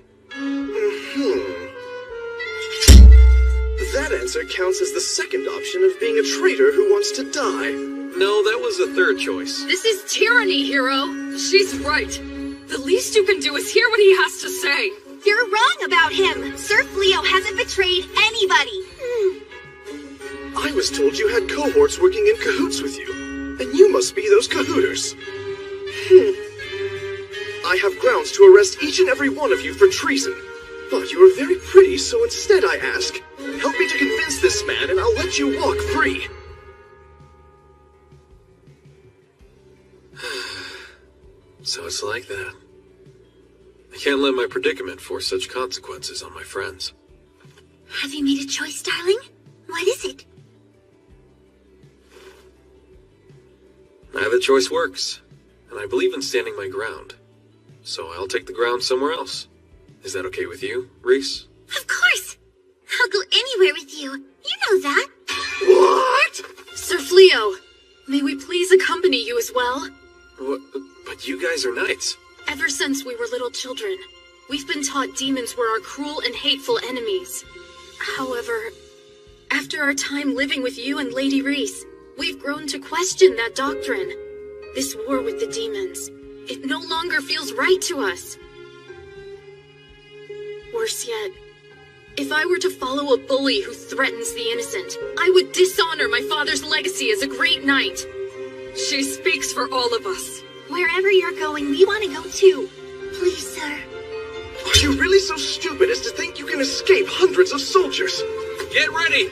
S4: That answer counts as the second option of being a traitor who wants to die.
S2: No, that was the third choice.
S13: This is tyranny, Hero. She's right. The least you can do is hear what he has to say.
S10: You're wrong about him. Sir Fleo hasn't betrayed anybody.
S4: I was told you had cohorts working in cahoots with you, and you must be those cahooters. I have grounds to arrest each and every one of you for treason. But you are very pretty, so instead I ask, help me to convince this man and I'll let you walk free.
S2: So it's like that. I can't let my predicament force such consequences on my friends.
S10: Have you made a choice, darling? What is it?
S2: Neither choice works, and I believe in standing my ground. So I'll take the ground somewhere else. Is that okay with you, Reese?
S10: Of course! I'll go anywhere with you. You know that.
S2: What?
S13: Sir Fleo, may we please accompany you as well?
S2: What? But you guys are knights.
S13: Ever since we were little children, we've been taught demons were our cruel and hateful enemies. However, after our time living with you and Lady Reese, we've grown to question that doctrine. This war with the demons, it no longer feels right to us. Worse yet, if I were to follow a bully who threatens the innocent, I would dishonor my father's legacy as a great knight. She speaks for all of us.
S10: Wherever you're going, we want to go too. Please, sir.
S4: Are you really so stupid as to think you can escape hundreds of soldiers?
S2: Get ready!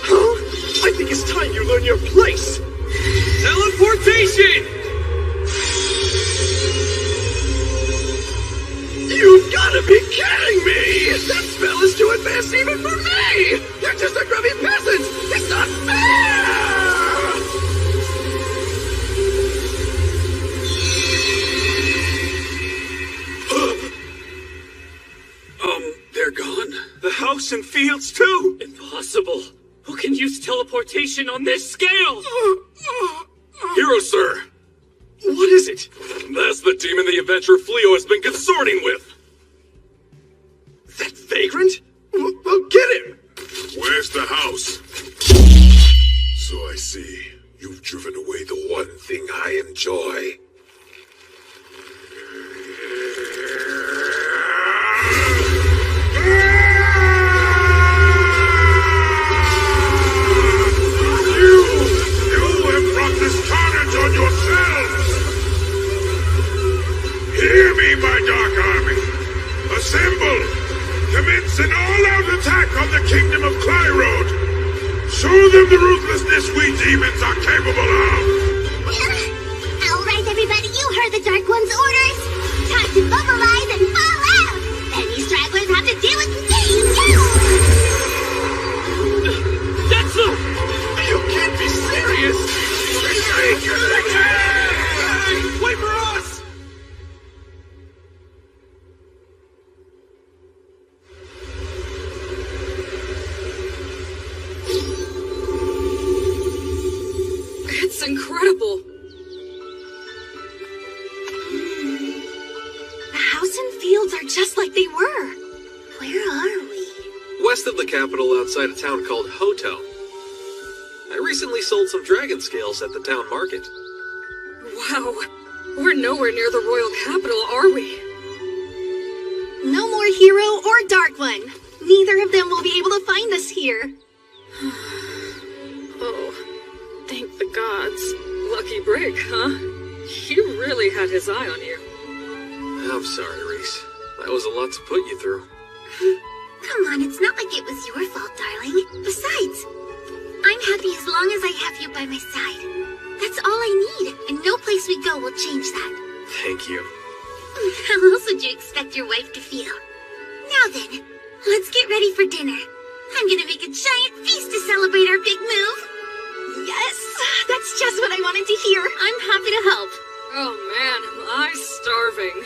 S4: Huh? I think it's time you learn your place!
S2: Teleportation!
S4: You've gotta be kidding me! That spell is too advanced even for me! You're just a grubby peasant! It's not fair!
S21: They're gone? The house and fields too?
S6: Impossible! Who can use teleportation on this scale?
S21: Hero, sir!
S4: What is it?
S21: That's the demon the adventurer Fleo has been consorting with!
S4: That vagrant? Well, get him!
S12: Where's the house? So I see. You've driven away the one thing I enjoy.
S22: You have brought this carnage on yourselves! Hear me, my Dark Army! Assemble! Commence an all-out attack on the kingdom of Clyrode! Show them the ruthlessness we demons are capable of!
S10: All right, everybody, you heard the Dark One's orders! Time to mobilize and fall out! Any stragglers have to deal with me!
S4: Detsu! You can't be serious! Wait for us!
S13: It's incredible.
S10: The house and fields are just like they were. Where are we?
S2: West of the capital, outside a town called Hoto. I recently sold some dragon scales at the town market.
S13: Wow, we're nowhere near the royal capital, are we?
S10: No more Hero or Dark One. Neither of them will be able to find us here.
S13: Oh, thank the gods.
S18: Lucky break, huh? He really had his eye on you.
S2: I'm sorry, Reese. That was a lot to put you through.
S10: Come on, it's not like it was your fault, darling. Besides, I'm happy as long as I have you by my side. That's all I need, and no place we go will change that.
S2: Thank you.
S10: How else would you expect your wife to feel? Now then, let's get ready for dinner. I'm gonna make a giant feast to celebrate our big move.
S7: Yes, that's just what I wanted to hear. I'm happy to help.
S18: Oh man, am I starving.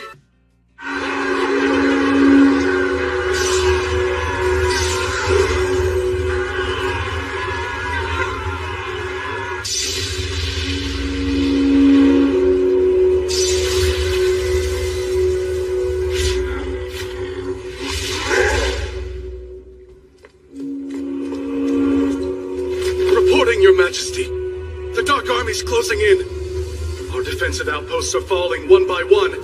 S4: Your Majesty, the Dark Army's closing in. Our defensive outposts are falling one by one,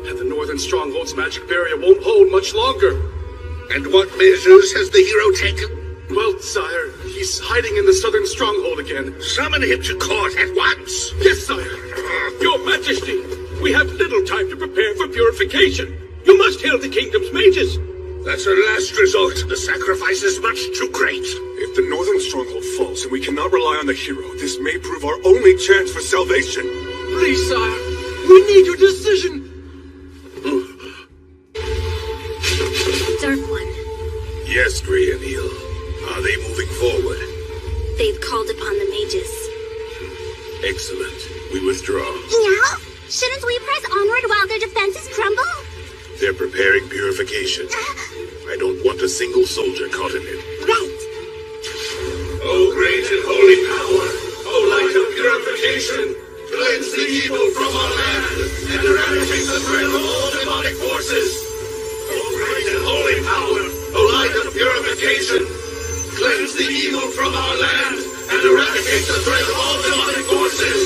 S4: and the northern stronghold's magic barrier won't hold much longer.
S22: And what measures has the hero taken?
S4: Well, sire, he's hiding in the southern stronghold again.
S22: Summon him to court at once.
S4: Yes, sire.
S22: Your Majesty, we have little time to prepare for purification. You must hail the kingdom's mages. That's a last resort. The sacrifice is much too great.
S21: If the northern stronghold falls and we cannot rely on the hero, this may prove our only chance for salvation.
S4: Please, sire, we need your decision.
S10: Dark One.
S22: Yes, Grey and Eel. Are they moving forward?
S10: They've called upon the mages.
S22: Excellent. We withdraw.
S10: Yeah? Shouldn't we press onward while their defenses crumble?
S22: They're preparing purification. I don't want a single soldier caught in it.
S10: Right.
S22: O great and holy power, O light of purification, cleanse the evil from our land and eradicate the threat of all demonic forces. O great and holy power, O light of purification, cleanse the evil from our land and eradicate the threat of all demonic forces.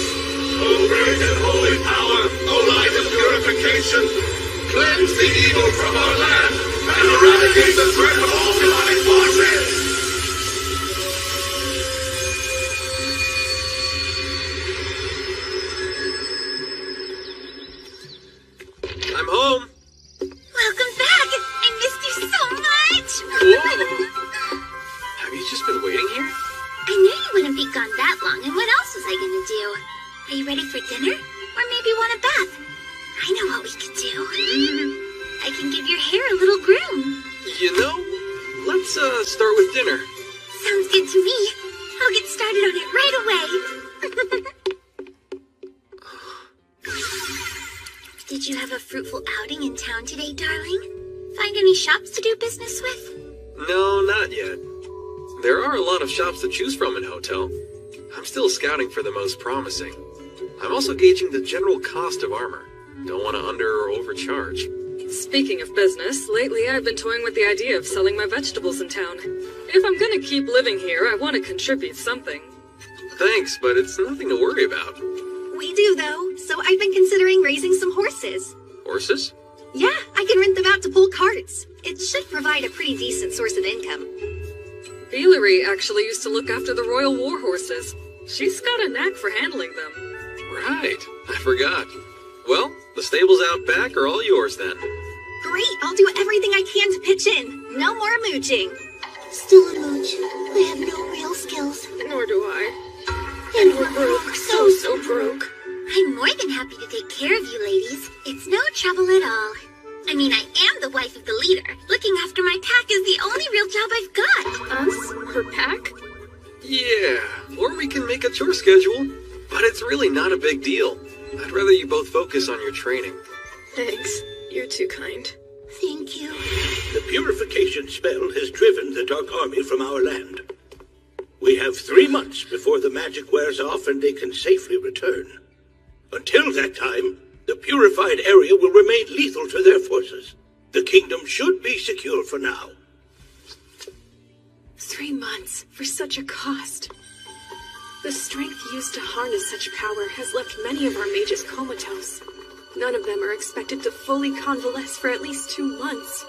S22: O great and holy power, O light of purification, cleanse the evil from our land and eradicate the threat of all demonic forces.
S2: I'm home.
S10: Welcome back. I missed you so much.
S2: Whoa. Have you just been waiting here?
S10: I knew you wouldn't be gone that long, and what else was I gonna do? Are you ready for dinner? Or maybe want a bath? I know what we could do. I can give your hair a little groom.
S2: You know, let's start with dinner.
S10: Sounds good to me. I'll get started on it right away. Did you have a fruitful outing in town today, darling? Find any shops to do business with?
S2: No, not yet. There are a lot of shops to choose from in Hotel. I'm still scouting for the most promising. I'm also gauging the general cost of armor. Don't want to under or overcharge.
S18: Speaking of business, lately I've been toying with the idea of selling my vegetables in town. If I'm gonna keep living here, I want to contribute something.
S2: Thanks, but it's nothing to worry about.
S7: We do, though, so I've been considering raising some horses.
S2: Horses?
S7: Yeah, I can rent them out to pull carts. It should provide a pretty decent source of income.
S18: Valerie actually used to look after the royal war horses. She's got a knack for handling them.
S2: Right, I forgot. Well, the stables out back are all yours then.
S7: Great, I'll do everything I can to pitch in. No more mooching.
S10: Still a mooch. I have no real skills.
S18: Nor do I.
S10: And we're broke, so broke. I'm more than happy to take care of you ladies. It's no trouble at all. I mean, I am the wife of the leader. Looking after my pack is the only real job I've got.
S18: Us? Her pack?
S2: Yeah, or we can make a chore schedule. But it's really not a big deal. I'd rather you both focus on your training.
S18: Thanks. You're too kind.
S10: Thank you.
S22: The purification spell has driven the Dark Army from our land. We have 3 months before the magic wears off and they can safely return. Until that time, the purified area will remain lethal to their forces. The kingdom should be secure for now.
S7: 3 months for such a cost. The strength used to harness such power has left many of our mages comatose. None of them are expected to fully convalesce for at least 2 months.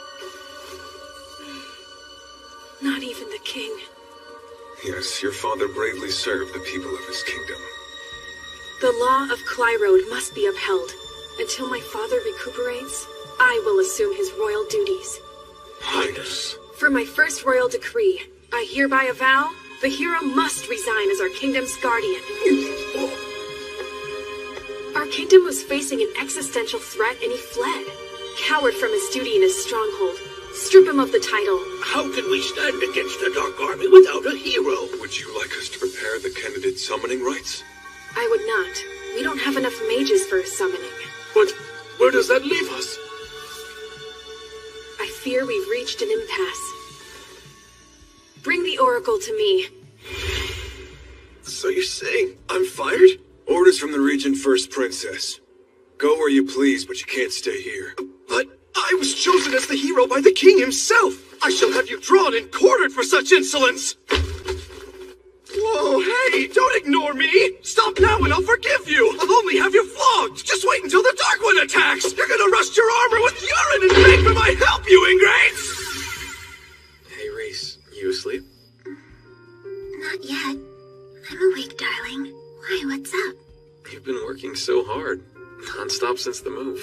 S7: Not even the king.
S21: Yes, your father bravely served the people of his kingdom.
S7: The The law of Clyrode must be upheld. Until my father recuperates, I will assume his royal duties.
S22: Highness.
S7: For my first royal decree, I hereby avow the hero must resign as our kingdom's guardian. Our kingdom was facing an existential threat and he fled. Coward from his duty in his stronghold. Strip him of the title.
S22: How can we stand against the Dark Army without a hero?
S3: Would you like us to prepare the candidate summoning rites?
S7: I would not. We don't have enough mages for his summoning.
S22: But where does that leave us?
S7: I fear we've reached an impasse. Bring the oracle to me.
S21: So you're saying I'm fired?
S3: Orders from the Regent First Princess. Go where you please, but you can't stay here.
S4: But I was chosen as the hero by the king himself. I shall have you drawn and quartered for such insolence. Whoa, hey, don't ignore me! Stop now and I'll forgive you! I'll only have you flogged! Just wait until the Dark One attacks! You're gonna rust your armor with urine and beg for my help, you ingrates!
S2: Hey, Reese, you asleep?
S10: Not yet. I'm awake, darling. Why, what's up?
S2: You've been working so hard. Non-stop since the move.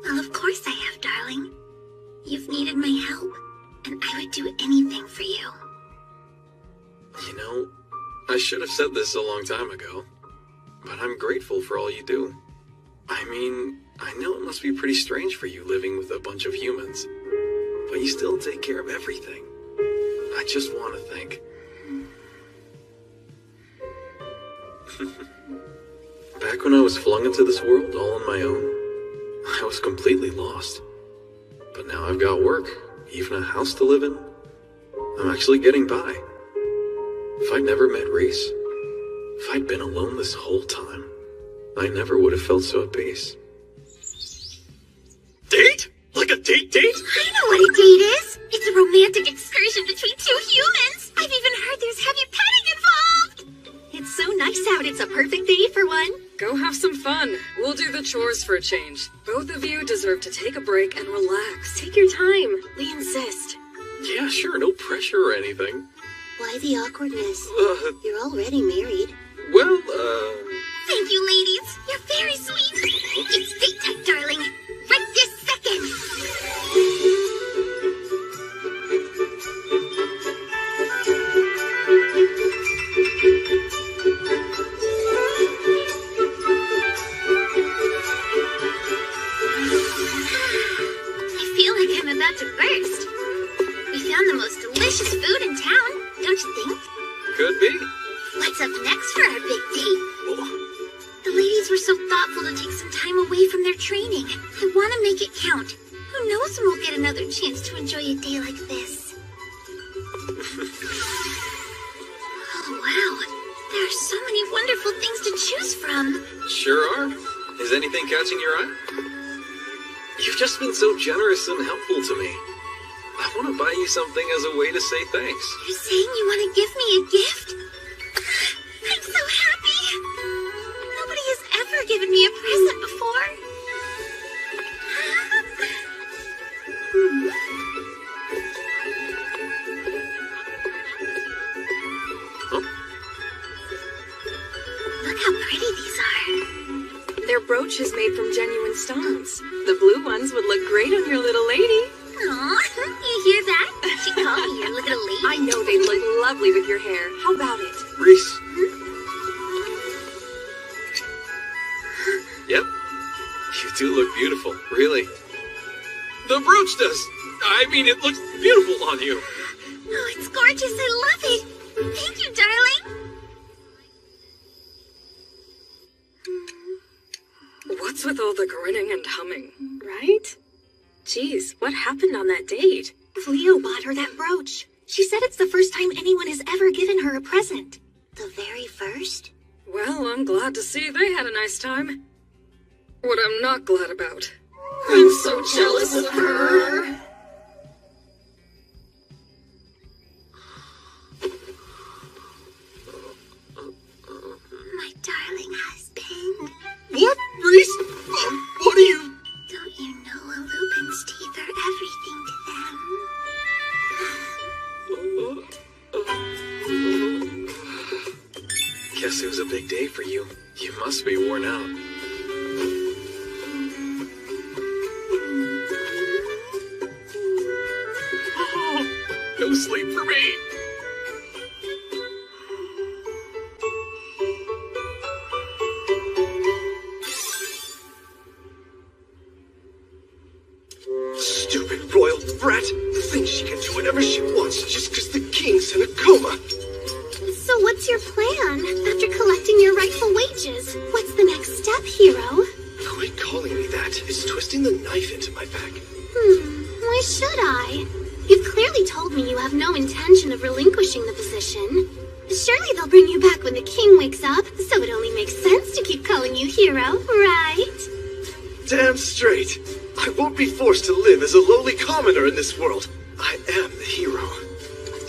S10: Well, of course I have, darling. You've needed my help, and I would do anything for you.
S2: You know, I should have said this a long time ago, but I'm grateful for all you do. I mean, I know it must be pretty strange for you living with a bunch of humans, but you still take care of everything. I just want to thank. Back when I was flung into this world all on my own, I was completely lost. But now I've got work, even a house to live in. I'm actually getting by. If I'd never met Reese, if I'd been alone this whole time, I never would have felt so at peace.
S4: Date? Like a date?
S10: I know what a date is! It's a romantic excursion between two humans! I've even heard there's heavy petting involved!
S17: It's so nice out. It's a perfect day for one.
S18: Go have some fun. We'll do the chores for a change. Both of you deserve to take a break and relax.
S7: Take your time. We insist.
S2: Yeah, sure, no pressure or anything.
S10: Why the awkwardness? You're already married.
S2: Well,
S10: Thank you, ladies. You're very sweet. It's date time, darling. Right this second. I feel like I'm about to burst. We found the most delicious food in town, don't you think?
S2: Could be.
S10: What's up next for our big date? The ladies were so thoughtful to take some time away from their training. I want to make it count. Who knows when we'll get another chance to enjoy a day like this? Oh, wow. There are so many wonderful things to choose from.
S2: Sure are. Is anything catching your eye? You've just been so generous and helpful to me. I want to buy you something as a way to say thanks.
S10: You're saying you want to give me a gift? I'm so happy. Nobody has ever given me a present before. Look how pretty these are.
S7: Their brooch is made from genuine stones. The blue ones would look great on your little lady.
S10: Aw, you hear that? She called me your little lady.
S7: I know they look lovely with your hair. How about it?
S2: Reese. Yep. You do look beautiful, really. The brooch does. I mean, it looks beautiful on you.
S10: Oh, it's gorgeous. I love it. Thank you, darling.
S18: What's with all the grinning and humming?
S7: Right? Geez, what happened on that date?
S17: Cleo bought her that brooch. She said it's the first time anyone has ever given her a present.
S10: The very first?
S18: Well, I'm glad to see they had a nice time. What I'm not glad about.
S17: I'm so jealous of her.
S10: My darling husband.
S4: What, Reese? What are you...
S10: Don't you know a lupin's teeth are everything to them?
S2: Guess it was a big day for you. You must be worn out. No sleep for me.
S4: Stupid royal brat thinks she can do whatever she wants just because the king's in a coma.
S10: So what's your plan? After collecting your rightful wages, what's the next step, hero?
S4: Quit calling me that. Is twisting the knife into my back.
S10: Why should I? You've clearly told me you have no intention of relinquishing the position. Surely they'll bring you back when the king wakes up, so it only makes sense to keep calling you hero, right?
S4: Damn straight. I won't be forced to live as a lowly commoner in this world. I am the hero.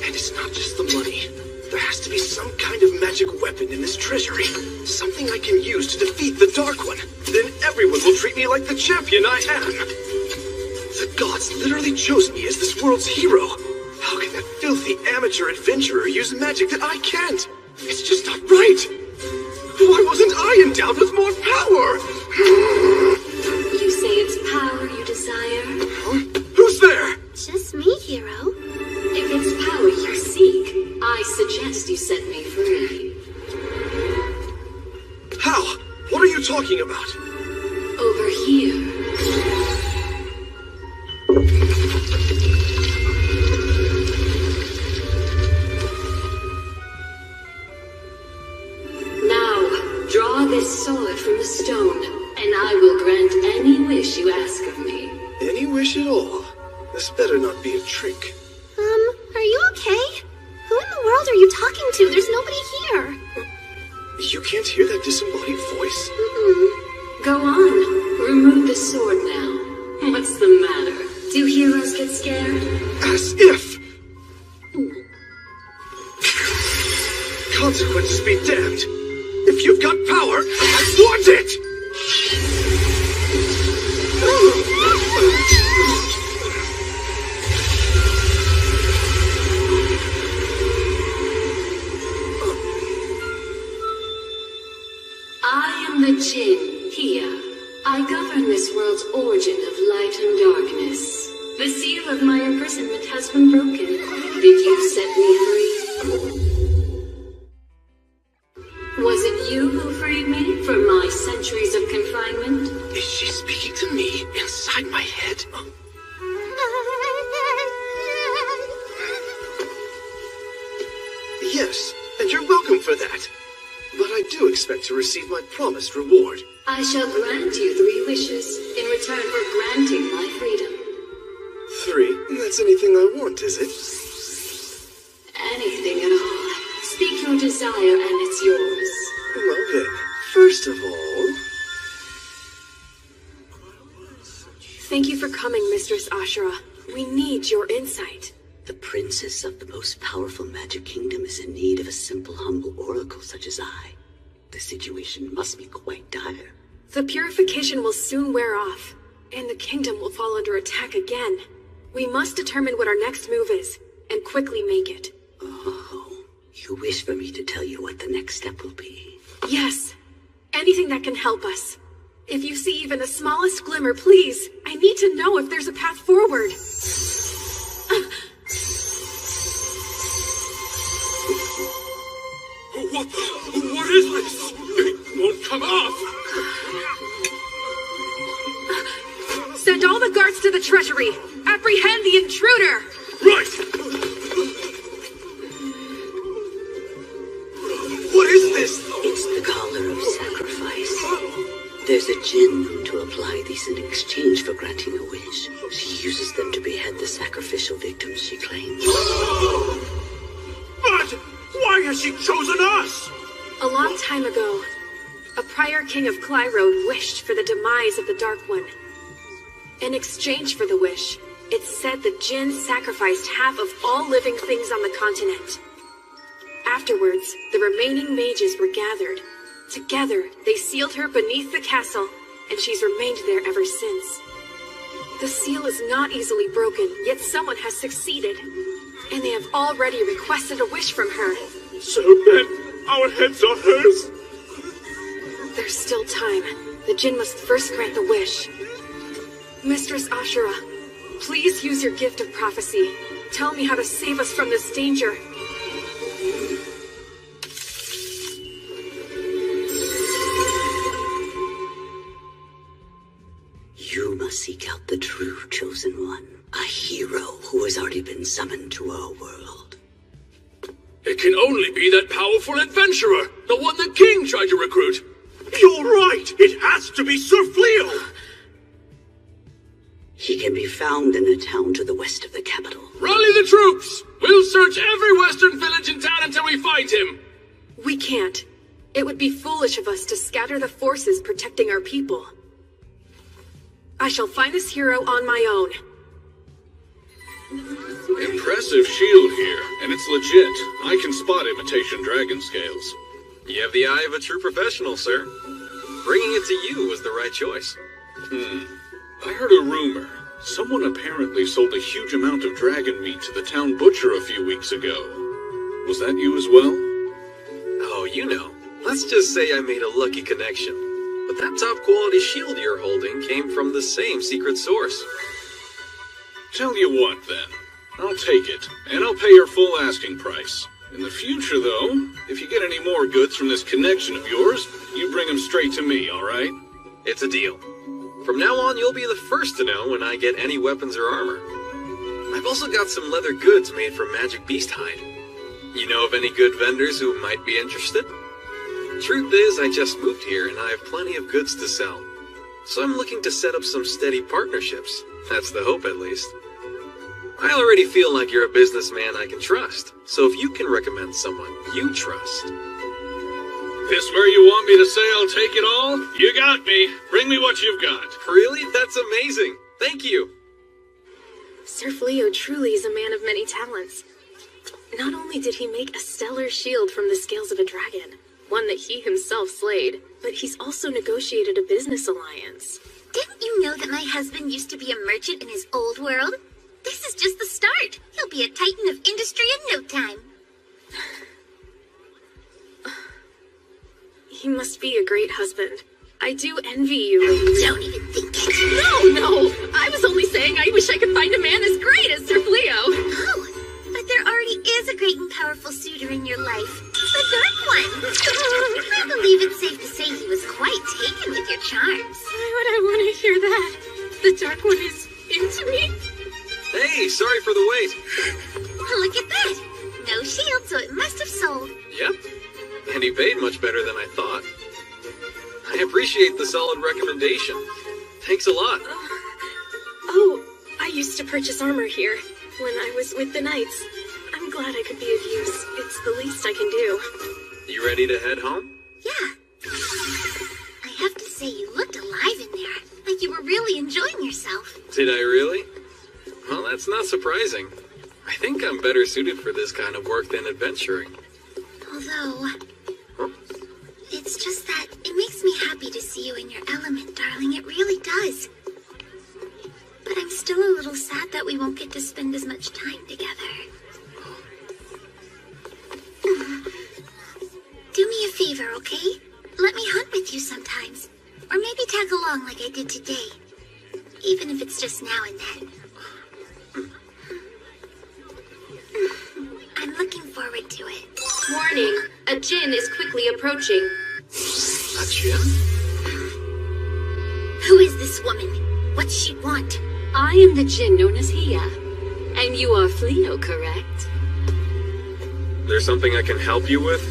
S4: And it's not just the money. There has to be some kind of magic weapon in this treasury. Something I can use to defeat the Dark One. Then everyone will treat me like the champion I am. The gods literally chose me as this world's hero. How can that filthy amateur adventurer use magic that I can't? It's just not right. Why wasn't I endowed with more power?
S9: You say it's power you desire?
S4: Huh? Who's there?
S10: Just me, hero.
S9: If it's power you seek, I suggest you set me free.
S4: How? What are you talking about?
S9: Over here. Now, draw this sword from the stone, and I will grant any wish you ask of me.
S4: Any wish at all? This better not be a trick.
S10: Are you okay? Who in the world are you talking to? There's nobody here.
S4: You can't hear that disembodied voice?
S9: Go on. Remove the sword now. What's the matter? Do heroes get scared?
S4: As if! Consequences be damned. If you've got power, I want it!
S9: I am the Jinn, here. I govern this world's origin of light and darkness. The seal of my imprisonment has been broken. Did you set me free? Was it you who freed me from my centuries of confinement?
S4: Is she speaking to me inside my head? Yes, and you're welcome for that. But I do expect to receive my promised reward.
S9: I shall grant you 3 wishes in return for granting my freedom.
S4: 3? That's anything I want, is it?
S9: Anything at all. Speak your desire and it's yours.
S4: Well then, first of all...
S7: Thank you for coming, Mistress Ashura. We need your insight.
S11: The princess of the most powerful magic kingdom is in need of a simple, humble oracle such as I. The situation must be quite dire.
S7: The purification will soon wear off, and the kingdom will fall under attack again. We must determine what our next move is, and quickly make it.
S11: Oh, you wish for me to tell you what the next step will be?
S7: Yes. Anything that can help us. If you see even the smallest glimmer, please. I need to know if there's a path forward.
S8: What is this? It won't come off!
S7: Send all the guards to the treasury. Apprehend the intruder!
S8: Right!
S4: What is this?
S11: It's the collar of sacrifice. There's a Jinn known to apply these in exchange for granting a wish. She uses them to behead the sacrificial victims she claims.
S8: But why has she chosen us?
S7: A long time ago, a prior king of Clyrode wished for the demise of the Dark One. In exchange for the wish, it's said the Jinn sacrificed half of all living things on the continent. Afterwards, the remaining mages were gathered. Together, they sealed her beneath the castle, and she's remained there ever since. The seal is not easily broken, yet someone has succeeded. And they have already requested a wish from her.
S8: So then, Our heads are hers.
S13: There's still time. The Jinn must first grant the wish. Mistress Ashura, please use your gift of prophecy. Tell me how to save us from this danger.
S11: You must seek out the true chosen one, a hero who has already been summoned to our world.
S8: It can only be that powerful adventurer, the one the king tried to recruit.
S4: You're right! It has to be Sir Fleo!
S11: He can be found in a town to the west of the capital.
S8: Rally the troops! We'll search every western village in town until we find him!
S13: We can't. It would be foolish of us to scatter the forces protecting our people. I shall find this hero on my own.
S15: Impressive shield here, and it's legit. I can spot imitation dragon scales.
S2: You have the eye of a true professional, sir. Bringing it to you was the right choice.
S15: I heard a rumor. Someone apparently sold a huge amount of dragon meat to the town butcher a few weeks ago. Was that you as well?
S2: Oh, you know. Let's just say I made a lucky connection. But that top-quality shield you're holding came from the same secret source.
S15: Tell you what, then. I'll take it, and I'll pay your full asking price. In the future, though, if you get any more goods from this connection of yours, you bring them straight to me, all right?
S2: It's a deal. From now on, you'll be the first to know when I get any weapons or armor. I've also got some leather goods made from magic beast hide. You know of any good vendors who might be interested? Truth is, I just moved here and I have plenty of goods to sell. So I'm looking to set up some steady partnerships. That's the hope, at least. I already feel like you're a businessman I can trust. So if you can recommend someone you trust...
S15: This where you want me to say I'll take it all? You got me. Bring me what you've got.
S2: Really? That's amazing. Thank you.
S13: Sir Fleo truly is a man of many talents. Not only did he make a stellar shield from the scales of a dragon, one that he himself slayed, but he's also negotiated a business alliance.
S10: Didn't you know that my husband used to be a merchant in his old world? This is just the start. He'll be a titan of industry in no time.
S13: He must be a great husband. I do envy you.
S10: Don't even think it.
S13: No! I was only saying I wish I could find a man as great as Sir Fleo.
S10: Oh, but there already is a great and powerful suitor in your life. The Dark One. I believe it's safe to say he was quite taken with your charms.
S13: Why would I want to hear that? The Dark One is into me?
S2: Hey, sorry for the wait.
S10: Look at that. No shield, so it must have sold.
S2: Yep. And he paid much better than I thought. I appreciate the solid recommendation. Thanks a lot.
S13: Oh, I used to purchase armor here when I was with the Knights. I'm glad I could be of use. It's the least I can do.
S2: You ready to head home?
S10: Yeah. I have to say, you looked alive in there. Like you were really enjoying yourself.
S2: Did I really? Well, that's not surprising. I think I'm better suited for this kind of work than adventuring.
S10: Although... It's just that it makes me happy to see you in your element, darling. It really does. But I'm still a little sad that we won't get to spend as much time together. Do me a favor, okay? Let me hunt with you sometimes. Or maybe tag along like I did today. Even if it's just now and then. I'm looking forward to it.
S16: Warning, a Jinn is quickly approaching.
S2: A Jinn?
S10: Who is this woman? What's she want?
S16: I am the Jinn known as Hia. And you are Fleo, correct?
S2: There's something I can help you with?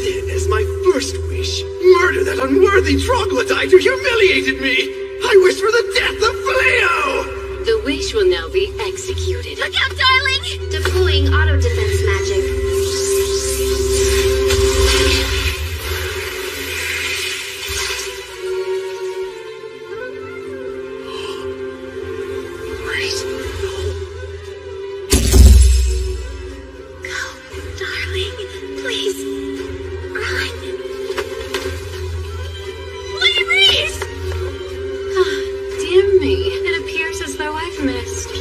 S4: Then, as my first wish, murder that unworthy troglodyte who humiliated me! I wish for the death of Fleo!
S16: The wish will now be executed.
S10: Look out, darling!
S16: Deploying auto-defense magic.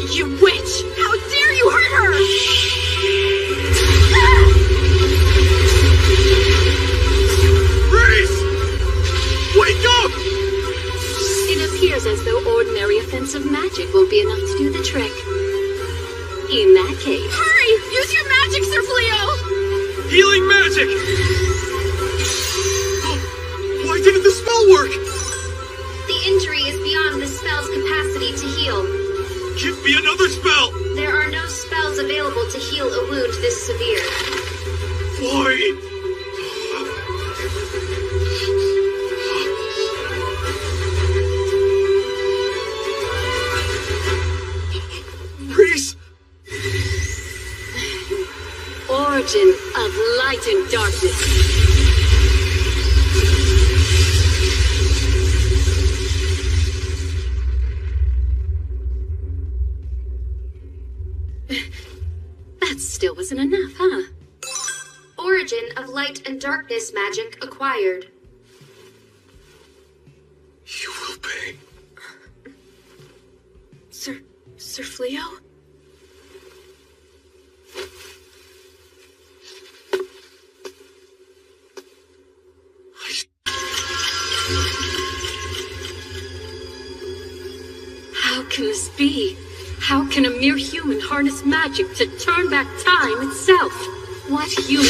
S13: You witch! How dare you hurt her!
S4: magic! Why didn't the spell work?
S10: The injury is beyond the spell's capacity to heal.
S4: Give me another spell!
S10: There are no spells available to heal a wound this severe.
S4: Why? Reese!
S16: Origin of light and darkness. That still wasn't enough, huh?
S10: Origin of light and darkness magic acquired.
S4: You will pay.
S13: Sir Fleo?
S16: How can this be? How can a mere human harness magic to turn back time itself? What human?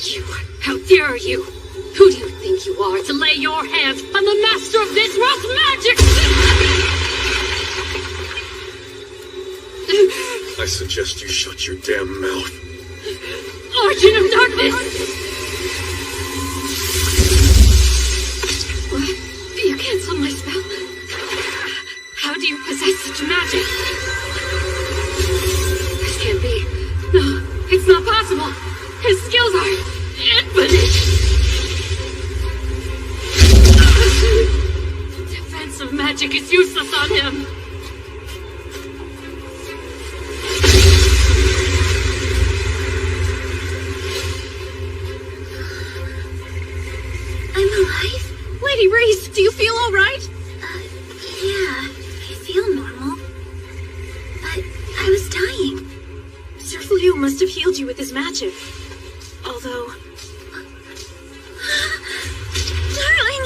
S16: You, how dare you? Who do you think you are to lay your hands on the master of this world's magic?
S3: I suggest you shut your damn mouth.
S16: Origin of darkness! What? You canceled my spell? How do you possess such magic? This can't be. No, it's not possible. His skills are infinite. Defensive magic is useless on him.
S10: I'm alive?
S13: Lady Reese, do you feel all right?
S10: Yeah, I feel normal. But I was dying.
S13: Sir Fleo must have healed you with his magic. Although...
S10: Darling!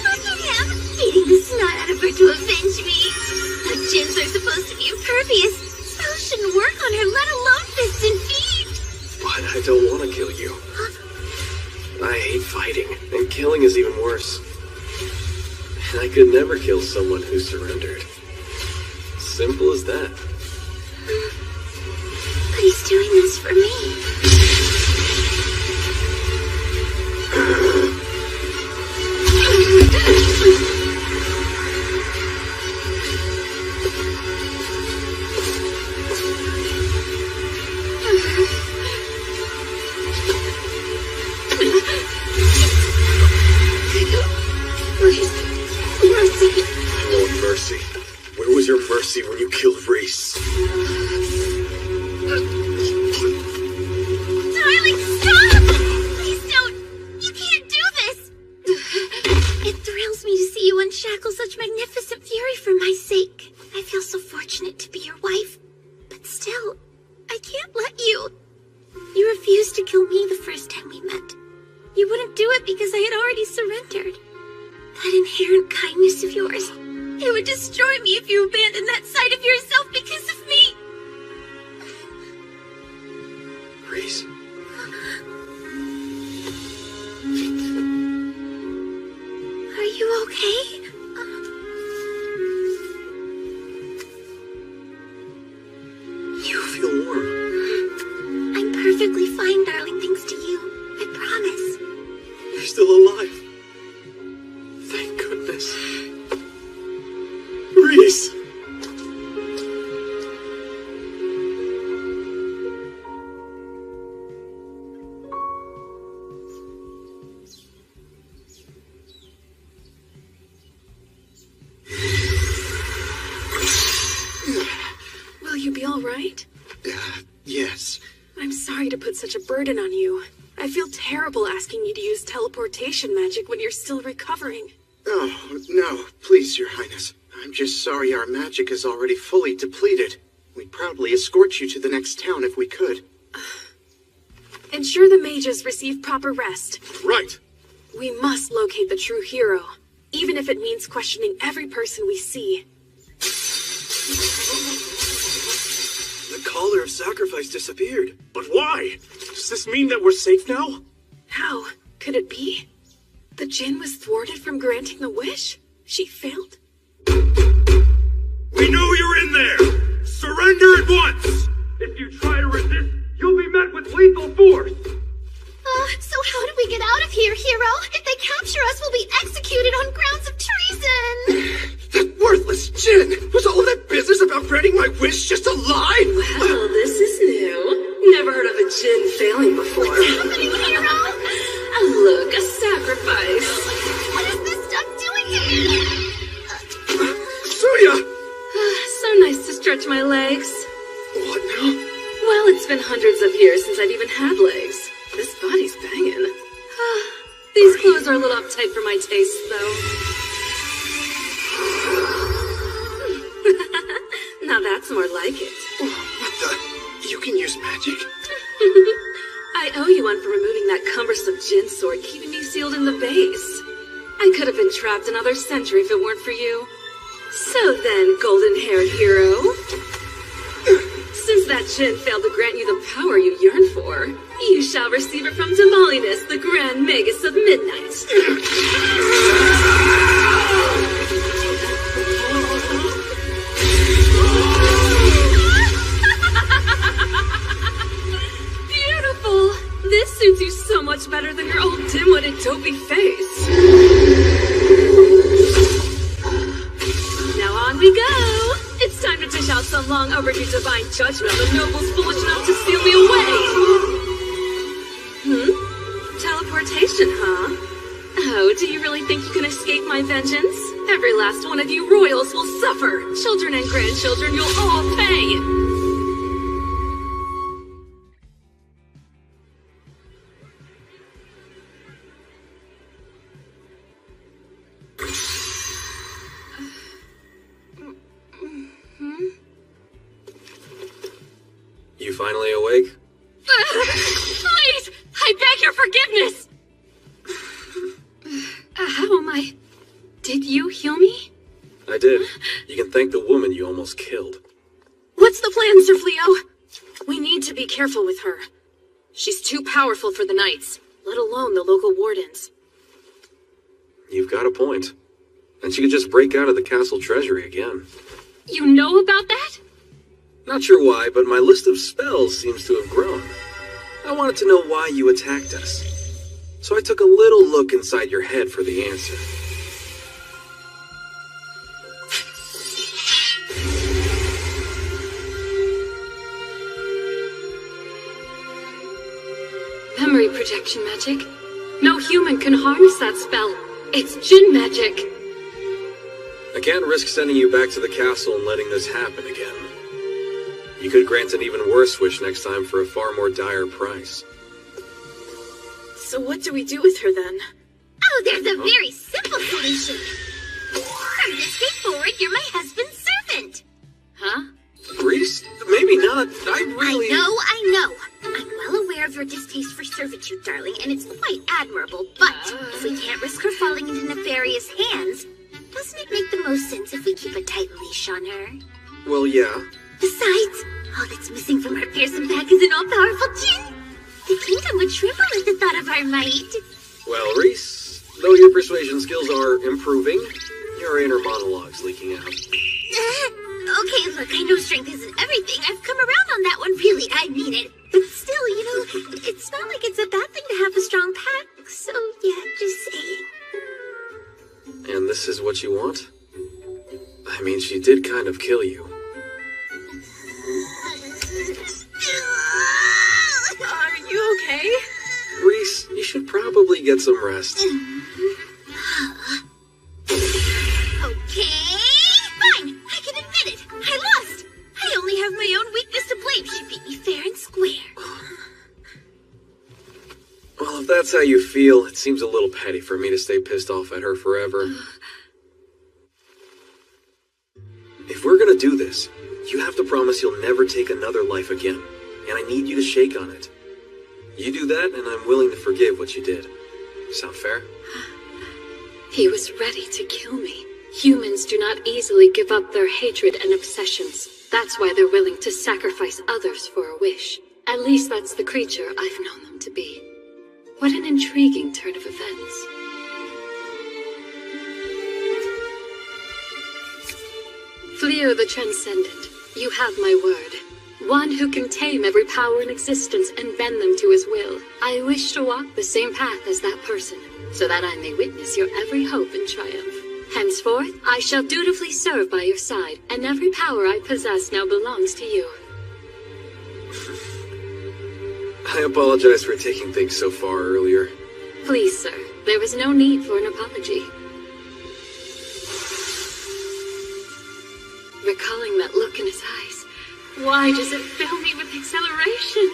S10: Look at him! Beating the snot out of her to avenge me. Her gins are supposed to be impervious. Spells shouldn't work on her, let alone fists and feet.
S2: But I don't want to kill you. I hate fighting, and killing is even worse. And I could never kill someone who surrendered. Simple as that.
S10: But he's doing this for me. Please, mercy.
S3: Oh, mercy. Where was your mercy when you killed Reese?
S10: Darling, stop! Please don't! You can't do this! It thrills me to see you unshackle such magnificent fury for my sake. I feel so fortunate to be your wife. But still, I can't let you. You refused to kill me the first time we met. You wouldn't do it because I had already surrendered. That inherent kindness of yours, it would destroy me if you abandoned that side of yourself because of me.
S2: Reese.
S10: Are you okay?
S2: You feel warm.
S10: I'm perfectly fine, darling, thanks to you. I promise.
S2: You're still alive. Thank goodness. Reese!
S13: Will you be all right?
S4: Yes.
S13: I'm sorry to put such a burden on you. I feel terrible asking you to use teleportation magic when you're still recovering.
S4: Oh, no, please, Your Highness. I'm just sorry our magic is already fully depleted. We'd proudly escort you to the next town if we could.
S7: ensure the mages receive proper rest.
S4: Right.
S7: We must locate the true hero, even if it means questioning every person we see.
S4: The caller of sacrifice disappeared. But why? Does this mean that we're safe now?
S7: How could it be? The Jinn was thwarted from granting the wish? She failed?
S22: We know you're in there! Surrender at once!
S6: If you try to resist, you'll be met with lethal force!
S10: So how do we get out of here, hero? If they capture us, we'll be executed on grounds of treason!
S4: That worthless Jinn! Was all that business about granting my wish just a lie?
S13: Well, this is new. Never heard of a Jinn failing before.
S10: What's happening, hero?
S13: Look, a sacrifice.
S10: What is this stuff doing to me?
S4: Suya!
S13: So nice to stretch my legs.
S4: What now?
S13: Well, it's been hundreds of years since I've even had legs. This body's banging. These clothes are a little uptight for my taste, though. Now that's more like it.
S4: What the? You can use magic?
S13: I owe you one for removing that cumbersome Jinn sword, keeping me sealed in the base. I could have been trapped another century if it weren't for you. So then, golden-haired hero, since that Jinn failed to grant you the power you yearn for, you shall receive it from Damalinus, the Grand Magus of Midnight. Beautiful! This suits you so much better than your old dim-witted dopey face. Now on we go! It's time to dish out some long overdue divine judgment on the nobles foolish enough to steal me away! Teleportation, huh? Oh, do you really think you can escape my vengeance? Every last one of you royals will suffer! Children and grandchildren, you'll all pay!
S2: You finally awake?
S16: Please! I beg your forgiveness!
S13: How am I? Did you heal me?
S2: I did. You can thank the woman you almost killed.
S7: What's the plan, Sir Fleo? We need to be careful with her. She's too powerful for the knights, let alone the local wardens.
S2: You've got a point. And she could just break out of the castle treasury again.
S16: You know about that?
S2: Not sure why, but my list of spells seems to have grown. I wanted to know why you attacked us. So I took a little look inside your head for the answer.
S13: Memory projection magic. No human can harness that spell. It's Jinn magic.
S2: I can't risk sending you back to the castle and letting this happen again. You could grant an even worse wish next time for a far more dire price.
S7: So what do we do with her then?
S10: Oh, there's a very simple solution. From this day forward, you're my husband's servant.
S13: Huh?
S2: Reese? Maybe not. I really...
S10: I know. I'm well aware of your distaste for servitude, darling, and it's quite admirable, but if we can't risk her falling into nefarious hands, doesn't it make the most sense if we keep a tight leash on her?
S2: Well, yeah.
S10: Besides, all that's missing from her fearsome pack is an all-powerful Jinn. The kingdom would tremble at the thought of our might.
S2: Well, Reese, though your persuasion skills are improving, your inner monologue's leaking out.
S10: Okay, look, I know strength isn't everything. I've come around on that one, really. I mean it. But still, it's not like it's a bad thing to have a strong pack. So, yeah, just saying.
S2: And this is what you want? I mean, she did kind of kill you.
S7: Are you okay?
S2: Reese, you should probably get some rest.
S10: Okay, fine. I can admit it. I lost. I only have my own weakness to blame. She beat me fair and square.
S2: Well, if that's how you feel, it seems a little petty for me to stay pissed off at her forever. If we're gonna do this, you have to promise you'll never take another life again. And I need you to shake on it. You do that, and I'm willing to forgive what you did. Sound fair?
S16: He was ready to kill me. Humans do not easily give up their hatred and obsessions. That's why they're willing to sacrifice others for a wish. At least that's the creature I've known them to be. What an intriguing turn of events. Fleo the Transcendent, you have my word. One who can tame every power in existence and bend them to his will. I wish to walk the same path as that person, so that I may witness your every hope and triumph. Henceforth, I shall dutifully serve by your side, and every power I possess now belongs to you.
S2: I apologize for taking things so far earlier.
S16: Please, sir, there was no need for an apology. Recalling that look in his eyes, why does it fill me with exhilaration?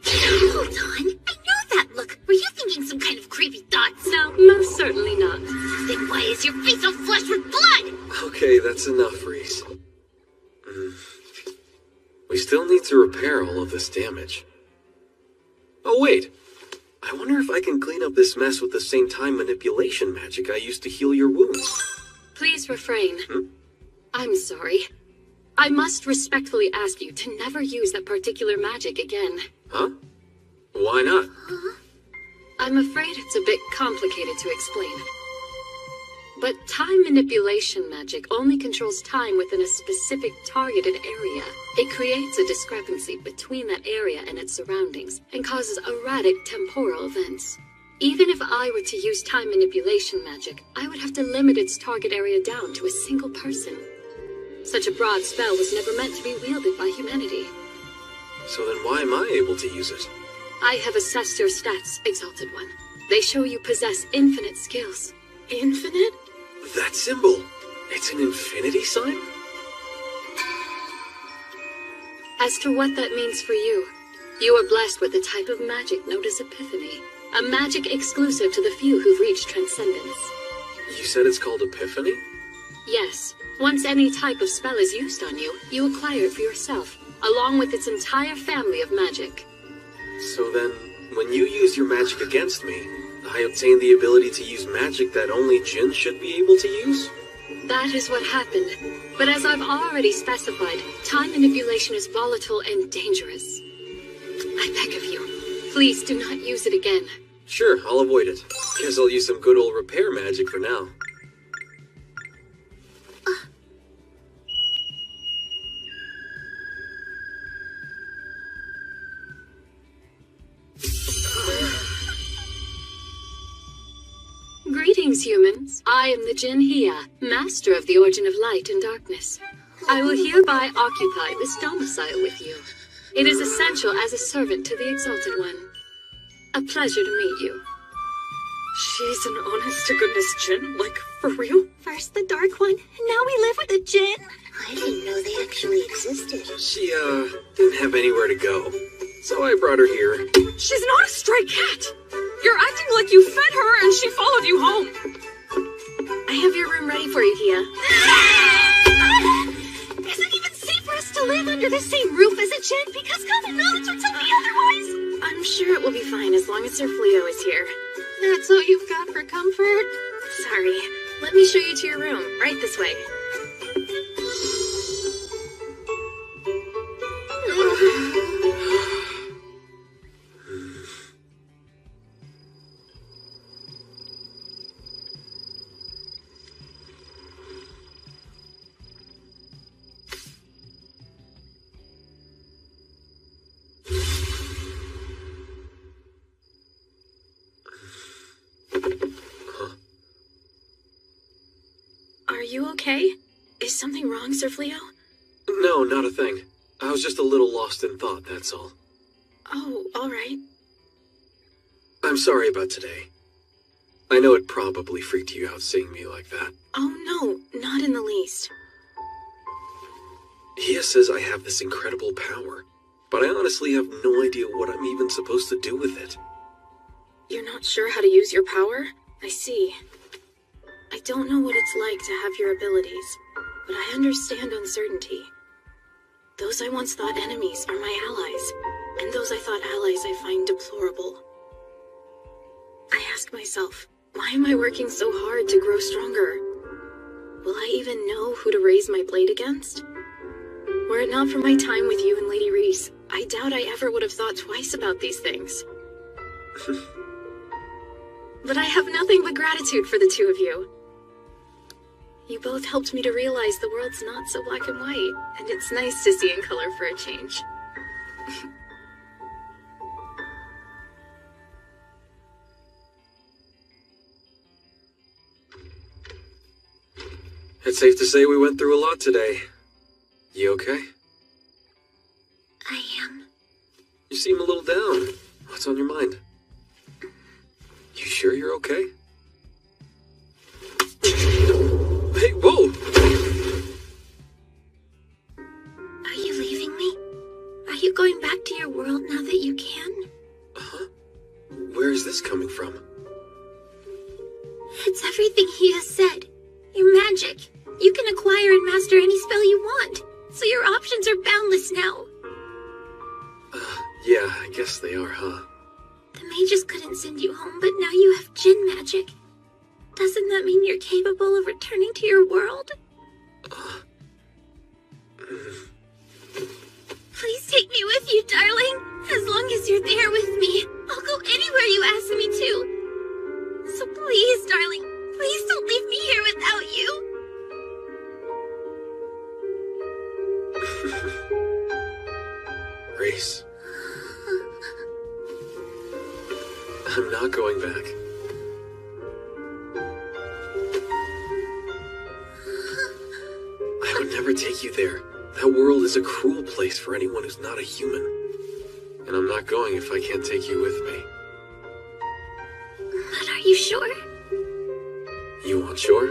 S14: Hold on. I know that look. Were you thinking some kind of creepy thoughts?
S16: No, most certainly not.
S14: Then why is your face all flushed with blood?
S2: Okay, that's enough, Reese. We still need to repair all of this damage. Oh, wait. I wonder if I can clean up this mess with the same time manipulation magic I used to heal your wounds.
S16: Please refrain. I'm sorry. I must respectfully ask you to never use that particular magic again.
S2: Huh? Why not?
S16: I'm afraid it's a bit complicated to explain. But time manipulation magic only controls time within a specific targeted area. It creates a discrepancy between that area and its surroundings, and causes erratic temporal events. Even if I were to use time manipulation magic, I would have to limit its target area down to a single person. Such a broad spell was never meant to be wielded by humanity.
S2: So then why am I able to use it?
S16: I have assessed your stats, Exalted One. They show you possess infinite skills.
S13: Infinite?
S2: That symbol, it's an infinity sign?
S16: As to what that means for you, you are blessed with a type of magic known as Epiphany. A magic exclusive to the few who've reached transcendence.
S2: You said it's called Epiphany?
S16: Yes. Once any type of spell is used on you, you acquire it for yourself, along with its entire family of magic.
S2: So then, when you use your magic against me, I obtain the ability to use magic that only Jinn should be able to use?
S16: That is what happened. But as I've already specified, time manipulation is volatile and dangerous. I beg of you, please do not use it again.
S2: Sure, I'll avoid it. Guess I'll use some good old repair magic for now.
S16: Greetings, humans. I am the Jinn Hia, master of the origin of light and darkness. I will hereby occupy this domicile with you. It is essential as a servant to the Exalted One. A pleasure to meet you.
S18: She's an honest-to-goodness Jinn? Like, for real?
S17: First the Dark One, and now we live with a Jinn.
S14: I didn't know they actually existed.
S2: She, didn't have anywhere to go. So I brought her here.
S18: She's not a stray cat! You're acting like you fed her and she followed you home!
S13: I have your room ready for you, Hia.
S17: Is it even safe for us to live under the same roof as a Jinn? Because common knowledge would tell me otherwise.
S13: I'm sure it will be fine as long as Sir Fleo is here.
S17: That's all you've got for comfort?
S13: Sorry. Let me show you to your room. Right this way. Are you okay? Is something wrong, Sir Fleo?
S2: No, not a thing. I was just a little lost in thought, that's all.
S13: Oh, all right.
S2: I'm sorry about today. I know it probably freaked you out seeing me like that.
S13: Oh, no, not in the least.
S2: Hia says I have this incredible power, but I honestly have no idea what I'm even supposed to do with it.
S13: You're not sure how to use your power? I see. I don't know what it's like to have your abilities, but I understand uncertainty. Those I once thought enemies are my allies, and those I thought allies I find deplorable. I ask myself, why am I working so hard to grow stronger? Will I even know who to raise my blade against? Were it not for my time with you and Lady Reese, I doubt I ever would have thought twice about these things. But I have nothing but gratitude for the two of you. You both helped me to realize the world's not so black and white, and it's nice to see in color for a change.
S2: It's safe to say we went through a lot today. You okay?
S10: I am.
S2: You seem a little down. What's on your mind? You sure you're okay? Hey, whoa!
S10: Are you leaving me? Are you going back to your world now that you can?
S2: Uh-huh. Where is this coming from?
S10: It's everything he has said. Your magic. You can acquire and master any spell you want, so your options are boundless now.
S2: Yeah, I guess they are, huh?
S10: The mages couldn't send you home, but now you have Jinn magic. Doesn't that mean you're capable of returning to your world? Please take me with you, darling. As long as you're there with me, I'll go anywhere you ask me to. So please, darling, please don't leave me here without you.
S2: Reese. I'm not going back. I would never take you there. That world is a cruel place for anyone who's not a human. And I'm not going if I can't take you with me.
S10: But are you sure?
S2: You want sure?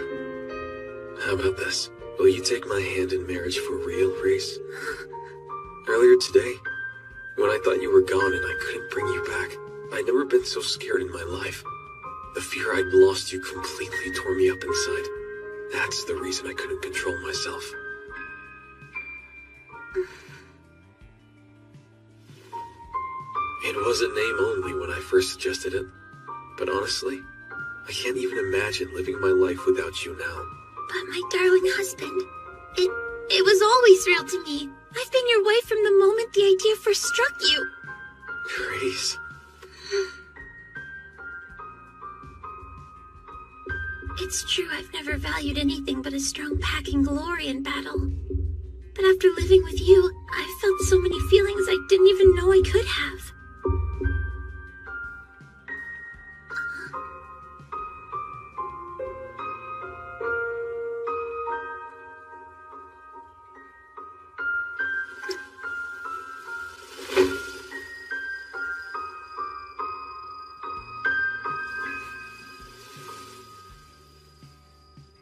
S2: How about this? Will you take my hand in marriage for real, Reese? Earlier today, when I thought you were gone and I couldn't bring you back, I'd never been so scared in my life. The fear I'd lost you completely tore me up inside. That's the reason I couldn't control myself. It was a name only when I first suggested it. But honestly, I can't even imagine living my life without you now.
S10: But my darling husband, it was always real to me. I've been your wife from the moment the idea first struck you.
S2: Grace.
S10: It's true I've never valued anything but a strong pack and glory in battle. But after living with you, I've felt so many feelings I didn't even know I could have.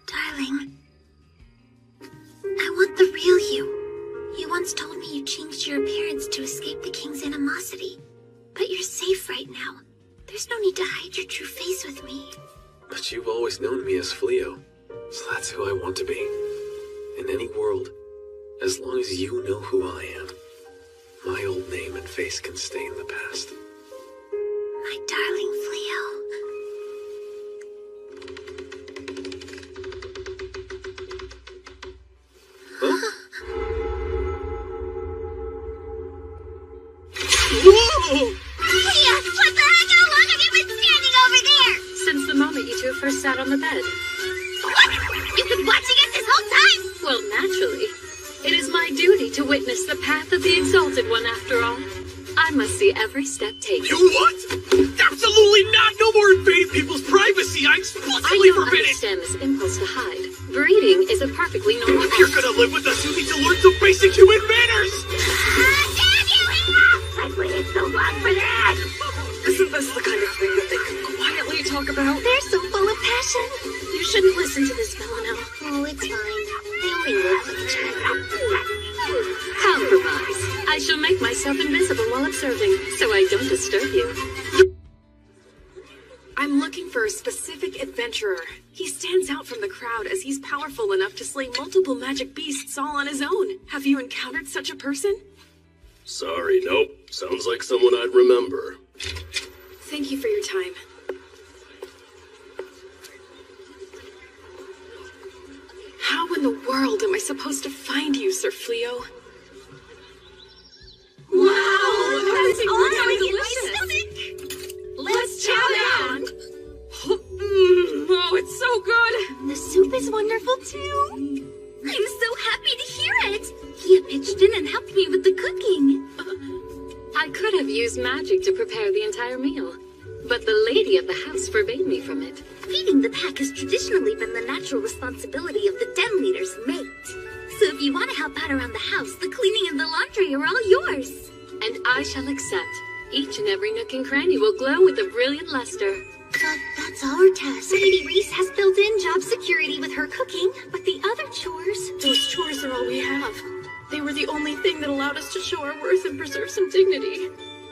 S10: Darling, I want the real you. You once told me you changed your appearance to escape the king's animosity. But you're safe right now. There's no need to hide your true face with me.
S2: But you've always known me as Fleo, so that's who I want to be. In any world, as long as you know who I am, my old name and face can stay in the past.
S10: My darling Fleo.
S13: Whoa!
S10: Leah, what the heck? How long have you been standing over there?
S16: Since the moment you two first sat on the bed.
S10: What? You've been watching us this whole time?
S16: Well, naturally. It is my duty to witness the path of the Exalted One, after all. I must see every step taken.
S4: You what? Absolutely not! No more invading people's privacy! I explicitly forbid it!
S16: I don't understand this impulse to hide. Breeding is a perfectly normal
S4: If you're gonna live with us, you need to learn some basic human manners!
S10: Damn you, Leah! I've waited so long for that!
S18: Isn't this the kind of thing that they can quietly talk about?
S10: They're so full of passion.
S16: You shouldn't listen to this, Melano.
S10: Oh, it's fine. They only live with each other.
S16: Compromise. I shall make myself invisible while observing, so I don't disturb you.
S13: I'm looking for a specific adventurer. He stands out from the crowd as he's powerful enough to slay multiple magic beasts all on his own. Have you encountered such a person?
S19: Sorry, nope. Sounds like someone I'd remember.
S13: Thank you for your time. How in the world am I supposed to find you, Sir Fleo?
S14: Wow,
S13: that's
S14: already
S13: delicious.
S14: Let's chow down.
S13: Oh, it's so good.
S17: The soup is wonderful too. I'm so happy to hear it. Kia pitched in and helped me with the cooking.
S16: I could have used magic to prepare the entire meal, but the lady of the house forbade me from it.
S17: Feeding the pack has traditionally been the natural responsibility of the den leader's mate. So if you want to help out around the house, the cleaning and the laundry are all yours.
S16: And I shall accept. Each and every nook and cranny will glow with a brilliant luster.
S17: But that's our task. Lady Reese has built-in job security with her cooking, but the other chores...
S13: Those chores are all we have. They were the only thing that allowed us to show our worth and preserve some dignity.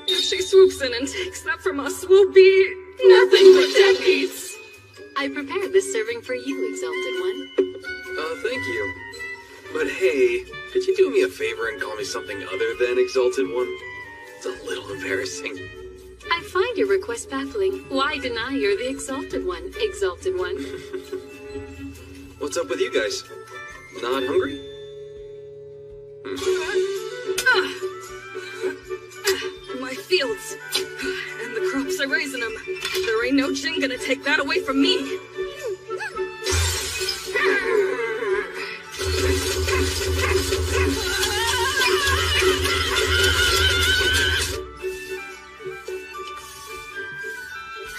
S13: If she swoops in and takes that from us, we'll be nothing but deadbeats.
S16: I prepared this serving for you, Exalted One.
S2: Thank you. But hey, could you do me a favor and call me something other than Exalted One? It's a little embarrassing.
S16: I find your request baffling. Why deny you're the Exalted One, Exalted One?
S2: What's up with you guys? Not hungry?
S18: My fields. And the crops I raise in them. There ain't no Jin gonna take that away from me.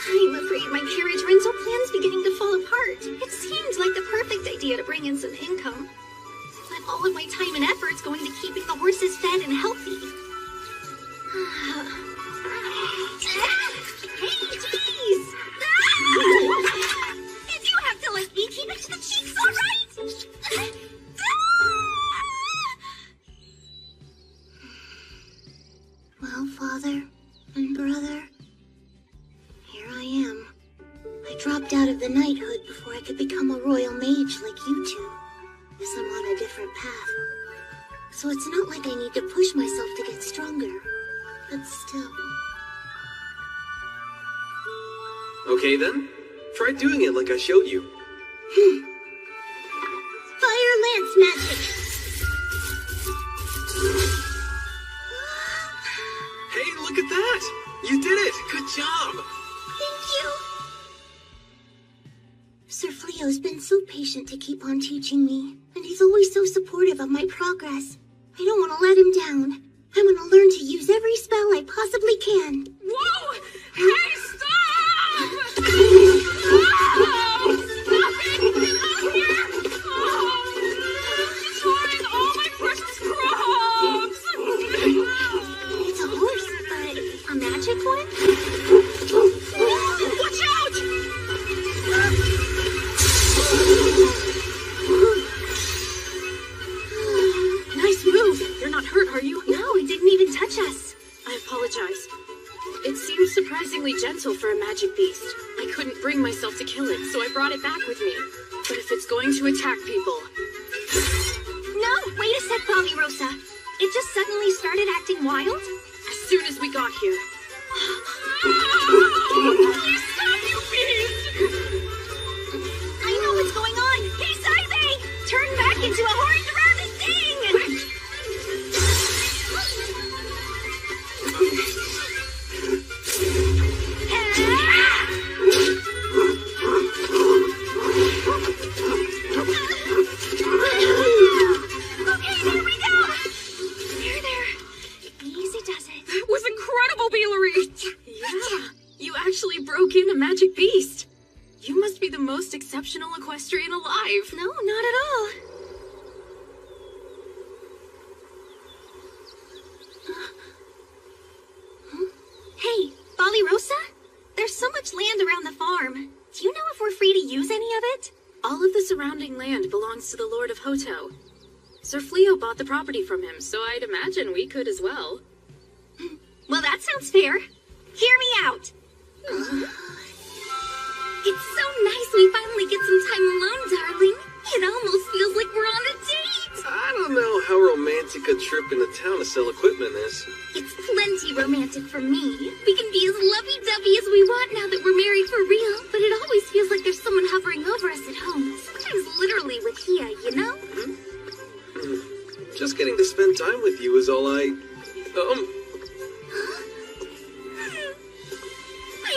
S17: I'm afraid my carriage rental plan's beginning to fall apart. It seemed like the perfect idea to bring in some income. But all of my time and effort's going to keeping the horses fed and healthy. Hey, jeez! If you have to like me, keep it to the cheeks, alright? Well, father and brother, here I am. I dropped out of the knighthood before I could become a royal mage like you two. Guess I'm on a different path. So it's not like I need to push myself to get stronger. But still.
S2: Okay then, try doing it like I showed you.
S17: Fire lance magic!
S2: Hey, look at that! You did it! Good job!
S17: Thank you! Sir Fleo's been so patient to keep on teaching me, and he's always so supportive of my progress. I don't want to let him down. I'm going to learn to use every spell I possibly can.
S18: Whoa! Hey, stop! Stop it! Out here! Oh, destroying all my precious crops!
S17: It's a horse, but a magic one?
S18: Watch out!
S13: Nice move. You're not hurt, are you?
S17: No, it didn't even touch us.
S13: I apologize. It seems surprisingly gentle for a magic beast. I couldn't bring myself to kill it, so I brought it back with me. But if it's going to attack people...
S17: No, wait a sec, Rosa. It just suddenly started acting wild?
S13: As soon as we got here.
S18: Please stop, you beast!
S17: I know what's going on. Hey, Saibe! Turn back into a horned rabbit thing! Okay, there we go! There. Easy does it.
S18: That was incredible, Beelery!
S13: Yeah, you actually broke in a magic beast. You must be the most exceptional equestrian alive.
S17: No, not at all. Hey, Rosa? There's so much land around the farm. Do you know if we're free to use any of it?
S13: All of the surrounding land belongs to the Lord of Hoto. Sir Fleo bought the property from him, so I'd imagine we could as well.
S17: Well, that sounds fair. Hear me out. It's so nice we finally get some time alone, darling. It almost feels like we're on a date.
S2: I don't know how romantic a trip into town to sell equipment is.
S10: It's plenty romantic for me. We can be as lovey-dovey as we want now that we're married for real, but it always feels like there's someone hovering over us at home. Sometimes literally with Hia, you know?
S2: Just getting to spend time with you is all I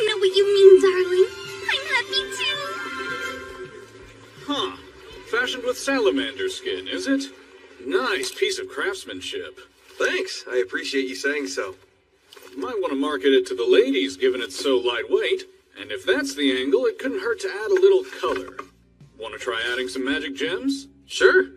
S10: know what you mean, darling. I'm happy too.
S15: Huh. Fashioned with salamander skin, is it? Nice piece of craftsmanship.
S2: Thanks. I appreciate you saying so.
S15: Might want to market it to the ladies, given it's so lightweight. And if that's the angle, it couldn't hurt to add a little color. Want to try adding some magic gems?
S2: Sure.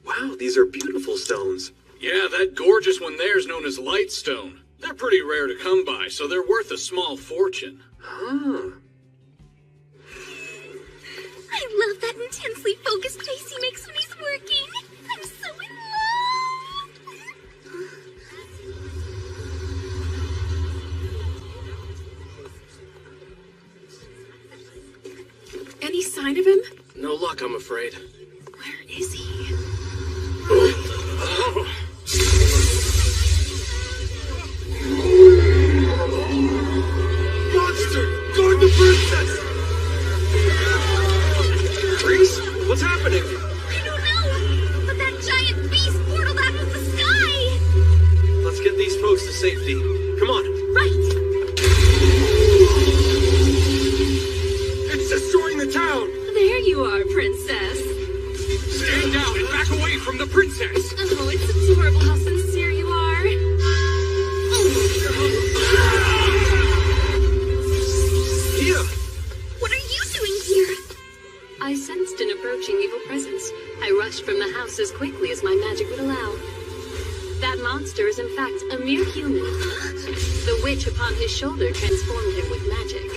S2: Wow, these are beautiful stones.
S15: Yeah, that gorgeous one there's known as lightstone. They're pretty rare to come by, so they're worth a small fortune.
S2: Huh.
S10: I love that intensely focused face he makes when he's working. I'm so in
S7: love. Any sign of him?
S19: No luck, I'm afraid.
S7: Where is he?
S4: Monster! Guard the princess!
S2: Reese, what's happening?
S10: I don't know, but that giant beast portaled out of the sky!
S2: Let's get these folks to safety. Come on.
S10: Right!
S4: It's destroying the town!
S13: There you are, princess.
S8: Stand down and back away from the princess!
S13: Oh, it's adorable how sincere you are.
S2: Hia!
S10: What are you doing here?
S16: I sensed an approaching evil presence. I rushed from the house as quickly as my magic would allow. That monster is in fact a mere human. The witch upon his shoulder transformed him with magic.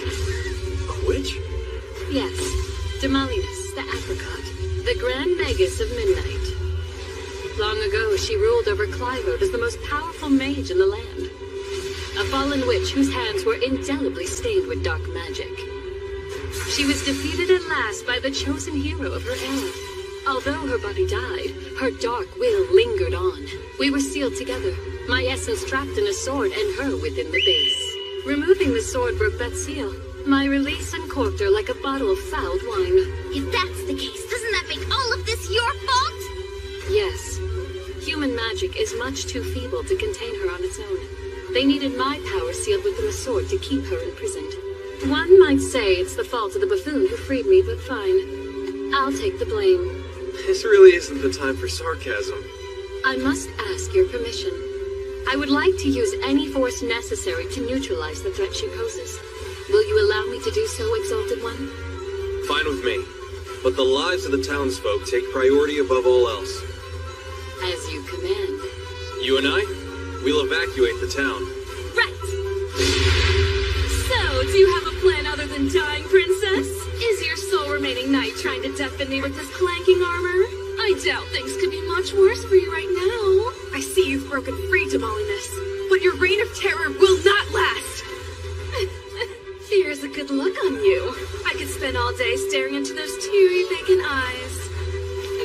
S2: A witch?
S16: Yes, Demalinus, the apricot, the Grand Magus of Midnight. Long ago, she ruled over Clyroad as the most powerful mage in the land. A fallen witch whose hands were indelibly stained with dark magic. She was defeated at last by the chosen hero of her era. Although her body died, her dark will lingered on. We were sealed together, my essence trapped in a sword and her within the base. Removing the sword broke that seal. My release uncorked her like a bottle of fouled wine.
S10: If that's the case, doesn't that make all of this your fault?
S16: Yes. Human magic is much too feeble to contain her on its own. They needed my power sealed within a sword to keep her imprisoned. One might say it's the fault of the buffoon who freed me, but fine. I'll take the blame.
S2: This really isn't the time for sarcasm.
S16: I must ask your permission. I would like to use any force necessary to neutralize the threat she poses. Will you allow me to do so, Exalted One?
S2: Fine with me. But the lives of the townsfolk take priority above all else.
S16: As you command.
S2: You and I, we'll evacuate the town.
S13: Right! So, do you have a plan other than dying, princess? Is your sole remaining knight trying to deafen me with this clanking armor? I doubt things could be much worse for you right now.
S7: I see you've broken free, Demalinus, but your reign of terror will not last!
S13: Fear's a good look on you. I could spend all day staring into those teary, vacant eyes.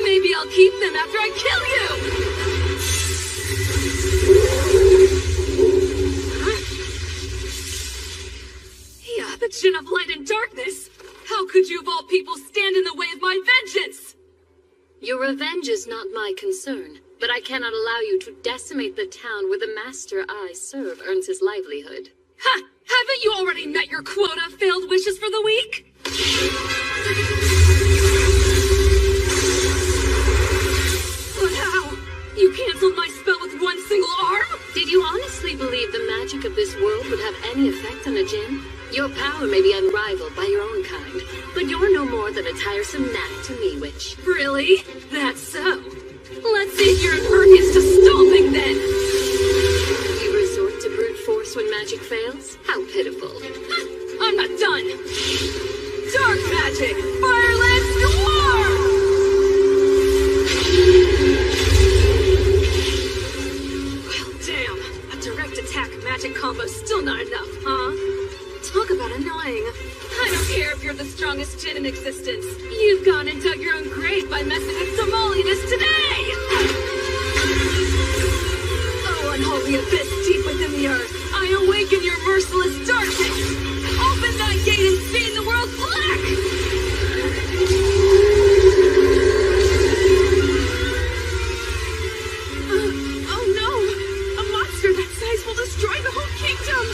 S13: Maybe I'll keep them after I kill you! Huh? Yeah, the Djinn of Light and Darkness! How could you of all people stand in the way of my vengeance?
S16: Your revenge is not my concern, but I cannot allow you to decimate the town where the master I serve earns his livelihood.
S13: Ha! Haven't you already met your quota of failed wishes for the week? But how? You canceled my spell with one single arm?
S16: Did you honestly believe the magic of this world would have any effect on a djinn? Your power may be unrivaled by your own kind, but you're no more than a tiresome gnat to me, witch.
S13: Really? That's so. Let's see if you're impervious to stomping, then!
S16: You resort to brute force when magic fails? How pitiful.
S13: I'm not done! Dark magic! Fireless Noir! Well, damn. A direct attack magic combo's still not enough, huh? Talk about annoying. I don't care if you're the strongest djinn in existence. You've gone and dug your own grave by messing with Somaliness today! Oh, unholy abyss deep within the earth, I awaken your merciless darkness! Open that gate and stain the world black! Oh no! A monster that size will destroy the whole kingdom!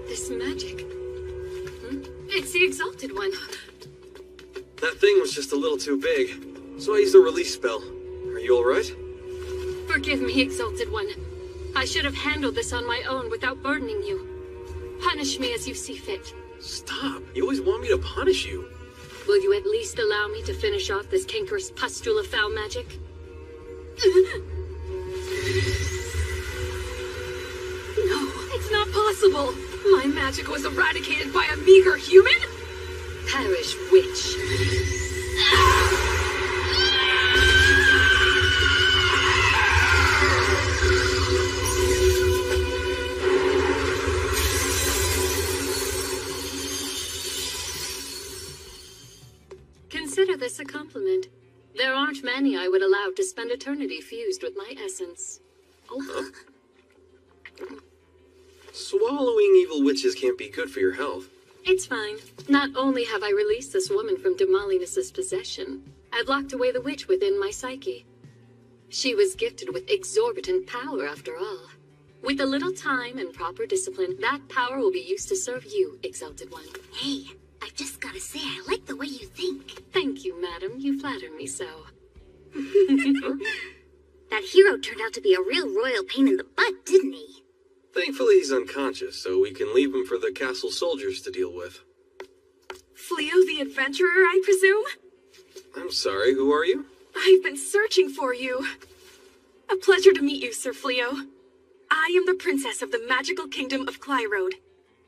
S13: This magic. It's the Exalted One.
S2: That thing was just a little too big, so I used a release spell. Are you alright?
S16: Forgive me, Exalted One. I should have handled this on my own without burdening you. Punish me as you see fit.
S2: Stop. You always want me to punish you.
S16: Will you at least allow me to finish off this cankerous pustule of foul magic?
S13: No, it's not possible. My magic was eradicated by a meager human?
S16: Perish witch. Consider this a compliment. There aren't many I would allow to spend eternity fused with my essence.
S2: Oh. Swallowing evil witches can't be good for your health.
S16: It's fine. Not only have I released this woman from Damalinus' possession, I've locked away the witch within my psyche. She was gifted with exorbitant power, after all. With a little time and proper discipline, that power will be used to serve you, Exalted One.
S10: Hey, I've just gotta say, I like the way you think.
S16: Thank you, madam. You flatter me so.
S10: That hero turned out to be a real royal pain in the butt, didn't he?
S2: Thankfully he's unconscious, so we can leave him for the castle soldiers to deal with.
S7: Fleo the adventurer, I presume?
S2: I'm sorry, who are you?
S7: I've been searching for you. A pleasure to meet you, Sir Fleo. I am the princess of the magical kingdom of Clyrode.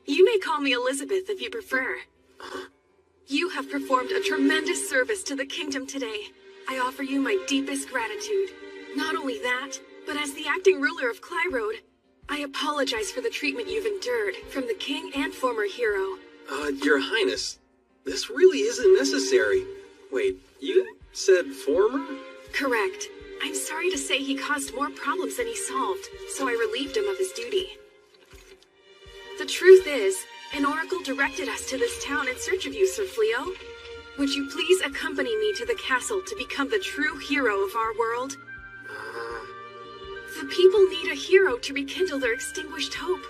S7: You may call me Elizabeth if you prefer. You have performed a tremendous service to the kingdom today. I offer you my deepest gratitude. Not only that, but as the acting ruler of Clyrode, I apologize for the treatment you've endured from the king and former hero.
S2: Your Highness, this really isn't necessary. Wait, you said former?
S7: Correct. I'm sorry to say he caused more problems than he solved, so I relieved him of his duty. The truth is, an oracle directed us to this town in search of you, Sir Fleo. Would you please accompany me to the castle to become the true hero of our world? The people need a hero to rekindle their extinguished hope,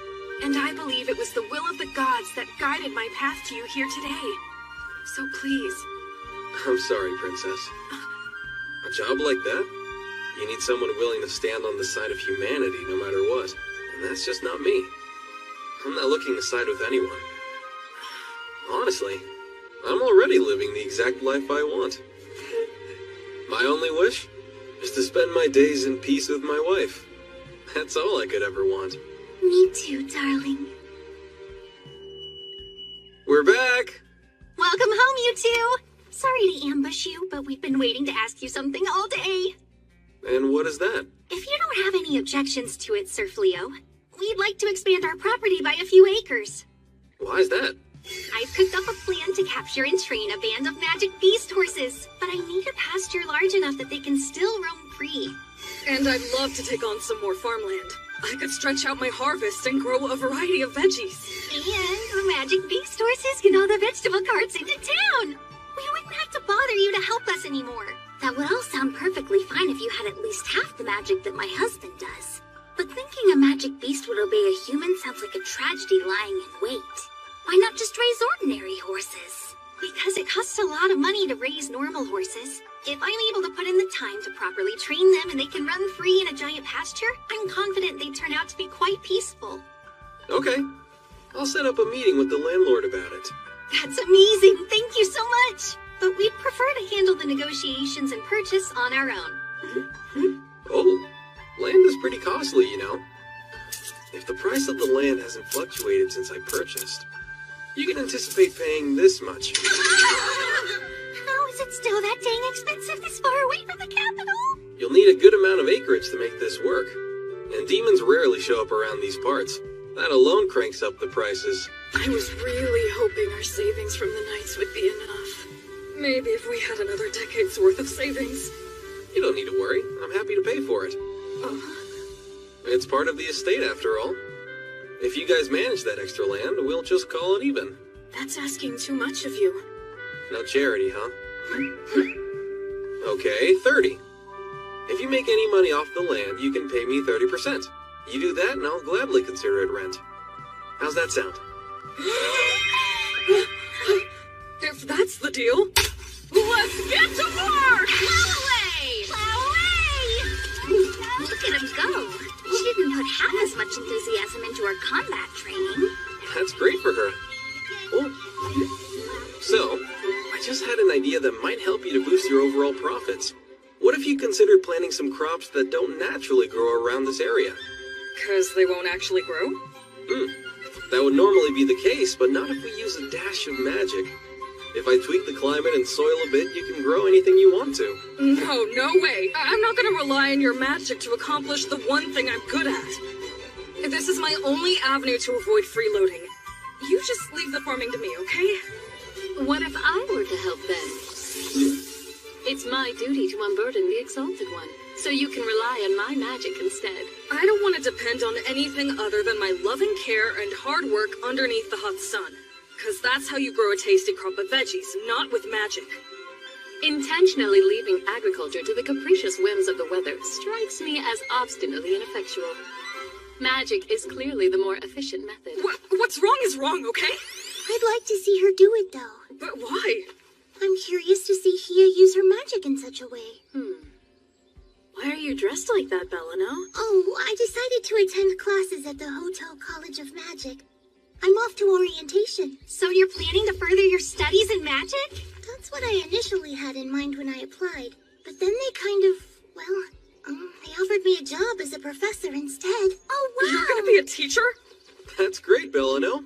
S7: and I believe it was the will of the gods that guided my path to you here today. So please.
S2: I'm sorry, Princess. A job like that? You need someone willing to stand on the side of humanity no matter what, and that's just not me. I'm not looking to side with anyone. Honestly, I'm already living the exact life I want. My only wish is to spend my days in peace with my wife. That's all I could ever want.
S10: Me too, darling.
S2: We're back!
S10: Welcome home, you two! Sorry to ambush you, but we've been waiting to ask you something all day.
S2: And what is that?
S10: If you don't have any objections to it, Sir Fleo, we'd like to expand our property by a few acres.
S2: Why is that?
S10: I've cooked up a plan to capture and train a band of magic beast horses, but I need a pasture large enough that they can still roam free.
S18: And I'd love to take on some more farmland. I could stretch out my harvest and grow a variety of veggies.
S10: And the magic beast horses can haul the vegetable carts into town. We wouldn't have to bother you to help us anymore. That would all sound perfectly fine if you had at least half the magic that my husband does. But thinking a magic beast would obey a human sounds like a tragedy lying in wait. Why not just raise ordinary horses? Because it costs a lot of money to raise normal horses. If I'm able to put in the time to properly train them and they can run free in a giant pasture, I'm confident they turn out to be quite peaceful.
S2: Okay. I'll set up a meeting with the landlord about it.
S10: That's amazing! Thank you so much! But we'd prefer to handle the negotiations and purchase on our own.
S2: Oh, land is pretty costly, you know. If the price of the land hasn't fluctuated since I purchased, you can anticipate paying this much.
S10: How is it still that dang expensive this far away from the capital?
S2: You'll need a good amount of acreage to make this work, and demons rarely show up around these parts. That alone cranks up the prices.
S13: I was really hoping our savings from the Knights would be enough. Maybe if we had another decade's worth of savings.
S2: You don't need to worry. I'm happy to pay for it. It's part of the estate, after all. If you guys manage that extra land, we'll just call it even.
S13: That's asking too much of you.
S2: No charity, huh? Okay, 30. If you make any money off the land, you can pay me 30%. You do that, and I'll gladly consider it rent. How's that sound?
S13: If that's the deal, let's get to work!
S10: Plow away! Plow away! Look at him go. She didn't put half as much enthusiasm into her combat training.
S2: That's great for her. Oh. So, I just had an idea that might help you to boost your overall profits. What if you considered planting some crops that don't naturally grow around this area?
S13: 'Cause they won't actually grow?
S2: That would normally be the case, but not if we use a dash of magic. If I tweak the climate and soil a bit, you can grow anything you want to.
S13: No way. I'm not gonna rely on your magic to accomplish the one thing I'm good at. This is my only avenue to avoid freeloading. You just leave the farming to me, okay?
S16: What if I were to help then? It's my duty to unburden the Exalted One, so you can rely on my magic instead.
S13: I don't want to depend on anything other than my loving care and hard work underneath the hot sun. 'Cause that's how you grow a tasty crop of veggies, not with magic.
S16: Intentionally leaving agriculture to the capricious whims of the weather strikes me as obstinately ineffectual. Magic is clearly the more efficient method.
S13: What's wrong is wrong, okay?
S17: I'd like to see her do it, though.
S13: But why?
S17: I'm curious to see Hia use her magic in such a way.
S7: Why are you dressed like that, Bellano?
S17: Oh, I decided to attend classes at the Hotel College of Magic. I'm off to orientation.
S10: So you're planning to further your studies in magic?
S17: That's what I initially had in mind when I applied. But then they kind of, they offered me a job as a professor instead.
S10: Oh, wow!
S13: You're gonna be a teacher?
S2: That's great, Bellano.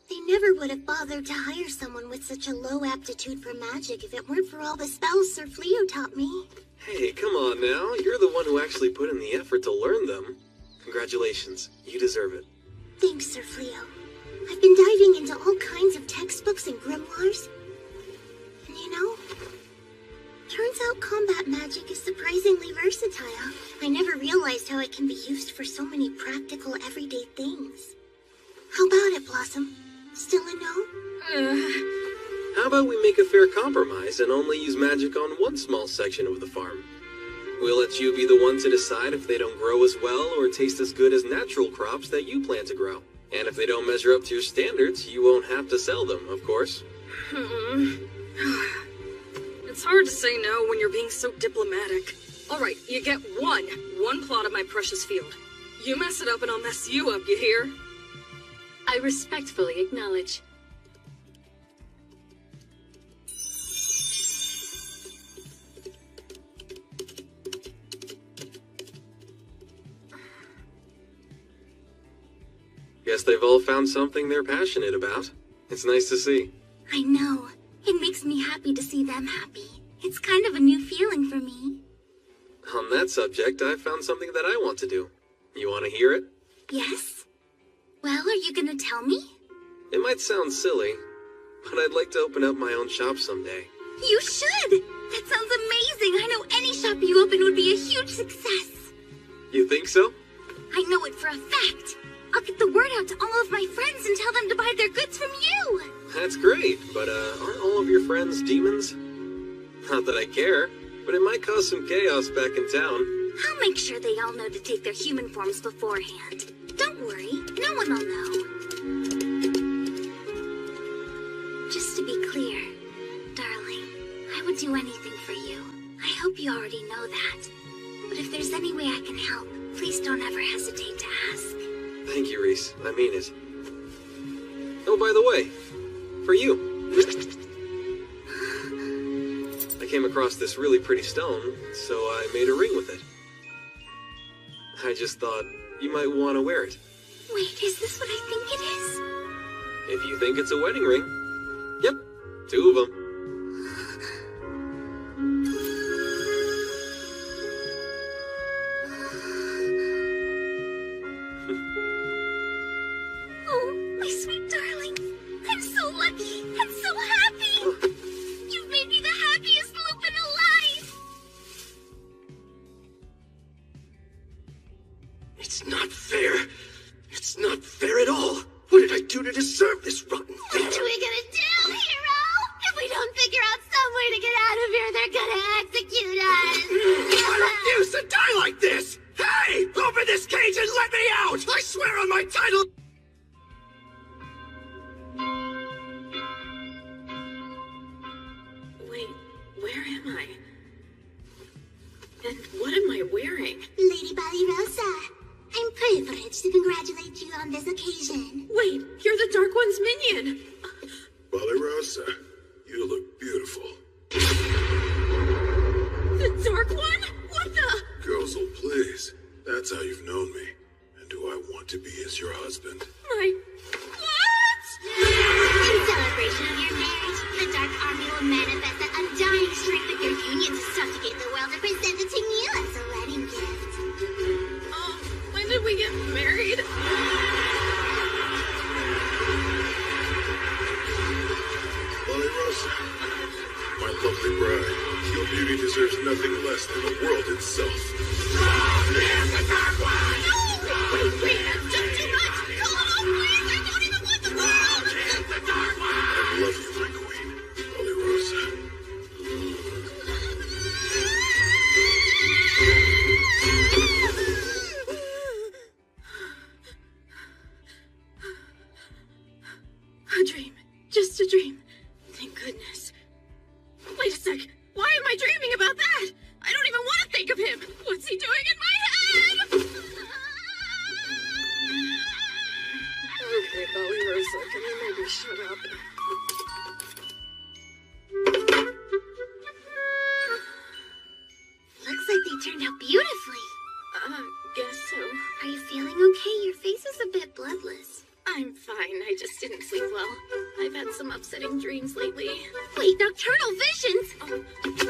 S17: They never would have bothered to hire someone with such a low aptitude for magic if it weren't for all the spells Sir Fleo taught me.
S2: Hey, come on now. You're the one who actually put in the effort to learn them. Congratulations. You deserve it.
S17: Thanks, Sir Fleo. I've been diving into all kinds of textbooks and grimoires. And you know, turns out combat magic is surprisingly versatile. I never realized how it can be used for so many practical, everyday things. How about it, Blossom? Still a no?
S2: How about we make a fair compromise and only use magic on one small section of the farm? We'll let you be the one to decide if they don't grow as well or taste as good as natural crops that you plan to grow. And if they don't measure up to your standards, you won't have to sell them, of course.
S13: It's hard to say no when you're being so diplomatic. Alright, you get one plot of my precious field. You mess it up and I'll mess you up, you hear?
S16: I respectfully acknowledge.
S2: Guess they've all found something they're passionate about. It's nice to see.
S10: I know. It makes me happy to see them happy. It's kind of a new feeling for me.
S2: On that subject, I found something that I want to do. You want to hear it?
S10: Yes? Well, are you gonna tell me?
S2: It might sound silly, but I'd like to open up my own shop someday.
S10: You should! That sounds amazing! I know any shop you open would be a huge success!
S2: You think so?
S10: I know it for a fact! I'll get the word out to all of my friends and tell them to buy their goods from you!
S2: That's great, but aren't all of your friends demons? Not that I care, but it might cause some chaos back in town.
S10: I'll make sure they all know to take their human forms beforehand. Don't worry, no one will know. Just to be clear, darling, I would do anything for you. I hope you already know that. But if there's any way I can help, please don't ever hesitate to ask.
S2: Thank you, Reese. I mean it. Oh, by the way, for you. I came across this really pretty stone, so I made a ring with it. I just thought you might want to wear it.
S10: Wait, is this what I think it is?
S2: If you think it's a wedding ring. Yep, 2 of them.
S10: Oh, my sweet darling. I'm so lucky. I'm so happy. You've made me the happiest Lupin alive.
S4: It's not fair. It's not fair at all. What did I do to deserve this rotten fate?
S10: What are we gonna do, hero? If we don't figure out some way to get out of here, they're gonna execute us.
S4: I refuse to die like this! Hey! Open this cage and let me out! I swear on my title!
S13: Wait, where am I? And what am I wearing?
S10: Lady Ballyrosa, I'm privileged to congratulate you on this occasion.
S13: Wait, you're the Dark One's minion!
S12: Ballyrosa, you look beautiful.
S13: The Dark One? What the?
S12: Gozel, please. That's how you've known me. And who I want to be as your husband.
S13: My... What?
S10: In celebration of your marriage, the Dark Army will manifest the undying strength of your union to subjugate the world and present it to you as a wedding gift.
S13: When did we get married?
S12: Ballyrosa, my lovely bride, your beauty deserves nothing less than the world itself.
S10: The Dark One! No! Wait, that's just too much! Call it off, please! I don't even want the world! The Dark One!
S12: I love you, my queen, Ballyrosa.
S13: A dream. Just a dream. Thank goodness. Wait a sec. Why am I dreaming about that? I don't even want to think of him. What's he doing in my head? Okay, Ballyrosa, can you maybe shut up?
S10: Looks like they turned out beautifully.
S13: Guess so.
S10: Are you feeling okay? Your face is a bit bloodless.
S13: I'm fine. I just didn't sleep well. I've had some upsetting dreams lately.
S10: Wait, nocturnal visions?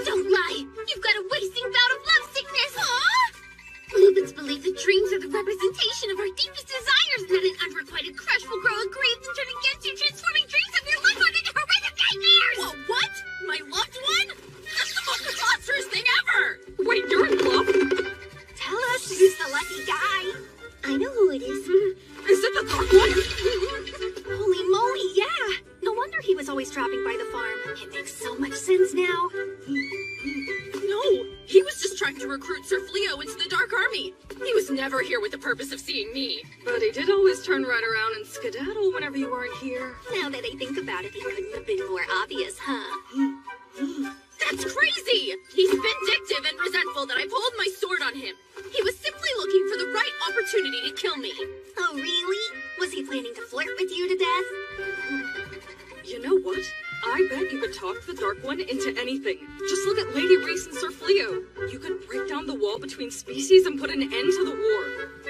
S10: Don't lie! You've got a wasting bout of lovesickness! Lupins believe that dreams are the representation of our deepest desires, and that an unrequited crush will grow aggrieved and turn against you, transforming dreams of your loved one into horrific nightmares!
S13: Whoa, what? My loved one? That's the most preposterous thing ever! Wait, you're in love?
S10: Tell us who's the lucky guy. I know who it is.
S13: Is it the Dark One?
S7: Holy moly, yeah! No wonder he was always dropping by the farm. It makes so much sense now.
S13: No, he was just trying to recruit Sir Fleo into the Dark Army. He was never here with the purpose of seeing me.
S18: But he did always turn right around and skedaddle whenever you weren't here.
S7: Now that I think about it, he couldn't have been more obvious, huh?
S13: That's crazy! He's vindictive and resentful that I pulled my sword on him. He was simply looking for the right opportunity to kill me.
S7: Oh, really? Was he planning to flirt with you to death?
S18: You know what? I bet you could talk the Dark One into anything. Just look at Lady Reese and Sir Fleo. You could break down the wall between species and put an end to the war.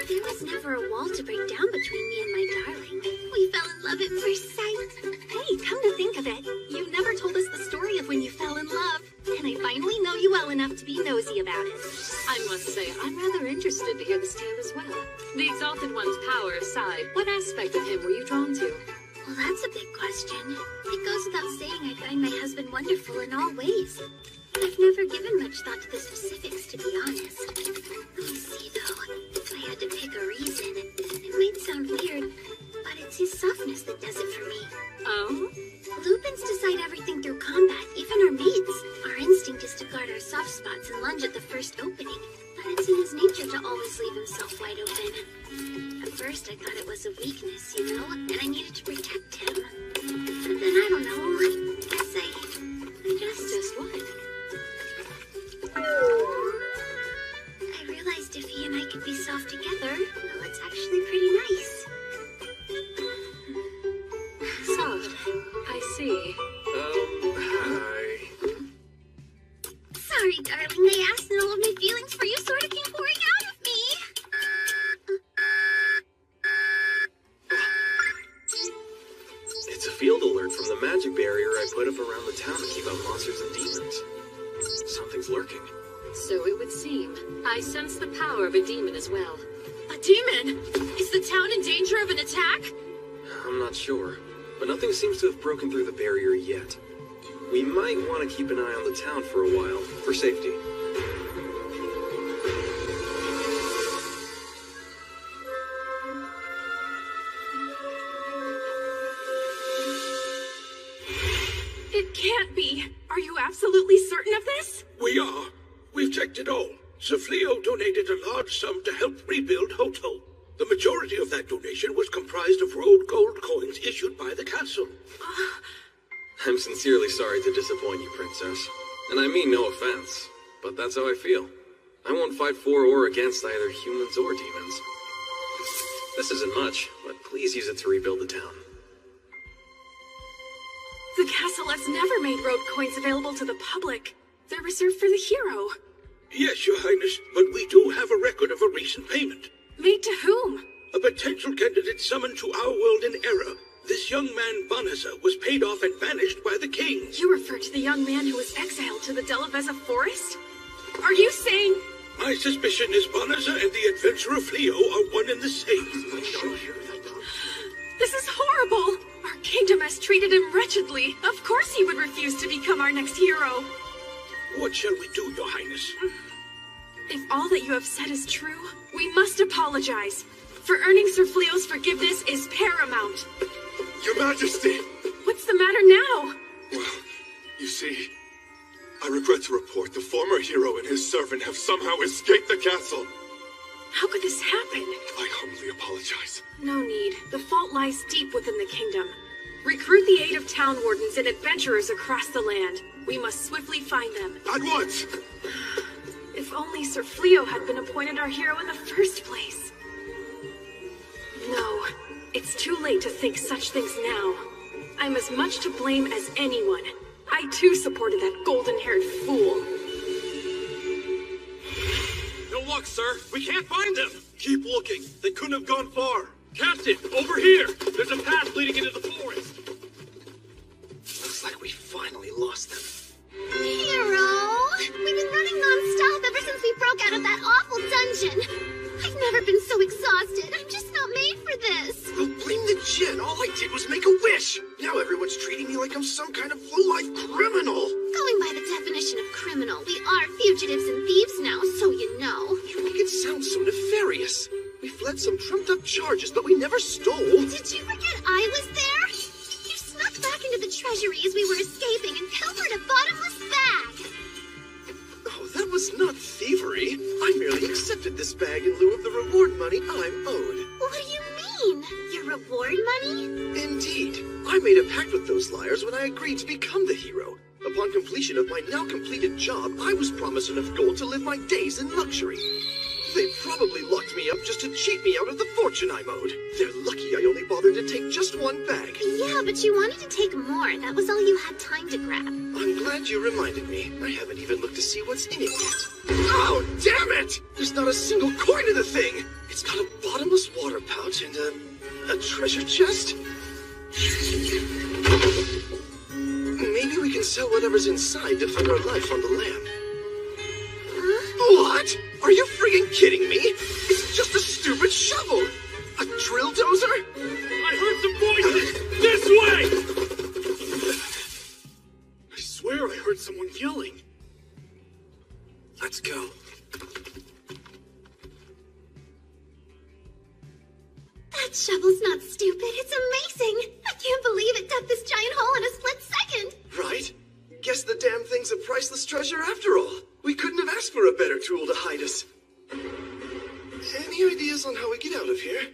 S10: There was never a wall to break down between me and my darling. We fell in love at first sight.
S7: Hey, come to think of it, you never told us the story of when you fell in love. And I finally know you well enough to be nosy about it.
S16: I must say, I'm rather interested to hear this tale as well. The Exalted One's power aside, what aspect of him were you drawn to?
S10: Well, that's a big question. It goes without saying I find my husband wonderful in all ways. I've never given much thought to the specifics, to be honest. Let me see, though. If I had to pick a reason, it might sound weird, but it's his softness that does it for me.
S16: Oh?
S10: Lupins decide everything through combat, even our mates. Our instinct is to guard our soft spots and lunge at the first opening, but it's in his nature to always leave himself wide open. At first, I thought it was a weakness, you know, and I needed to protect him. But then, I don't know, I guess I just
S16: what?
S10: I realized if he and I could be soft together, well, it's actually pretty nice.
S16: Soft. I see.
S2: Hi.
S10: Sorry, darling, they asked and all of my feelings for you sort of came pouring out of me.
S2: field alert from the magic barrier I put up around the town to keep out monsters and demons. Something's lurking.
S16: So it would seem. I sense the power of a demon as well.
S7: A demon? Is the town in danger of an attack?
S2: I'm not sure, but nothing seems to have broken through the barrier yet. We might want to keep an eye on the town for a while, for safety.
S7: It can't be. Are you absolutely certain of this?
S22: We are. We've checked it all. Sir Fleo donated a large sum to help rebuild Hotel. The majority of that donation was comprised of rolled gold coins issued by the castle.
S2: I'm sincerely sorry to disappoint you, Princess. And I mean no offense, but that's how I feel. I won't fight for or against either humans or demons. This isn't much, but please use it to rebuild the town.
S7: The castle has never made road coins available to the public. They're reserved for the hero.
S22: Yes, Your Highness, but we do have a record of a recent payment.
S7: Made to whom?
S22: A potential candidate summoned to our world in error. This young man, Vanessa, was paid off and banished by the king.
S7: You refer to the young man who was exiled to the Delavezza forest? Are you saying...
S22: My suspicion is Vanessa and the adventurer Fleo are one and the same.
S7: This is horrible! Our kingdom has treated him wretchedly. Of course he would refuse to become our next hero.
S22: What shall we do, Your Highness?
S7: If all that you have said is true, we must apologize. For earning Sir Fleo's forgiveness is paramount.
S4: Your Majesty!
S7: What's the matter now?
S4: Well, you see, I regret to report the former hero and his servant have somehow escaped the castle.
S7: How could this happen?
S4: I humbly apologize.
S7: No need. The fault lies deep within the kingdom. Recruit the aid of town wardens and adventurers across the land. We must swiftly find them.
S4: At once!
S7: If only Sir Fleo had been appointed our hero in the first place. No, it's too late to think such things now. I'm as much to blame as anyone. I too supported that golden-haired fool.
S21: No luck, sir. We can't find them.
S4: Keep looking. They couldn't have gone far.
S21: Captain, over here. There's a path leading into the forest.
S4: Looks like we finally lost them.
S10: Hero! We've been running non-stop ever since we broke out of that awful dungeon. I've never been so exhausted. I'm just not made for this.
S4: Well, blame the djinn. All I did was make a wish. Now everyone's treating me like I'm some kind of low-life criminal.
S10: Going by the definition of criminal, we are fugitives and thieves now, so you know.
S4: You make it sound so nefarious. We fled some trumped-up charges, but we never stole.
S10: Did you forget I was there? You snuck back into the treasury as we were escaping and pilfered a bottomless bag.
S4: Oh, that was not thievery. I merely accepted this bag in lieu of the reward money I'm owed.
S10: What do you mean? Your reward money?
S4: Indeed. I made a pact with those liars when I agreed to become the hero. Upon completion of my now completed job, I was promised enough gold to live my days in luxury. They probably locked me up just to cheat me out of the fortune I'm owed. They're lucky I only bothered to take just one bag.
S10: Yeah, but you wanted to take more. That was all you had time to grab.
S4: I'm glad you reminded me. I haven't even looked to see what's in it yet. Oh, damn it! There's not a single coin in the thing! It's got a bottomless water pouch and a treasure chest? Maybe we can sell whatever's inside to fund our life on the lam. What? Are you friggin' kidding me? It's just a stupid shovel! A drill dozer?
S21: I heard some voices! This way!
S4: I swear I heard someone yelling. Let's go.
S10: That shovel's not stupid. It's amazing. I can't believe it dug this giant hole in a split second.
S4: Right? Guess the damn thing's a priceless treasure after all. We couldn't have asked for a better tool to hide us. Any ideas on how we get out of here?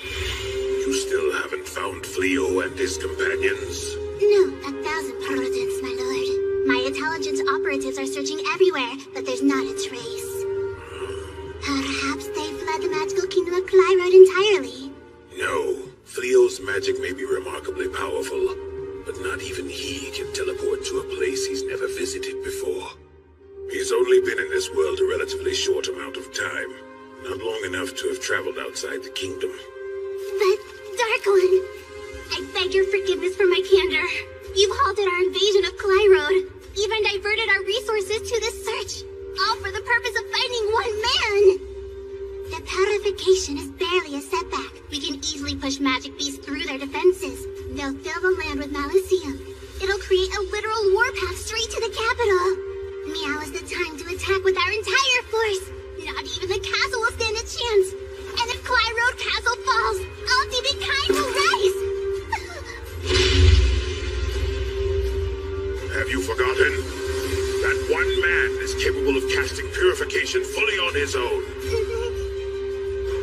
S22: You still haven't found Fleo and his companions?
S10: No, 1,000%, my lord. My intelligence operatives are searching everywhere, but there's not a trace. Perhaps they fled the magical kingdom of Clyrode entirely.
S22: No. Fleo's magic may be remarkably powerful, but not even he can teleport to a place he's never visited before. He's only been in this world a relatively short amount of time, not long enough to have traveled outside the kingdom.
S10: But, Dark One, I beg your forgiveness to this search, all for the purpose of finding one man. The purification is barely a setback. We can easily push magic beasts through their defenses. They'll fill the land with malicium. It'll create a literal warpath straight to the capital. Now is the time to attack with our entire force. Not even the castle will stand a chance. And if Clyroad Castle falls, all demon kind will rise.
S22: Have you forgotten? That one man is capable of casting purification fully on his own.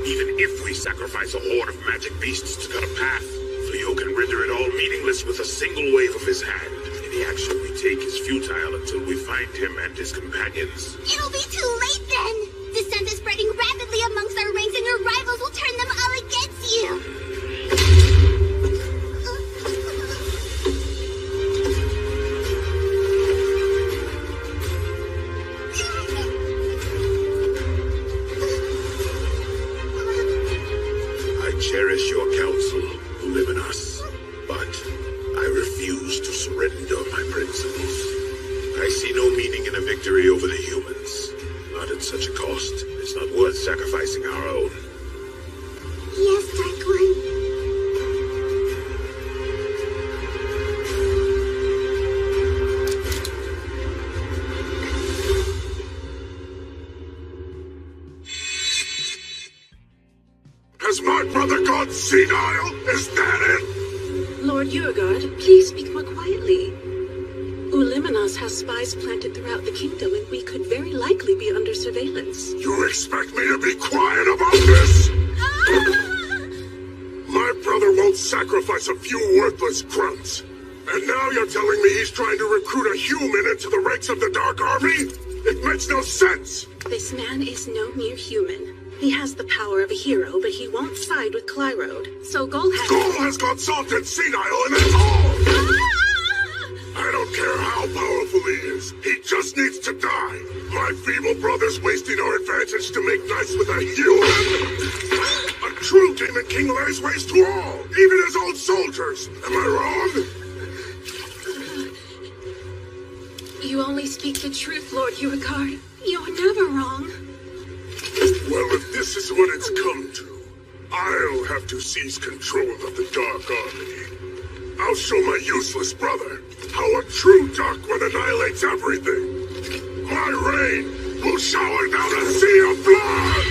S22: Even if we sacrifice a horde of magic beasts to cut a path, Leo can render it all meaningless with a single wave of his hand. Any action we take is futile until we find him and his companions.
S10: It'll be too late then! The scent is spreading rapidly amongst our ranks and your rivals will turn them all against you!
S22: Cherish your counsel, who live in us, but I refuse to surrender my principles. I see no meaning in a victory over the humans. Not at such a cost. It's not worth sacrificing our own.
S10: Yes, Dark One.
S22: Has my brother gone senile? Is that it?
S5: Lord Urgard, please speak more quietly. Uliminos has spies planted throughout the kingdom, and we could very likely be under surveillance.
S22: You expect me to be quiet about this? My brother won't sacrifice a few worthless grunts. And now you're telling me he's trying to recruit a human into the ranks of the Dark Army? It makes no sense!
S5: This man is no mere human. He has the power of a hero, but he won't side with Clyrode. So Gol has
S22: gone soft and senile, and that's all! I don't care how powerful he is. He just needs to die. My feeble brother's wasting our advantage to make nice with a human. A true demon king lays waste to all, even his own soldiers. Am I wrong?
S5: You only speak the truth, Lord Urgard. You're never wrong.
S22: Well, if this is what it's come to, I'll have to seize control of the Dark Army. I'll show my useless brother how a true Dark One annihilates everything. My reign will shower down a sea of blood!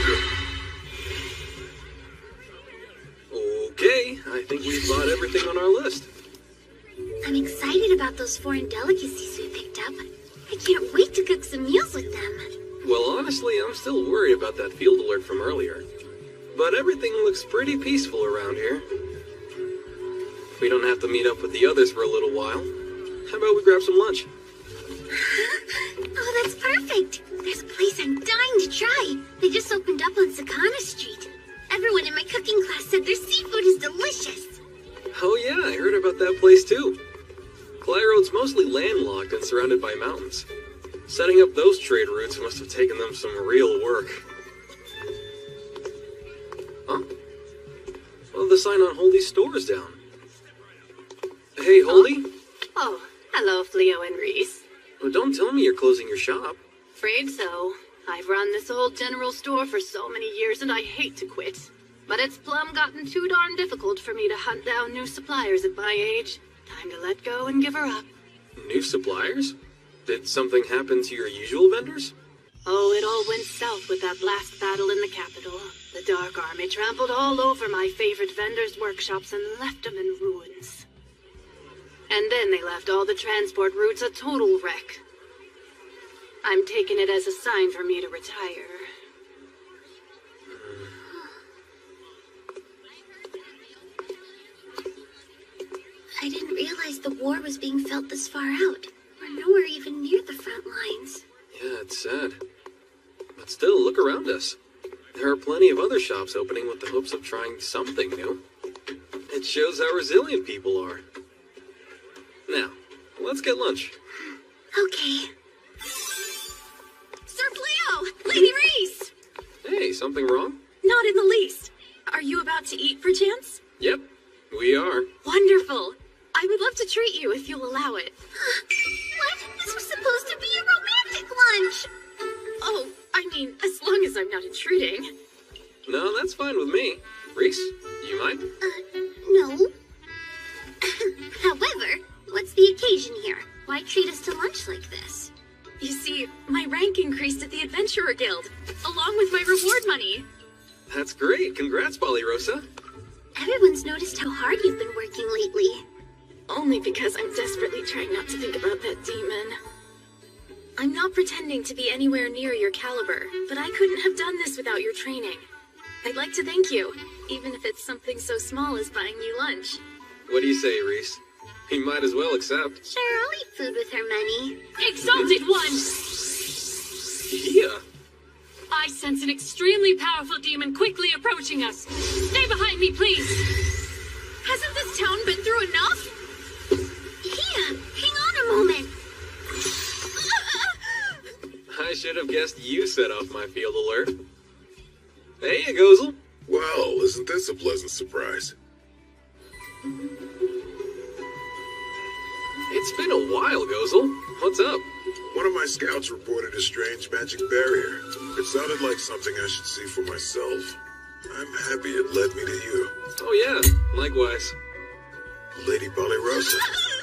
S2: Okay, I think we've got everything on our list.
S10: I'm excited about those foreign delicacies we picked up. I can't wait to cook some meals with them.
S2: Well, honestly, I'm still worried about that field alert from earlier. But everything looks pretty peaceful around here. We don't have to meet up with the others for a little while. How about we grab some lunch?
S10: Oh, that's perfect! There's a place I'm dying to try. They just opened up on Sakana Street. Everyone in my cooking class said their seafood is delicious.
S2: Oh yeah, I heard about that place too. Clyrode's mostly landlocked and surrounded by mountains. Setting up those trade routes must have taken them some real work. Huh? Well, the sign on Holdy's store is down. Hey, Holdy?
S13: Oh, hello, Fleo and Reese.
S2: Well, don't tell me you're closing your shop.
S13: Afraid so. I've run this old general store for so many years and I hate to quit. But it's plumb gotten too darn difficult for me to hunt down new suppliers at my age. Time to let go and give her up.
S2: New suppliers? Did something happen to your usual vendors?
S13: Oh, it all went south with that last battle in the capital. The Dark Army trampled all over my favorite vendors' workshops and left them in ruins. And then they left all the transport routes a total wreck. I'm taking it as a sign for me to retire.
S10: I didn't realize the war was being felt this far out. We're nowhere even near the front lines.
S2: Yeah, it's sad. But still, look around us. There are plenty of other shops opening with the hopes of trying something new. It shows how resilient people are. Now, let's get lunch.
S10: Okay. Sir Fleo! Lady Reese!
S2: Hey, something wrong?
S7: Not in the least. Are you about to eat, perchance?
S2: Yep, we are.
S7: Wonderful. I would love to treat you if you'll allow it.
S10: What? This was supposed to be a romantic
S13: as I'm not intruding.
S2: No, that's fine with me. Reese, you mind?
S10: No. However, what's the occasion here? Why treat us to lunch like this?
S13: You see, my rank increased at the Adventurer Guild, along with my reward money.
S2: That's great. Congrats, Rosa.
S10: Everyone's noticed how hard you've been working lately.
S13: Only because I'm desperately trying not to think about that demon. I'm not pretending to be anywhere near your caliber, but I couldn't have done this without your training. I'd like to thank you, even if it's something so small as buying you lunch.
S2: What do you say, Reese? He might as well accept.
S10: Sure, I'll eat food with her money.
S13: Exalted One!
S2: Yeah.
S13: I sense an extremely powerful demon quickly approaching us. Stay behind me, please. Hasn't this town been through enough?
S10: Here, hang on a moment.
S2: I should have guessed you set off my field alert. Hey, Gozel.
S12: Well, isn't this a pleasant surprise?
S2: It's been a while, Gozel. What's up?
S12: One of my scouts reported a strange magic barrier. It sounded like something I should see for myself. I'm happy it led me to you.
S2: Oh yeah, likewise.
S12: Lady Rosa,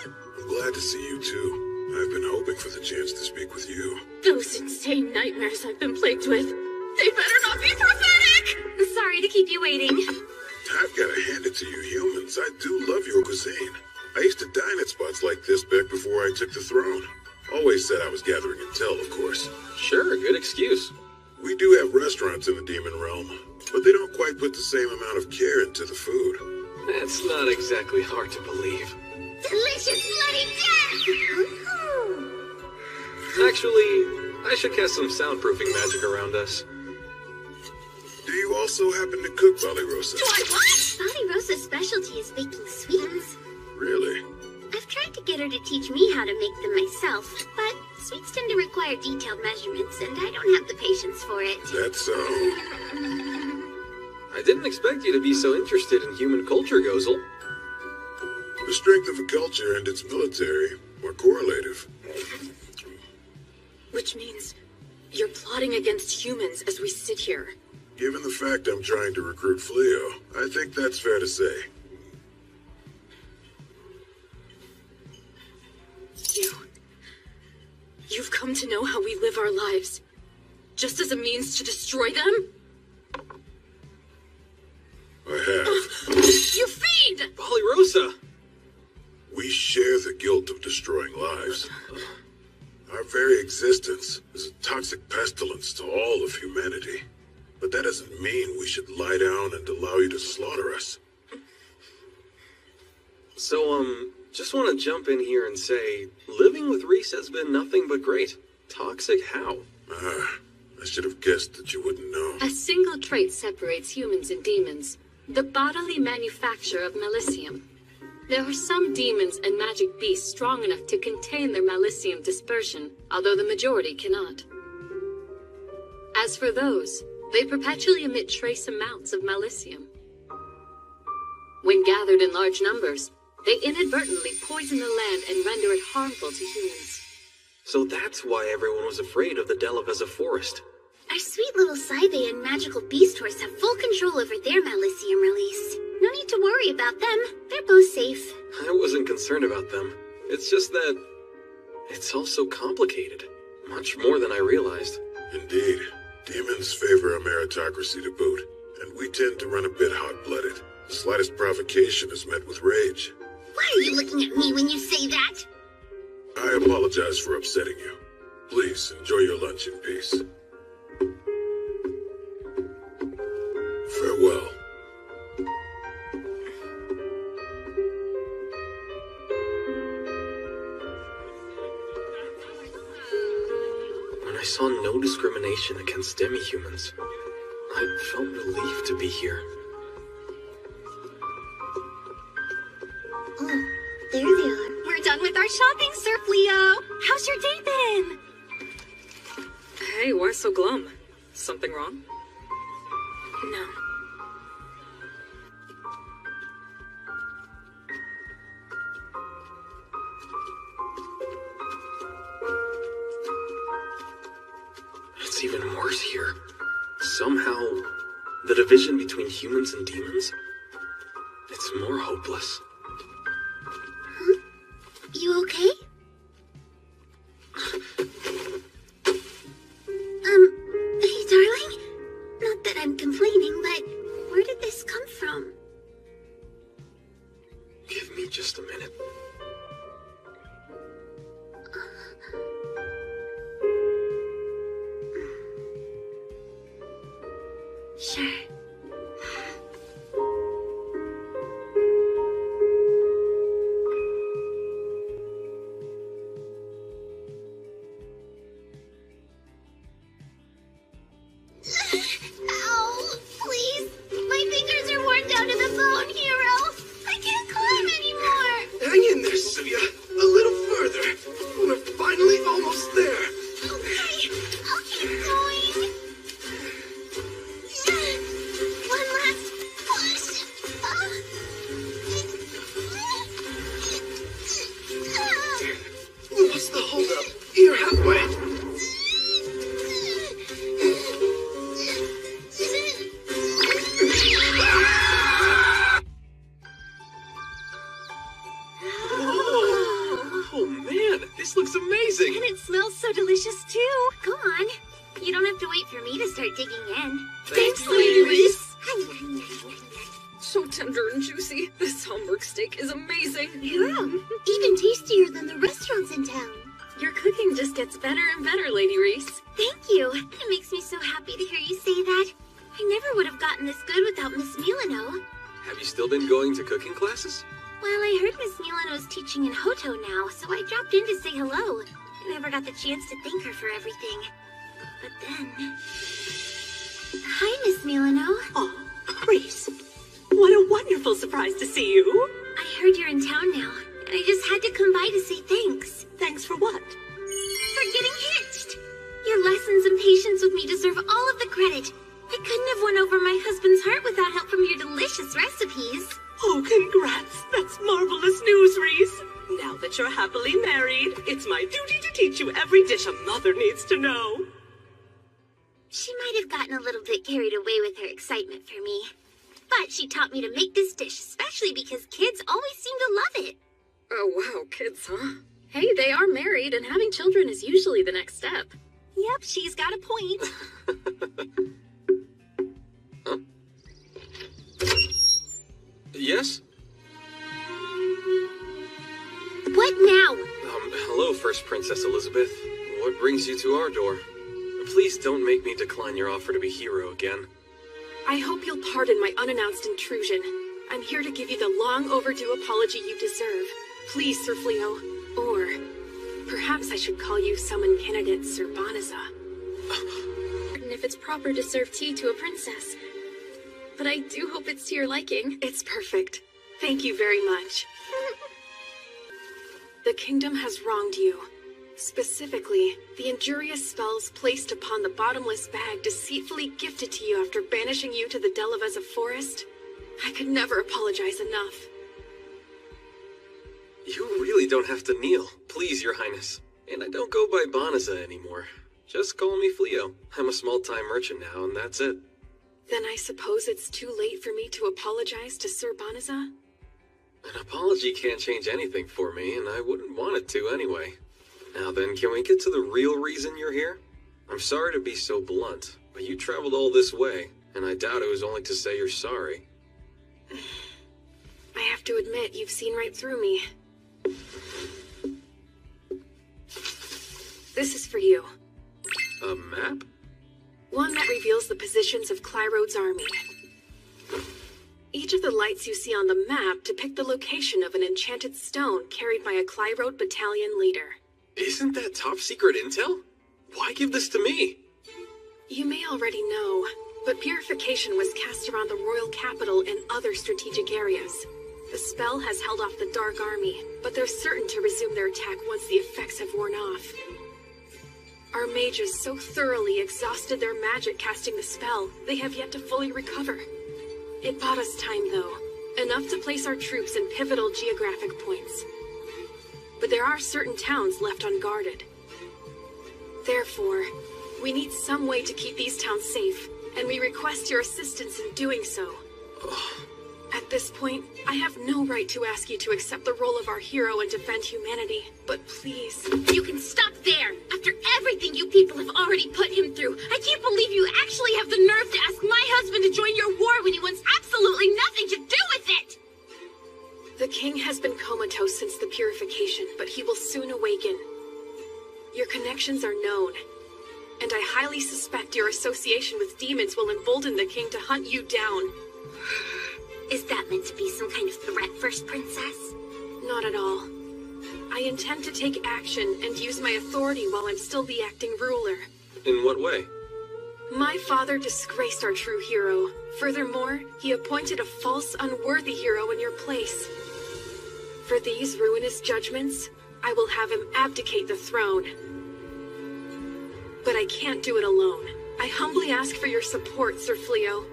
S12: I'm glad to see you too. I've been hoping for the chance to speak with you.
S13: Those insane nightmares I've been plagued with. They better not be prophetic!
S10: Sorry to keep you waiting.
S12: I've got to hand it to you humans. I do love your cuisine. I used to dine at spots like this back before I took the throne. Always said I was gathering intel, of course.
S2: Sure, good excuse.
S12: We do have restaurants in the demon realm, but they don't quite put the same amount of care into the food.
S2: That's not exactly hard to believe.
S10: Delicious bloody death!
S2: Actually, I should cast some soundproofing magic around us.
S12: Do you also happen to cook, Rosa?
S10: Do I what? Rosa's specialty is baking sweets.
S12: Really?
S10: I've tried to get her to teach me how to make them myself, but sweets tend to require detailed measurements, and I don't have the patience for it.
S12: That's so.
S2: I didn't expect you to be so interested in human culture, Gozel.
S12: The strength of a culture and its military are correlative.
S13: Which means you're plotting against humans as we sit here.
S12: Given the fact I'm trying to recruit Fleo, I think that's fair to say.
S13: You've come to know how we live our lives, just as a means to destroy them?
S12: I have.
S13: You fiend!
S2: Rosa!
S12: We share the guilt of destroying lives. Our very existence is a toxic pestilence to all of humanity. But that doesn't mean we should lie down and allow you to slaughter us.
S2: So, just want to jump in here and say, living with Reese has been nothing but great. Toxic how?
S12: I should have guessed that you wouldn't know.
S16: A single trait separates humans and demons. The bodily manufacture of malicium. There are some demons and magic beasts strong enough to contain their malicium dispersion, although the majority cannot. As for those, they perpetually emit trace amounts of malicium. When gathered in large numbers, they inadvertently poison the land and render it harmful to humans.
S2: So that's why everyone was afraid of the Delaveza forest.
S10: Our sweet little Saibe and magical beast horse have full control over their malicium release. No need to worry about them. They're both safe.
S2: I wasn't concerned about them. It's just that it's all so complicated. Much more than I realized.
S12: Indeed. Demons favor a meritocracy to boot, and we tend to run a bit hot-blooded. The slightest provocation is met with rage.
S10: Why are you looking at me when you say that?
S12: I apologize for upsetting you. Please, enjoy your lunch in peace. Farewell.
S2: When I saw no discrimination against demi-humans, I felt relieved to be here.
S10: Oh, there they are.
S7: We're done with our shopping, Sir Fleo. How's your day been?
S18: Hey, why so glum? Something wrong?
S13: No.
S2: It's even worse here. somehow, the division between humans and demons, it's more hopeless.
S17: Huh? You okay? Hey, darling? Not that I'm complaining, but where did this come from?
S2: Give me just a minute.
S17: Sure. Ow! Please! My fingers are worn down to the bone, Hero! I can't climb anymore!
S4: Hang in there, Sylvia. A little further. We're finally almost there.
S17: Okay, I'll keep going. One last push.
S4: What's the holdup? You're halfway.
S2: Oh man, this looks amazing!
S17: And it smells so delicious too. Go on. You don't have to wait for me to start digging in.
S18: Thanks, Lady Reese. So tender and juicy. This Hamburg steak is amazing.
S17: Yeah, even tastier than the restaurants in town.
S18: Your cooking just gets better and better, Lady Reese.
S17: Thank you. It makes me so happy to hear you say that. I never would have gotten this good without Miss Milano.
S2: Have you still been going to cooking classes?
S17: Well, I heard Miss Milano's teaching in Hoto now, so I dropped in to say hello. I never got the chance to thank her for everything. But then... Hi, Miss Milano.
S5: Oh, Reese. What a wonderful surprise to see you.
S17: I heard you're in town now, and I just had to come by to say thanks.
S5: Thanks for what?
S17: For getting hitched. Your lessons and patience with me deserve all of the credit. I couldn't have won over my husband's heart without help from your delicious recipes.
S5: Oh, congrats. That's marvelous news, Reese. Now that you're happily married, it's my duty to teach you every dish a mother needs to know.
S17: She might have gotten a little bit carried away with her excitement for me. But she taught me to make this dish, especially because kids always seem to love it.
S18: Oh, wow, kids, huh? Hey, they are married, and having children is usually the next step.
S17: Yep, she's got a point.
S2: Huh? Yes?
S17: What now?
S2: Hello, First Princess Elizabeth. What brings you to our door? Please don't make me decline your offer to be hero again.
S13: I hope you'll pardon my unannounced intrusion. I'm here to give you the long overdue apology you deserve. Please, Sir Fleo. Or perhaps I should call you summon candidate Sir Banaza. And if it's proper to serve tea to a princess. But I do hope it's to your liking. It's perfect. Thank you very much. The kingdom has wronged you. Specifically, the injurious spells placed upon the bottomless bag deceitfully gifted to you after banishing you to the Delaveza forest. I could never apologize enough.
S2: You really don't have to kneel, please, Your Highness. And I don't go by Banaza anymore. Just call me Fleo. I'm a small-time merchant now, and that's it.
S13: Then I suppose it's too late for me to apologize to Sir Banaza?
S2: An apology can't change anything for me, and I wouldn't want it to anyway. Now then, can we get to the real reason you're here? I'm sorry to be so blunt, but you traveled all this way, and I doubt it was only to say you're sorry.
S13: I have to admit, you've seen right through me. This is for you.
S2: A map?
S13: One that reveals the positions of Clyrode's army. Each of the lights you see on the map depict the location of an enchanted stone carried by a Clyrode battalion leader.
S2: Isn't that top secret intel? Why give this to me?
S13: You may already know, but purification was cast around the royal capital and other strategic areas. The spell has held off the Dark Army, but they're certain to resume their attack once the effects have worn off. Our mages so thoroughly exhausted their magic casting the spell, they have yet to fully recover. It bought us time, though, enough to place our troops in pivotal geographic points. But there are certain towns left unguarded. Therefore, we need some way to keep these towns safe,
S7: and we request your assistance in doing so. At this point, I have no right to ask you to accept the role of our hero and defend humanity, but please...
S14: You can stop there! After everything you people have already put him through, I can't believe you actually have the nerve to ask my husband to join your war when he wants absolutely nothing to do with it!
S7: The king has been comatose since the purification, but he will soon awaken. Your connections are known, and I highly suspect your association with demons will embolden the king to hunt you down.
S10: Is that meant to be some kind of threat, First Princess?
S7: Not at all. I intend to take action and use my authority while I'm still the acting ruler.
S2: In what way?
S7: My father disgraced our true hero. Furthermore, he appointed a false, unworthy hero in your place. For these ruinous judgments, I will have him abdicate the throne. But I can't do it alone. I humbly ask for your support, Sir Fleo.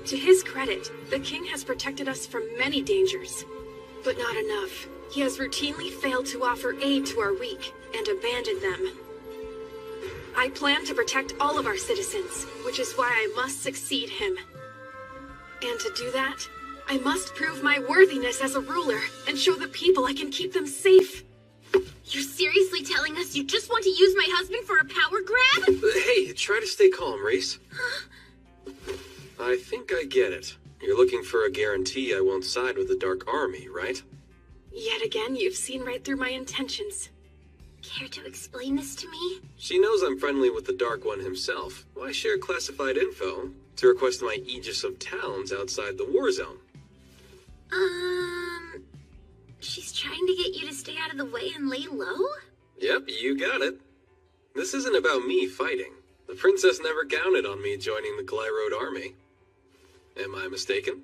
S7: To his credit, the king has protected us from many dangers. But not enough. He has routinely failed to offer aid to our weak and abandoned them. I plan to protect all of our citizens, which is why I must succeed him. And to do that, I must prove my worthiness as a ruler and show the people I can keep them safe.
S14: You're seriously telling us you just want to use my husband for a power grab?
S2: Hey, try to stay calm, Reese. I think I get it. You're looking for a guarantee I won't side with the Dark Army, right?
S7: Yet again, you've seen right through my intentions.
S10: Care to explain this to me?
S2: She knows I'm friendly with the Dark One himself. Why share classified info to request my Aegis of towns outside the war zone?
S10: She's trying to get you to stay out of the way and lay low?
S2: Yep, you got it. This isn't about me fighting. The princess never counted on me joining the Glyrode army. Am I mistaken?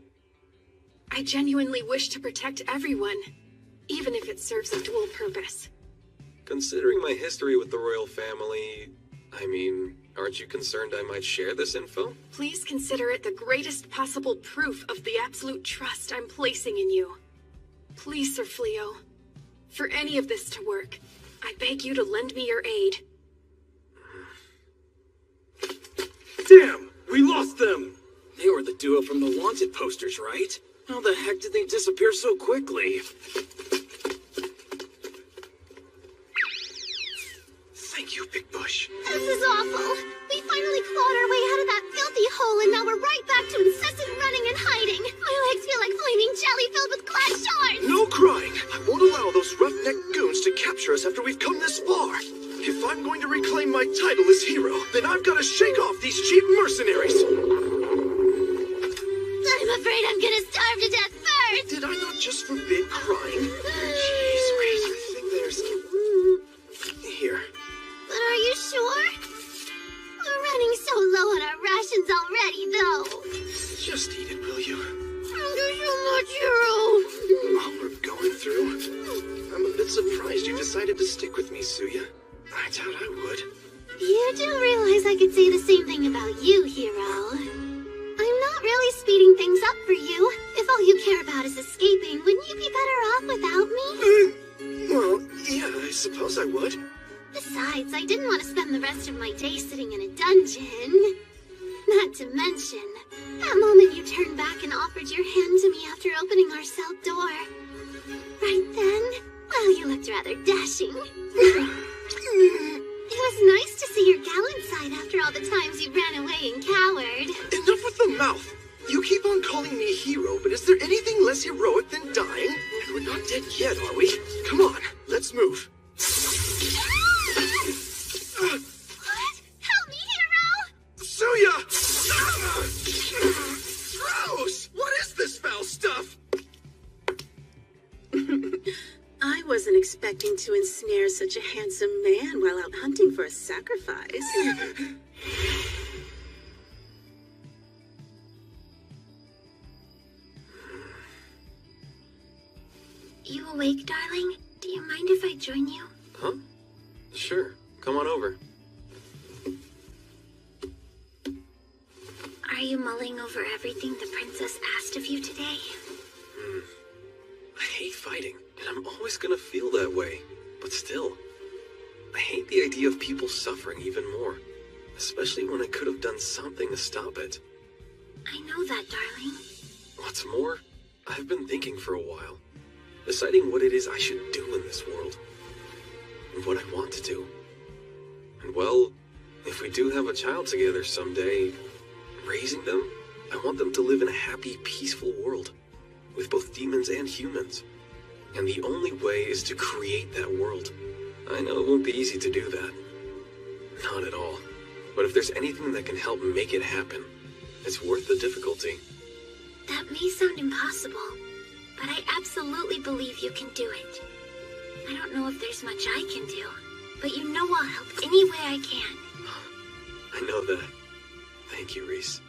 S7: I genuinely wish to protect everyone, even if it serves a dual purpose.
S2: Considering my history with the royal family, I mean, aren't you concerned I might share this info?
S7: Please consider it the greatest possible proof of the absolute trust I'm placing in you. Please, Sir Fleo, for any of this to work, I beg you to lend me your aid.
S1: Damn! We lost them! They were the duo from the wanted posters, right? How the heck did they disappear so quickly?
S4: Thank you, Big Bush.
S14: This is awful. We finally clawed our way out of that filthy hole, and now we're right back to incessant running and hiding. My legs feel like flaming jelly filled with glass shards.
S4: No crying! I won't allow those roughneck goons to capture us after we've come this far. If I'm going to reclaim my title as hero, then I've got to shake off these cheap mercenaries.
S14: I'm afraid I'm gonna starve to death first.
S4: Did I not just forbid crying? Jeez, wait, I think there's... Here.
S14: But are you sure? We're running so low on our rations already, though.
S4: Just eat it, will you?
S14: Thank you so much, hero.
S4: All we're going through. I'm a bit surprised you decided to stick with me, Suya. I doubt I would.
S14: You do realize I could say the same thing about you, hero. I'm not really speeding things up for you. If all you care about is escaping, wouldn't you be better off without me?
S4: Well, yeah, I suppose I would.
S14: Besides, I didn't want to spend the rest of my day sitting in a dungeon. Not to mention, that moment you turned back and offered your hand to me after opening our cell door. Right then, well, you looked rather dashing. It was nice to see your gallant side after all the times you ran away and cowered.
S4: Enough with the mouth! You keep on calling me a hero, but is there anything less heroic than dying? And we're not dead yet, are we? Come on, let's move.
S14: What? Help me, hero!
S4: Suya! Gross! What is this foul stuff?
S5: I wasn't expecting to ensnare such a handsome man while out hunting for a sacrifice.
S10: You awake, darling? Do you mind if I join you?
S2: Huh? Sure. Come on over.
S10: Are you mulling over everything the princess asked of you today?
S2: I hate fighting, and I'm always gonna feel that way. But still, I hate the idea of people suffering even more. especially when I could have done something to stop it.
S10: I know that, darling.
S2: What's more, I've been thinking for a while, deciding what it is I should do in this world, and what I want to do. And well, if we do have a child together someday, raising them, I want them to live in a happy, peaceful world, with both demons and humans. And the only way is to create that world. I know it won't be easy to do that. Not at all. But if there's anything that can help make it happen, it's worth the difficulty.
S10: That may sound impossible, but I absolutely believe you can do it. I don't know if there's much I can do, but you know I'll help any way I can.
S2: I know that. Thank you, Reese.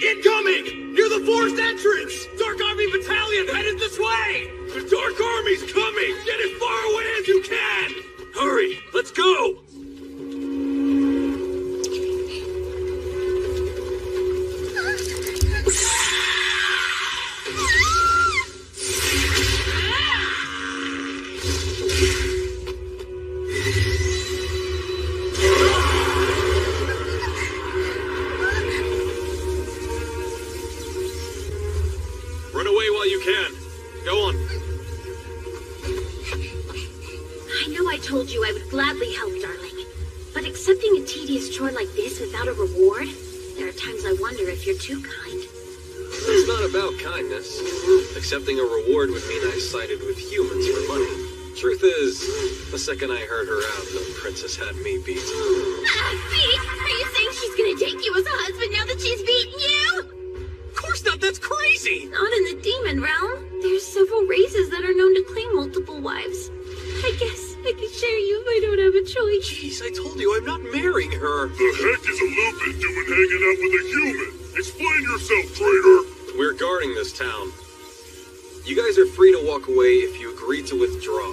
S1: Incoming! Near the forest entrance! Dark Army Battalion headed this way! The Dark Army's coming! Get as far away as you can! Hurry! Let's go!
S21: Run away while you can. Go on.
S10: I know I told you I would gladly help, darling. But accepting a tedious chore like this without a reward, there are times I wonder if you're too kind.
S2: It's not about kindness. Accepting a reward would mean I sided with humans for money. Truth is, the second I heard her out, the princess had me beat.
S10: Beat? Are you saying she's gonna take you as a husband now that she's beaten you?
S1: Of course not, that's crazy!
S10: Not in the demon realm. There's several races that are known to claim multiple wives. I guess I could share you if I don't have a choice.
S2: Jeez, I told you I'm not marrying her.
S22: The heck is a Lupin doing hanging out with a human? Explain yourself, traitor!
S2: We're guarding this town. You guys are free to walk away if you agree to withdraw.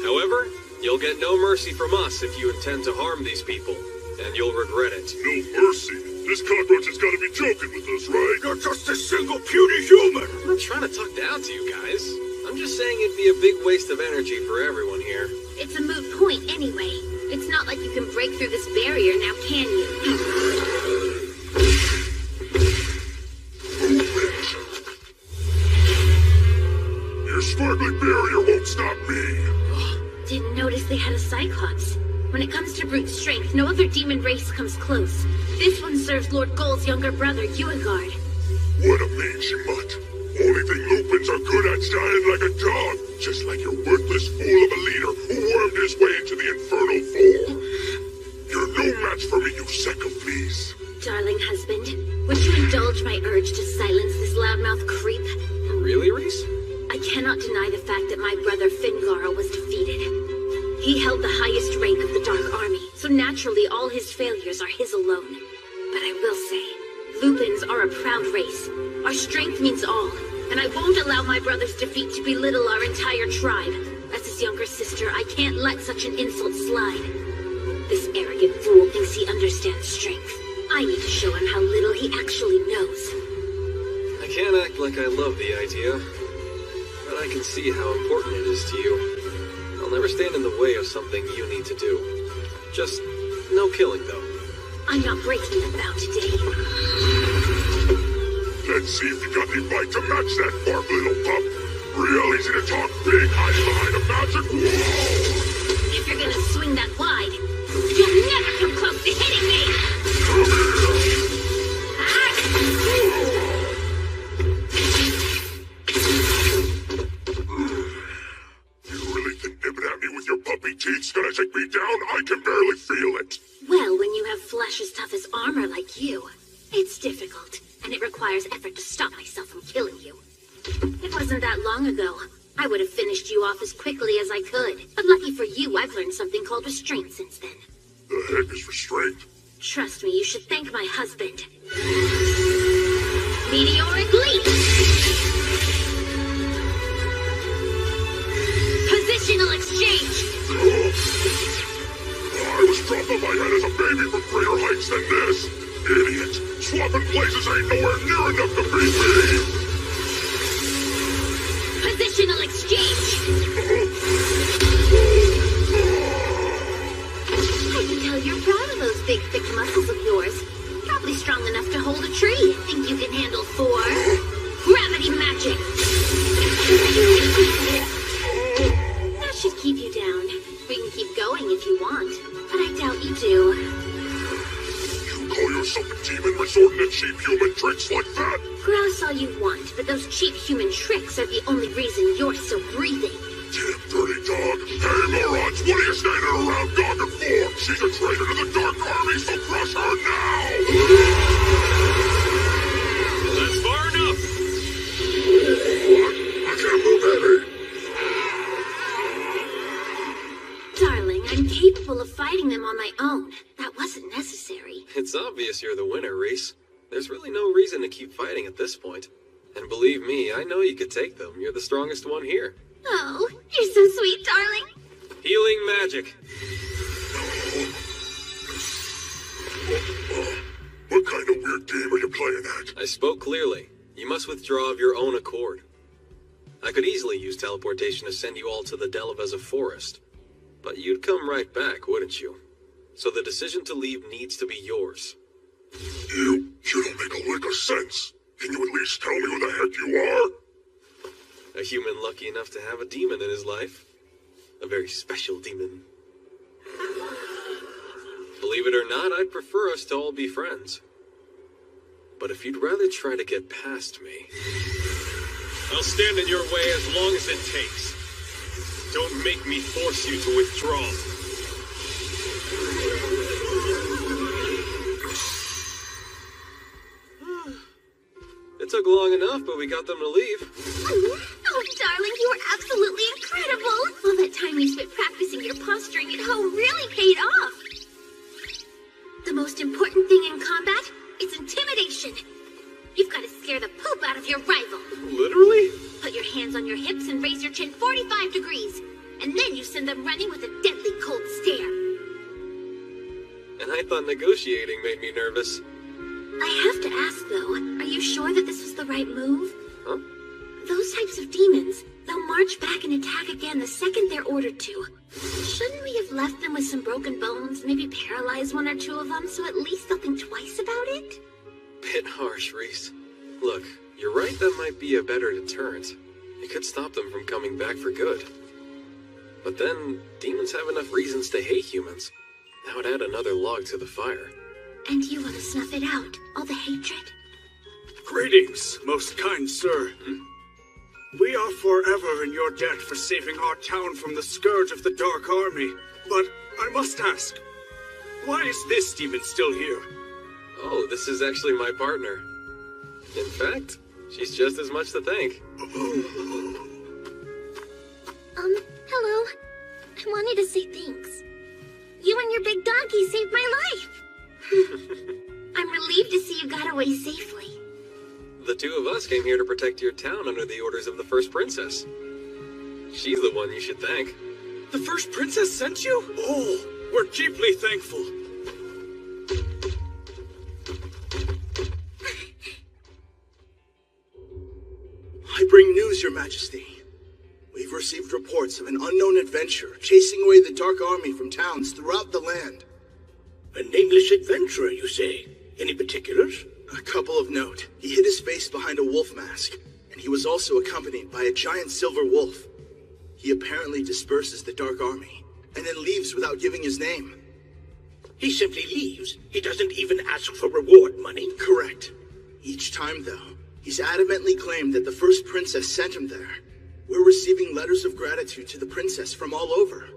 S2: However, you'll get no mercy from us if you intend to harm these people, and you'll regret it.
S22: No mercy? This cockroach has got to be joking with us, right?
S1: You're just a single puny human!
S2: I'm not trying to talk down to you guys. I'm just saying it'd be a big waste of energy for everyone here.
S10: It's a moot point anyway. It's not like you can break through this barrier now, can you?
S22: Your sparkling barrier won't stop me.
S10: Didn't notice they had a Cyclops. When it comes to brute strength, no other demon race comes close. This one serves Lord Gull's younger brother, Uegard.
S22: What a mangy mutt. Only thing Lupins are good at's dying like a dog. Just like your worthless fool of a leader who wormed his way into the infernal fold. You're no match for me, you sack of fleas.
S10: Darling husband, would you indulge my urge to silence this loudmouth creep?
S2: Really, Reese?
S10: I cannot deny the fact that my brother Fingarl was defeated. He held the highest rank of the Dark Army, so naturally all his failures are his alone. But I will say, Lupins are a proud race. Our strength means all, and I won't allow my brother's defeat to belittle our entire tribe. As his younger sister, I can't let such an insult slide. This arrogant fool thinks he understands strength. I need to show him how little he actually knows.
S2: I can't act like I love the idea, but I can see how important it is to you. I'll never stand in the way of something you need to do. Just no killing, though.
S10: I'm not breaking the vow today.
S22: Let's see if you got any bite to match that bark, little pup. Real easy to talk big, hiding behind a magic wall.
S10: If you're gonna swing that wide, you'll never come close to hitting me!
S22: Come here! You really think nibbing at me with your puppy teeth's gonna take me down? I can barely feel it.
S10: Well, when you have flesh as tough as armor like you, it's difficult, and it requires effort to stop myself from killing you. It wasn't that long ago. I would have finished you off as quickly as I could. But lucky for you, I've learned something called restraint since then.
S22: The heck is restraint?
S10: Trust me, you should thank my husband. Meteoric leap! Positional exchange!
S22: I was dropped on my head as a baby for greater heights than this. Idiot! Swapping places ain't nowhere near enough to beat me!
S10: Position
S14: muscles of yours. Probably strong enough to hold a tree. Think you can handle 4? Gravity magic! That should keep you down. We can keep going if you want, but I doubt you do.
S22: You call yourself a demon resorting to cheap human tricks like that?
S14: Grouse all you want, but those cheap human tricks are the only reason you're still breathing.
S22: Damn dirty dog. Hey, morons, what are you standing around Goggin for? She's a traitor to the Dark Army, so crush her now!
S8: That's far enough!
S22: What? I can't move heavy.
S14: Darling, I'm capable of fighting them on my own. That wasn't necessary.
S2: It's obvious you're the winner, Reese. There's really no reason to keep fighting at this point. And believe me, I know you could take them. You're the strongest one here.
S14: Oh, you're so sweet, darling.
S2: Healing magic.
S22: What kind of weird game are you playing at?
S2: I spoke clearly. You must withdraw of your own accord. I could easily use teleportation to send you all to the Delaveza forest. But you'd come right back, wouldn't you? So the decision to leave needs to be yours.
S22: You don't make a lick of sense. Can you at least tell me who the heck you are?
S2: A human lucky enough to have a demon in his life. A very special demon. Believe it or not, I'd prefer us to all be friends. But if you'd rather try to get past me...
S8: I'll stand in your way as long as it takes. Don't make me force you to withdraw.
S2: It took long enough, but we got them to leave.
S14: Oh, darling, you were absolutely incredible. All that time you spent practicing your posturing at home really paid off. The most important thing in combat is intimidation. You've got to scare the poop out of your rival.
S2: Literally?
S14: Put your hands on your hips and raise your chin 45 degrees. And then you send them running with a deadly cold stare.
S2: And I thought negotiating made me nervous.
S14: I have to ask, though, are you sure that this was the right move?
S2: Huh?
S14: Those types of demons, they'll march back and attack again the second they're ordered to. Shouldn't we have left them with some broken bones, maybe paralyze 1 or 2 of them, so at least they'll think twice about it?
S2: Bit harsh, Reese. Look, you're right, that might be a better deterrent. It could stop them from coming back for good. But then, demons have enough reasons to hate humans. That would add another log to the fire.
S14: And you want to snuff it out, all the hatred?
S9: Greetings, most kind sir. We are forever in your debt for saving our town from the scourge of the Dark Army. But I must ask, why is this demon still here?
S2: Oh, this is actually my partner. In fact, she's just as much to thank.
S14: Hello. I wanted to say thanks. You and your big donkey saved my life. I'm relieved to see you got away safely.
S2: The 2 of us came here to protect your town under the orders of the First Princess. She's the one you should thank.
S9: The First Princess sent you? Oh, we're deeply thankful.
S20: I bring news, Your Majesty. We've received reports of an unknown adventurer chasing away the Dark Army from towns throughout the land.
S23: A nameless adventurer, you say? Any particulars?
S20: A couple of note. He hid his face behind a wolf mask, and he was also accompanied by a giant silver wolf. He apparently disperses the Dark Army, and then leaves without giving his name.
S23: He simply leaves? He doesn't even ask for reward money?
S20: Correct. Each time, though, he's adamantly claimed that the First Princess sent him there. We're receiving letters of gratitude to the princess from all over.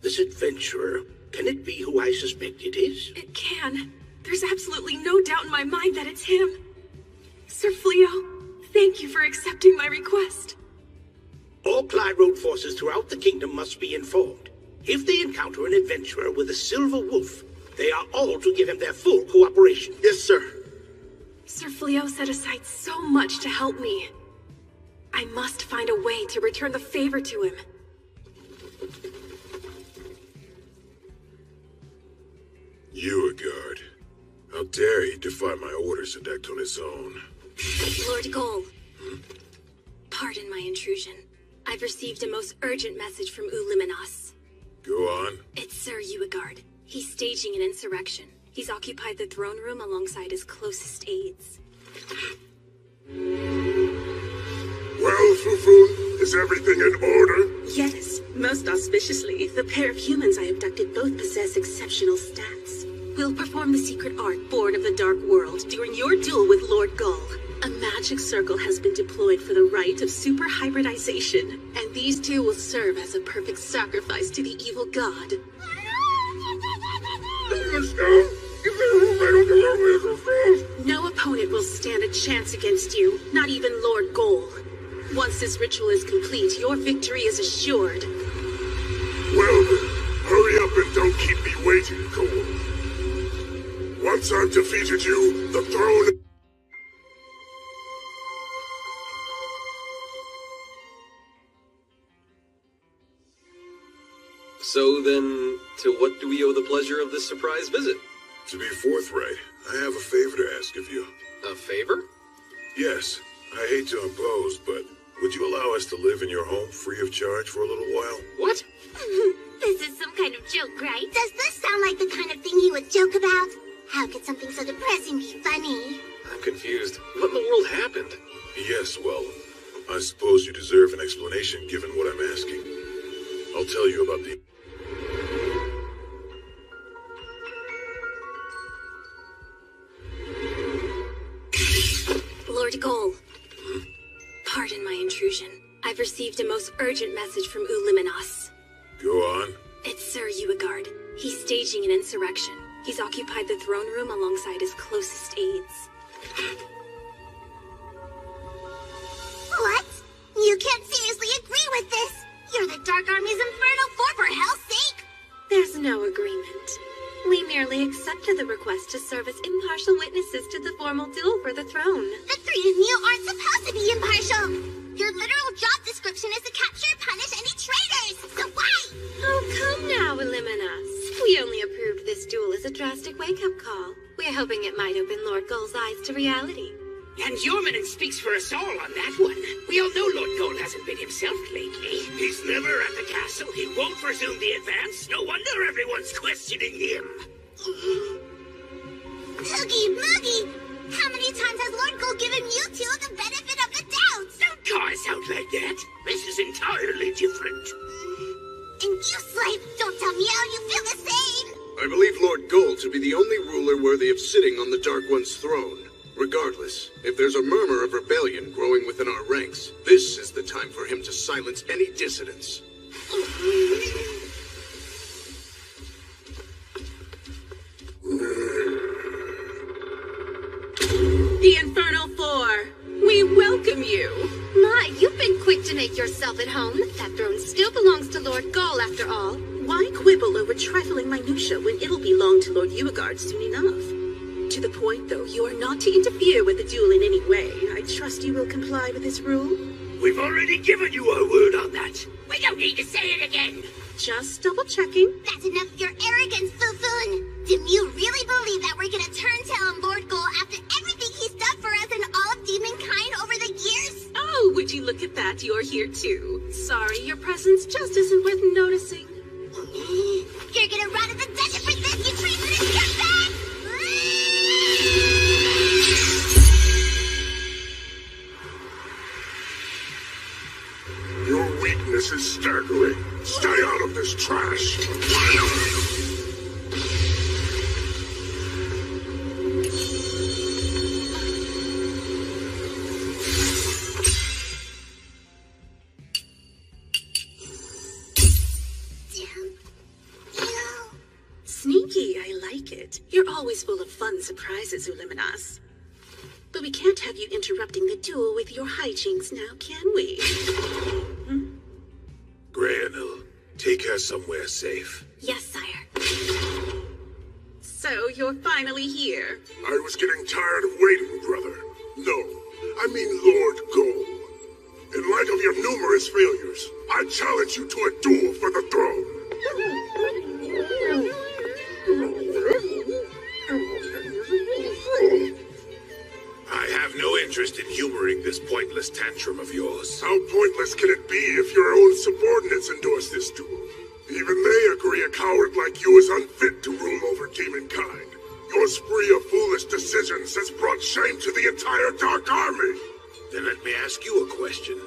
S23: This adventurer, can it be who I suspect it is?
S7: It can. There's absolutely no doubt in my mind that it's him. Sir Fleo, thank you for accepting my request.
S23: All Clyroad forces throughout the kingdom must be informed. If they encounter an adventurer with a silver wolf, they are all to give him their full cooperation.
S20: Yes, sir.
S7: Sir Fleo set aside so much to help me. I must find a way to return the favor to him.
S12: You, a guard. How dare he defy my orders and act on his own?
S24: Lord Goal. Pardon my intrusion. I've received a most urgent message from Uliminos.
S12: Go on.
S24: It's Sir Uigard. He's staging an insurrection. He's occupied the throne room alongside his closest aides.
S22: Well, Fufun, is everything in order?
S5: Yes, most auspiciously, the pair of humans I abducted both possess exceptional stats. We'll perform the secret art born of the Dark World during your duel with Lord Gull. A magic circle has been deployed for the rite of super hybridization, and these two will serve as a perfect sacrifice to the evil god. No opponent will stand a chance against you, not even Lord Gull. Once this ritual is complete, your victory is assured.
S22: Well then, hurry up and don't keep me waiting, Cole. Once I've defeated you, the throne...
S2: So then, to what do we owe the pleasure of this surprise visit?
S12: To be forthright, I have a favor to ask of you.
S2: A favor?
S12: Yes, I hate to impose, but would you allow us to live in your home free of charge for a little while?
S2: What?
S10: This is some kind of joke, right? Does this sound like the kind of thing he would joke about? How could something so depressing be funny?
S2: I'm confused. What in the world happened?
S12: Yes, well, I suppose you deserve an explanation given what I'm asking. I'll tell you about the...
S24: Lord Gull. Pardon my intrusion. I've received a most urgent message from Uliminos.
S12: Go on.
S24: It's Sir Uigard. He's staging an insurrection. He's occupied the throne room alongside his closest aides.
S10: What? You can't seriously agree with this! You're the Dark Army's Infernal Four, for hell's sake!
S5: There's no agreement. We merely accepted the request to serve as impartial witnesses to the formal duel for the throne.
S10: The three of you aren't supposed to be impartial! Your literal job description is to capture and punish any traitors! So why?
S5: Oh, come now, Uliminos. We only approved this duel as a drastic wake-up call. We're hoping it might open Lord Gull's eyes to reality.
S23: And Yormanen speaks for us all on that one. We all know Lord Gull hasn't been himself lately. He's never at the castle. He won't resume the advance. No wonder everyone's questioning him.
S10: Oogie Moogie! How many times has Lord Gull given you two the benefit of the doubt?
S23: Don't call us out like that. This is entirely different.
S10: And you, Slave, don't tell me how you feel the same!
S3: I believe Lord Gull to be the only ruler worthy of sitting on the Dark One's throne. Regardless, if there's a murmur of rebellion growing within our ranks, this is the time for him to silence any dissidents.
S5: The Infernal Four! We welcome you!
S7: My, you've been quick to make yourself at home. That throne still belongs to Lord Gull, after all.
S5: Why quibble over trifling minutiae when it'll belong to Lord Uigard soon enough? To the point, though, you are not to interfere with the duel in any way. I trust you will comply with this rule?
S23: We've already given you our word on that. We don't need to say it again.
S5: Just double-checking.
S10: That's enough of your arrogance, Fufun! Do you really believe that we're gonna turn tail on Lord Gull after everything he's done for us and all of demonkind over the years?
S5: Oh, would you look at that? You're here too. Sorry, your presence just isn't worth noticing.
S10: You're gonna rot in the dungeon for this, you treasonous scumbag!
S22: Your weakness is staggering. Stay out of this trash.
S5: Sneaky, I like it. You're always full of fun surprises, Uliminos. But we can't have you interrupting the duel with your hijinks now, can we?
S12: Grayanil, take her somewhere safe.
S5: Yes, sire. So, you're finally here.
S22: I was getting tired of waiting, brother. No, I mean Lord Gull. In light of your numerous failures, I challenge you to a duel for the throne. I have no interest in humoring this pointless tantrum of yours. How pointless can it be if your own subordinates endorse this duel? Even they agree Worry a coward like you is unfit to rule over demonkind. Your spree of foolish decisions has brought shame to the entire Dark Army.
S12: Then let me ask you a question.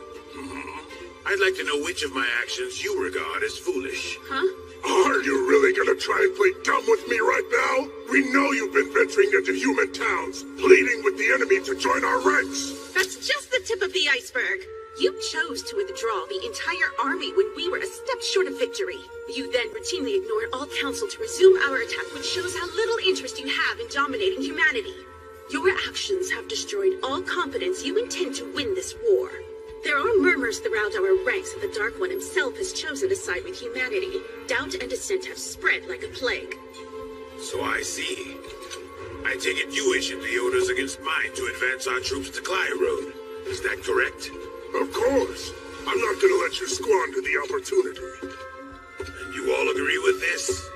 S12: I'd like to know which of my actions you regard as foolish.
S7: Huh?
S22: Are you really gonna try and play dumb with me right now? We know you've been venturing into human towns, pleading with the enemy to join our ranks.
S5: That's just the tip of the iceberg. You chose to withdraw the entire army when we were a step short of victory. You then routinely ignored all counsel to resume our attack, which shows how little interest you have in dominating humanity. Your actions have destroyed all confidence you intend to win this war. There are murmurs throughout our ranks that the Dark One himself has chosen to side with humanity. Doubt and dissent have spread like a plague.
S12: So I see. I take it you issued the orders against mine to advance our troops to Clyrode. Is that correct?
S22: Of course. I'm not gonna let you squander the opportunity.
S12: And you all agree with this?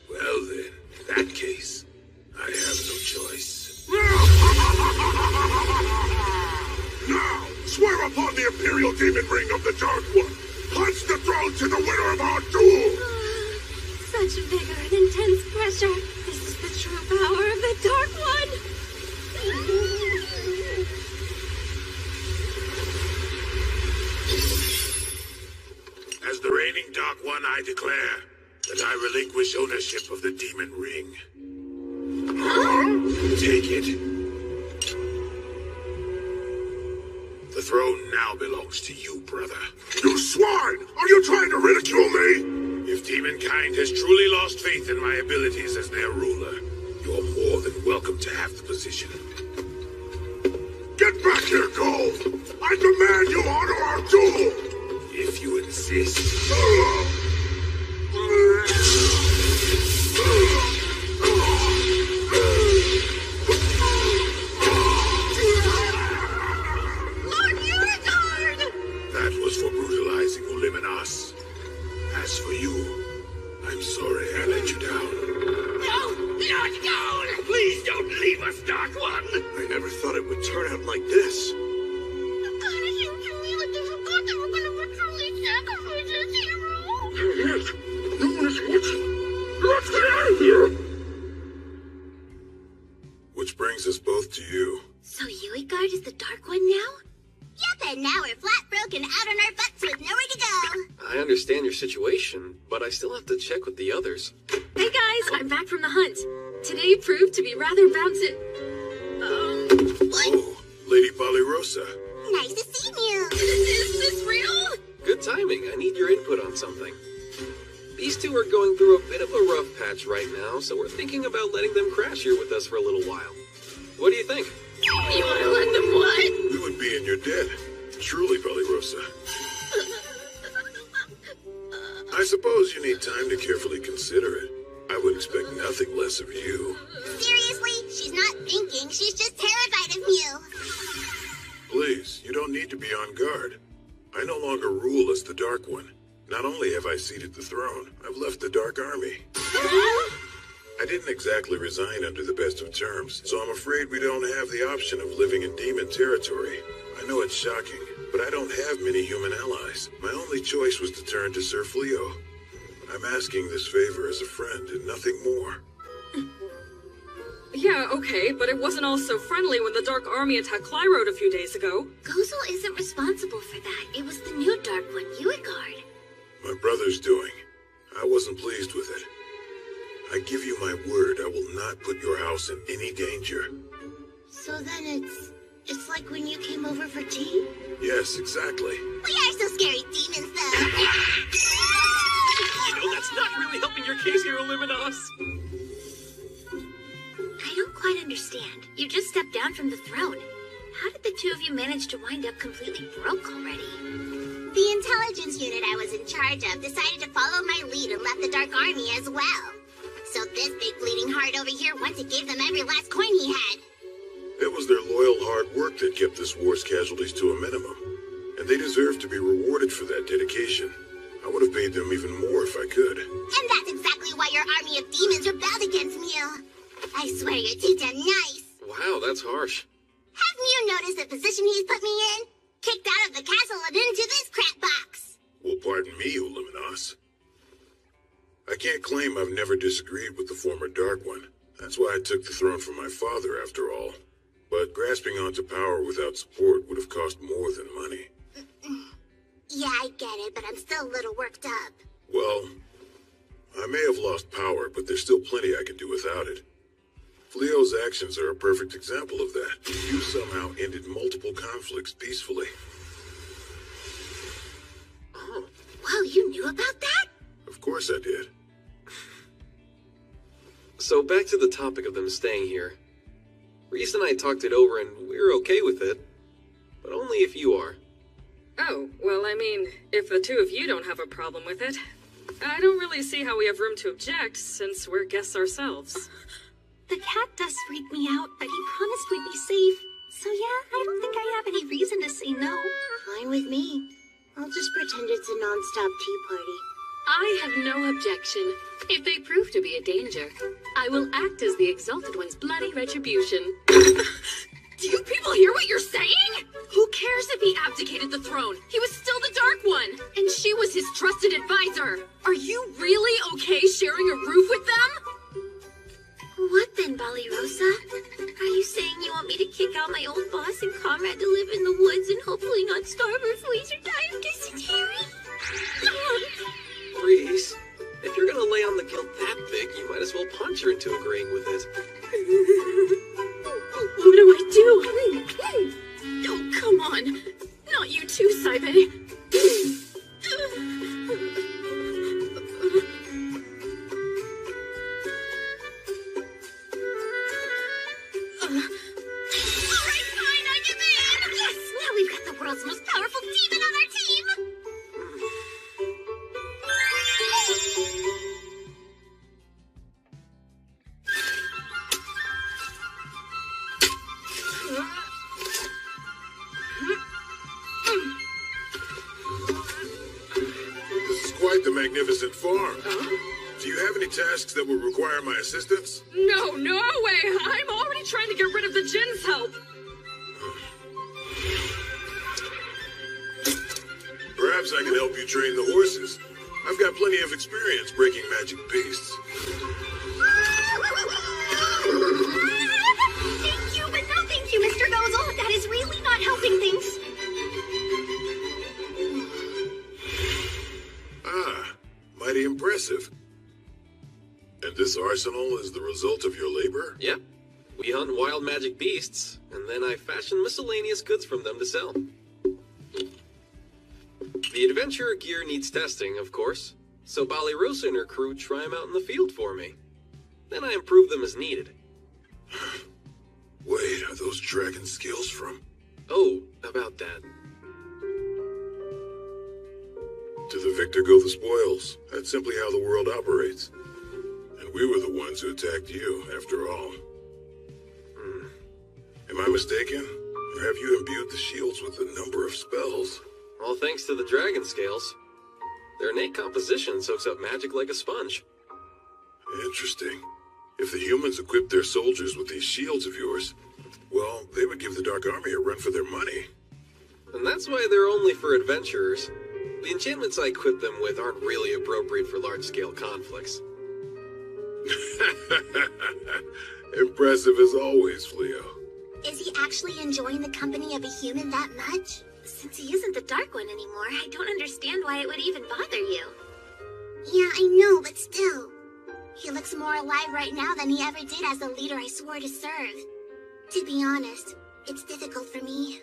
S12: Well then, in that case, I have no choice.
S22: Now, swear upon the Imperial Demon Ring of the Dark One. Punch the throne to the winner of our duel.
S10: Such vigor and intense pressure. This is the true power of the Dark One.
S12: As the reigning Dark One, I declare that I relinquish ownership of the Demon Ring. Take it. The throne now belongs to you, brother.
S22: You swine! Are you trying to ridicule me?
S12: If demonkind has truly lost faith in my abilities as their ruler, you're more than welcome to have the position.
S22: Get back here, Gold! I demand you honor our duel!
S12: If you insist. That was for brutalizing Uliminas. As for you, I'm sorry I let you down.
S23: No! Lord Gold! Please don't leave us, Dark One!
S4: I never thought it would turn out like this.
S17: It kinda seemed to me like they forgot they were gonna virtually sacrifice us, hero.
S22: Yes, no one is watching. Let's get out of here!
S12: Which brings us both to you.
S10: So Uigard is the Dark One now?
S14: Yep, and now we're flat broken out on our butts with nowhere to go.
S2: I understand your situation, but I still have to check with the others.
S7: Hey guys, I'm back from the hunt. Today proved to be rather bouncing.
S12: Oh, Lady Polyrosa.
S14: Nice to see you.
S7: Is this real?
S2: Good timing. I need your input on something. These two are going through a bit of a rough patch right now, so we're thinking about letting them crash here with us for a little while. What do you think?
S7: You want to let them what?
S12: We would be in your debt. Truly, Polyrosa. I suppose you need time to carefully consider it. I would expect nothing less of you.
S14: Seriously? She's not thinking. She's just terrified of you.
S12: Please, you don't need to be on guard. I no longer rule as the Dark One. Not only have I ceded the throne, I've left the Dark Army. I didn't exactly resign under the best of terms, so I'm afraid we don't have the option of living in demon territory. I know it's shocking, but I don't have many human allies. My only choice was to turn to Sir Fleo. I'm asking this favor as a friend and nothing more.
S18: Yeah, okay, but it wasn't all so friendly when the Dark Army attacked Clyrode a few days ago.
S10: Gozel isn't responsible for that. It was the new Dark One, Uigard.
S12: My brother's doing. I wasn't pleased with it. I give you my word I will not put your house in any danger.
S17: So then it's like when you came over for tea?
S12: Yes, exactly.
S14: We are so scary demons, though.
S2: You know, that's not really helping your case here, Illuminos.
S10: I don't quite understand. You just stepped down from the throne. How did the two of you manage to wind up completely broke already?
S14: The intelligence unit I was in charge of decided to follow my lead and left the Dark Army as well. So this big bleeding heart over here went to give them every last coin he had.
S12: It was their loyal hard work that kept this war's casualties to a minimum. And they deserve to be rewarded for that dedication. I would have paid them even more if I could.
S14: And that's exactly why your army of demons rebelled against me. I swear you're too damn nice.
S2: Wow, that's harsh.
S14: Haven't you noticed the position he's put me in? Kicked out of the castle and into this crap box.
S12: Well, pardon me, Uluminos. I can't claim I've never disagreed with the former Dark One. That's why I took the throne from my father, after all. But grasping onto power without support would have cost more than money.
S17: Yeah, I get it, but I'm still a little worked up.
S12: Well, I may have lost power, but there's still plenty I can do without it. Fleo's actions are a perfect example of that. You somehow ended multiple conflicts peacefully.
S17: Oh. Wow, you knew about that?
S12: Of course I did.
S2: So back to the topic of them staying here. Reese and I talked it over and we're okay with it. But only if you are.
S18: Oh, well, I mean, if the two of you don't have a problem with it, I don't really see how we have room to object, since we're guests ourselves.
S10: The cat does freak me out, but he promised we'd be safe. So yeah, I don't think I have any reason to say no.
S17: Fine with me. I'll just pretend it's a non-stop tea party.
S16: I have no objection. If they prove to be a danger, I will act as the Exalted One's bloody retribution.
S7: Do you people hear what you're saying? Who cares if he abdicated the throne? He was still the Dark One, and she was his trusted advisor. Are you really okay sharing a roof with them?
S10: What then, Balirosa? Are you saying you want me to kick out my old boss and comrade to live in the woods and hopefully not starve or freeze or die of dysentery?
S2: Reese, if you're gonna lay on the guilt that big, you might as well punch her into agreeing with it.
S7: What do I do? Oh, come on. Not you too, Saibe.
S10: Alright, fine, I give in! Yes! Now we've got the world's most powerful demon on our team!
S12: This is quite the magnificent farm. Do you have any tasks that would require my assistance?
S18: No way! I'm already trying to get rid of the Jinn's help!
S12: Perhaps I can help you train the horses. I've got plenty of experience breaking magic beasts.
S10: Thank you, but no thank you, Mr. Nozzle. That is really not helping things.
S12: Ah, mighty impressive. And this arsenal is the result of your labor?
S2: Yep. We hunt wild magic beasts, and then I fashion miscellaneous goods from them to sell. The adventurer gear needs testing, of course, so Balirosa and her crew try them out in the field for me. Then I improve them as needed.
S12: Wait, are those dragon scales from?
S2: Oh, about that.
S12: To the victor go the spoils. That's simply how the world operates. And we were the ones who attacked you, after all. Am I mistaken? Or have you imbued the shields with a number of spells?
S2: All thanks to the dragon scales. Their innate composition soaks up magic like a sponge.
S12: Interesting. If the humans equipped their soldiers with these shields of yours, well, they would give the Dark Army a run for their money.
S2: And that's why they're only for adventurers. The enchantments I equip them with aren't really appropriate for large-scale conflicts.
S12: Impressive as always, Fleo.
S17: Is he actually enjoying the company of a human that much?
S10: Since he isn't the Dark One anymore, I don't understand why it would even bother you.
S17: Yeah, I know, but still. He looks more alive right now than he ever did as the leader I swore to serve. To be honest, it's difficult for me.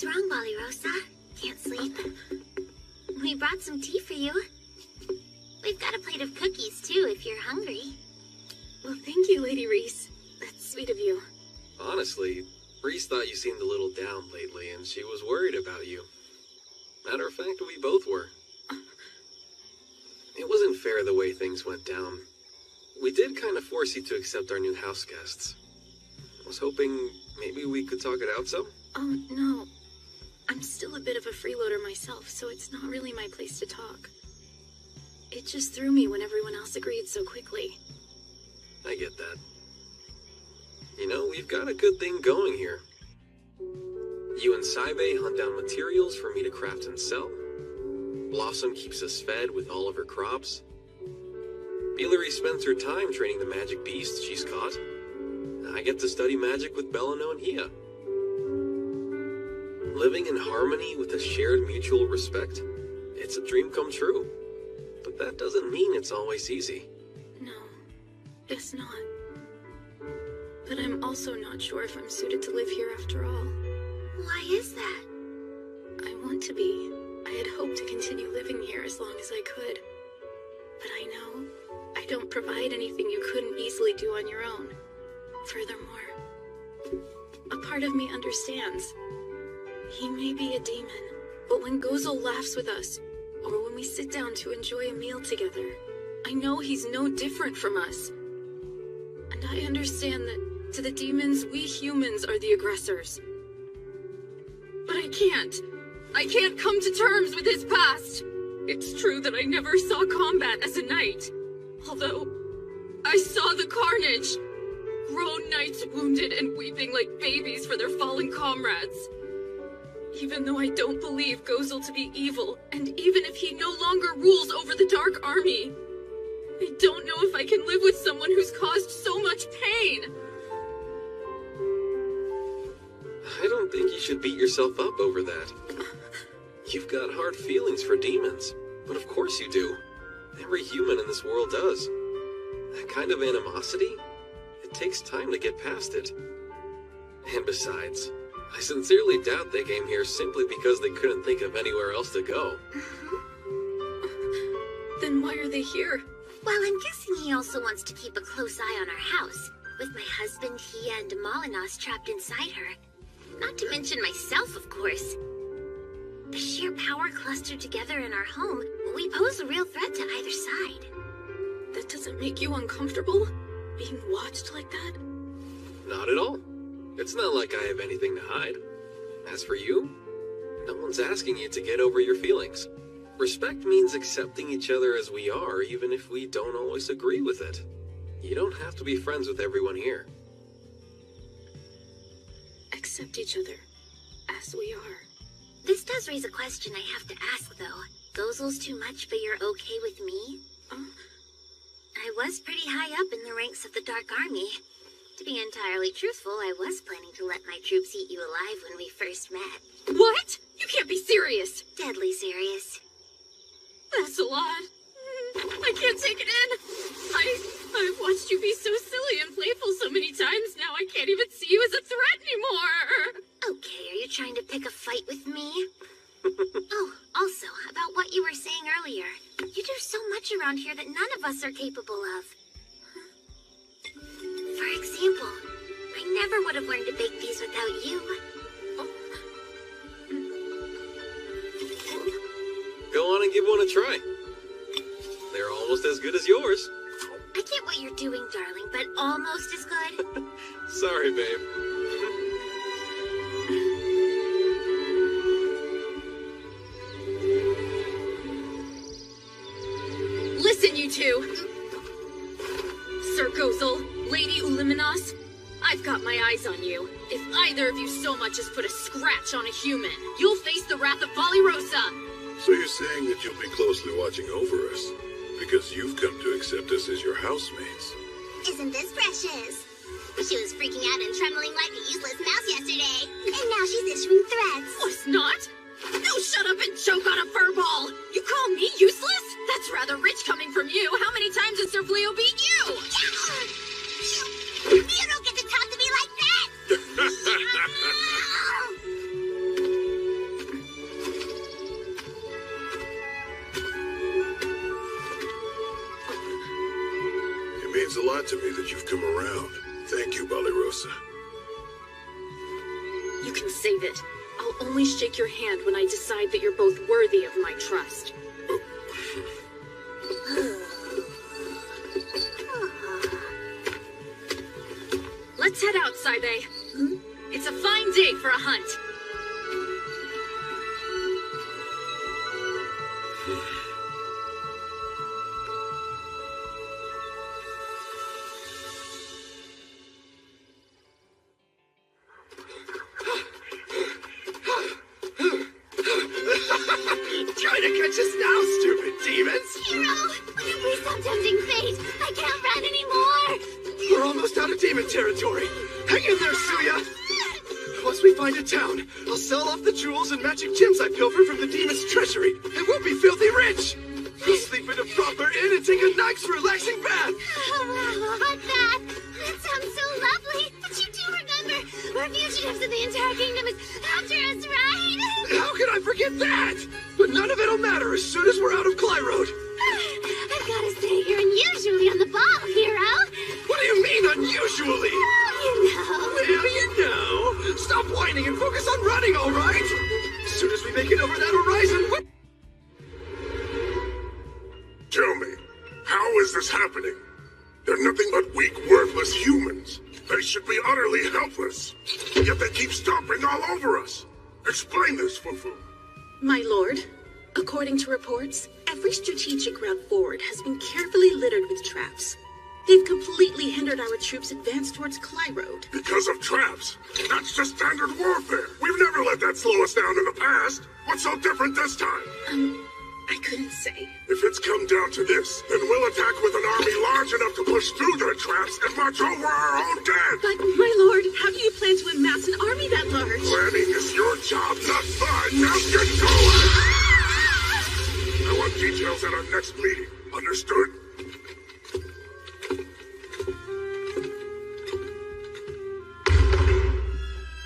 S10: What's wrong, Rosa? Can't sleep? We brought some tea for you. We've got a plate of cookies, too, if you're hungry.
S24: Well, thank you, Lady Reese. That's sweet of you.
S2: Honestly, Reese thought you seemed a little down lately, and she was worried about you. Matter of fact, we both were. It wasn't fair the way things went down. We did kind of force you to accept our new house guests. I was hoping maybe we could talk it out some?
S24: Oh, no. I'm still a bit of a freeloader myself, so it's not really my place to talk. It just threw me when everyone else agreed so quickly.
S2: I get that. You know, we've got a good thing going here. You and Saibe hunt down materials for me to craft and sell. Blossom keeps us fed with all of her crops. Bilary spends her time training the magic beasts she's caught. I get to study magic with Belano and Hia. Living in harmony with a shared mutual respect, it's a dream come true. But that doesn't mean it's always easy.
S24: No, it's not. But I'm also not sure if I'm suited to live here after all.
S10: Why is that?
S24: I want to be. I had hoped to continue living here as long as I could. But I know I don't provide anything you couldn't easily do on your own. Furthermore, a part of me understands. He may be a demon, but when Gozel laughs with us, or when we sit down to enjoy a meal together, I know he's no different from us. And I understand that to the demons, we humans are the aggressors. But I can't come to terms with his past. It's true that I never saw combat as a knight, although I saw the carnage. Grown knights wounded and weeping like babies for their fallen comrades. Even though I don't believe Gozel to be evil, and even if he no longer rules over the Dark Army, I don't know if I can live with someone who's caused so much pain.
S2: I don't think you should beat yourself up over that. You've got hard feelings for demons, but of course you do. Every human in this world does. That kind of animosity, it takes time to get past it. And besides, I sincerely doubt they came here simply because they couldn't think of anywhere else to go.
S24: Then why are they here?
S10: Well, I'm guessing he also wants to keep a close eye on our house, with my husband, Hia, and Molinos trapped inside her. Not to mention myself, of course. The sheer power clustered together in our home, we pose a real threat to either side.
S24: That doesn't make you uncomfortable? Being watched like that?
S2: Not at all. It's not like I have anything to hide. As for you, no one's asking you to get over your feelings. Respect means accepting each other as we are, even if we don't always agree with it. You don't have to be friends with everyone here.
S24: Accept each other, as we are.
S10: This does raise a question I have to ask, though. Gozel's too much, but you're okay with me? I was pretty high up in the ranks of the Dark Army. To be entirely truthful, I was planning to let my troops eat you alive when we first met.
S24: What? You can't be serious!
S10: Deadly serious.
S24: That's a lot. I can't take it in. I've watched you be so silly and playful so many times now I can't even see you as a threat anymore.
S10: Okay, are you trying to pick a fight with me? Oh, also, about what you were saying earlier. You do so much around here that none of us are capable of. For example, I never would have learned to bake these without you.
S2: Go on and give one a try. They're almost as good as yours.
S10: I get what you're doing, darling, but almost as good?
S2: Sorry, babe.
S24: Listen, you two! Sir Gozel, Lady Uliminos, I've got my eyes on you. If either of you so much as put a scratch on a human, you'll face the wrath of Rosa.
S12: So you're saying that you'll be closely watching over us, because you've come to accept us as your housemates.
S17: Isn't this precious? She was freaking out and trembling like a useless mouse yesterday, and now she's issuing threats.
S24: Was not? No, shut up and choke on a fur ball! You call me useless? That's rather rich coming from you. How many times did Sir Fleo beat you?
S17: You don't get to talk to me like that!
S12: a lot to me that you've come around. Thank you, Balirosa.
S13: You can save it. I'll only shake your hand when I decide that you're both worthy of my trust. Let's head out, Saibe. It's a fine day for a hunt.
S4: Trying to catch us now, stupid demons!
S14: Hero, will you please stop tempting fate? I can't run anymore!
S4: We're almost out of demon territory. Hang in there, Suya! Once we find a town, I'll sell off the jewels and magic gems I pilfered from the demon's treasury, and we'll be filthy rich! We'll sleep in a proper inn and take a nice, relaxing bath!
S14: But that sounds so lovely. But you do remember, we're fugitives and the entire kingdom is after us, right?
S4: How can I forget that? But none of it'll matter as soon as we're out of Clyroad.
S14: I've gotta say, you're unusually on the ball, Hero.
S4: What do you mean, unusually?
S14: Oh,
S4: Well, you know. Stop whining and focus on running, all right? As soon as we make it over that horizon,
S22: Tell me, how is this happening? They're nothing but weak, worthless humans. They should be utterly helpless. Yet they keep stomping all over us. Explain this, Fufu.
S5: My lord, according to reports, every strategic route forward has been carefully littered with traps. They've completely hindered our troops' advance towards Clyroad.
S22: Because of traps? That's just standard warfare. We've never let that slow us down in the past. What's so different this time?
S5: I couldn't say.
S22: If it's come down to this, then we'll attack with an army large enough to push through their traps and march over our own dead.
S5: But, my lord, how do you plan to amass an army that large?
S22: Planning is your job, not mine. Now get going! I want details at our next meeting. Understood?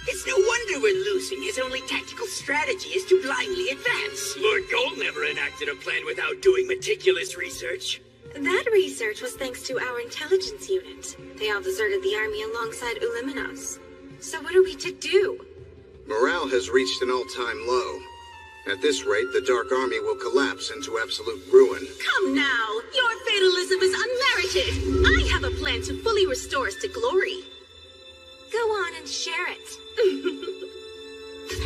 S23: It's no wonder we're losing. His only tactical strategy is to blindly advance. Lord Gold never enacted a plan without doing meticulous research.
S7: That research was thanks to our intelligence unit. They all deserted the army alongside Uliminos. So what are we to do?
S3: Morale has reached an all-time low. At this rate, the Dark Army will collapse into absolute ruin.
S5: Come now! Your fatalism is unmerited! I have a plan to fully restore us to glory.
S7: Go on and share it.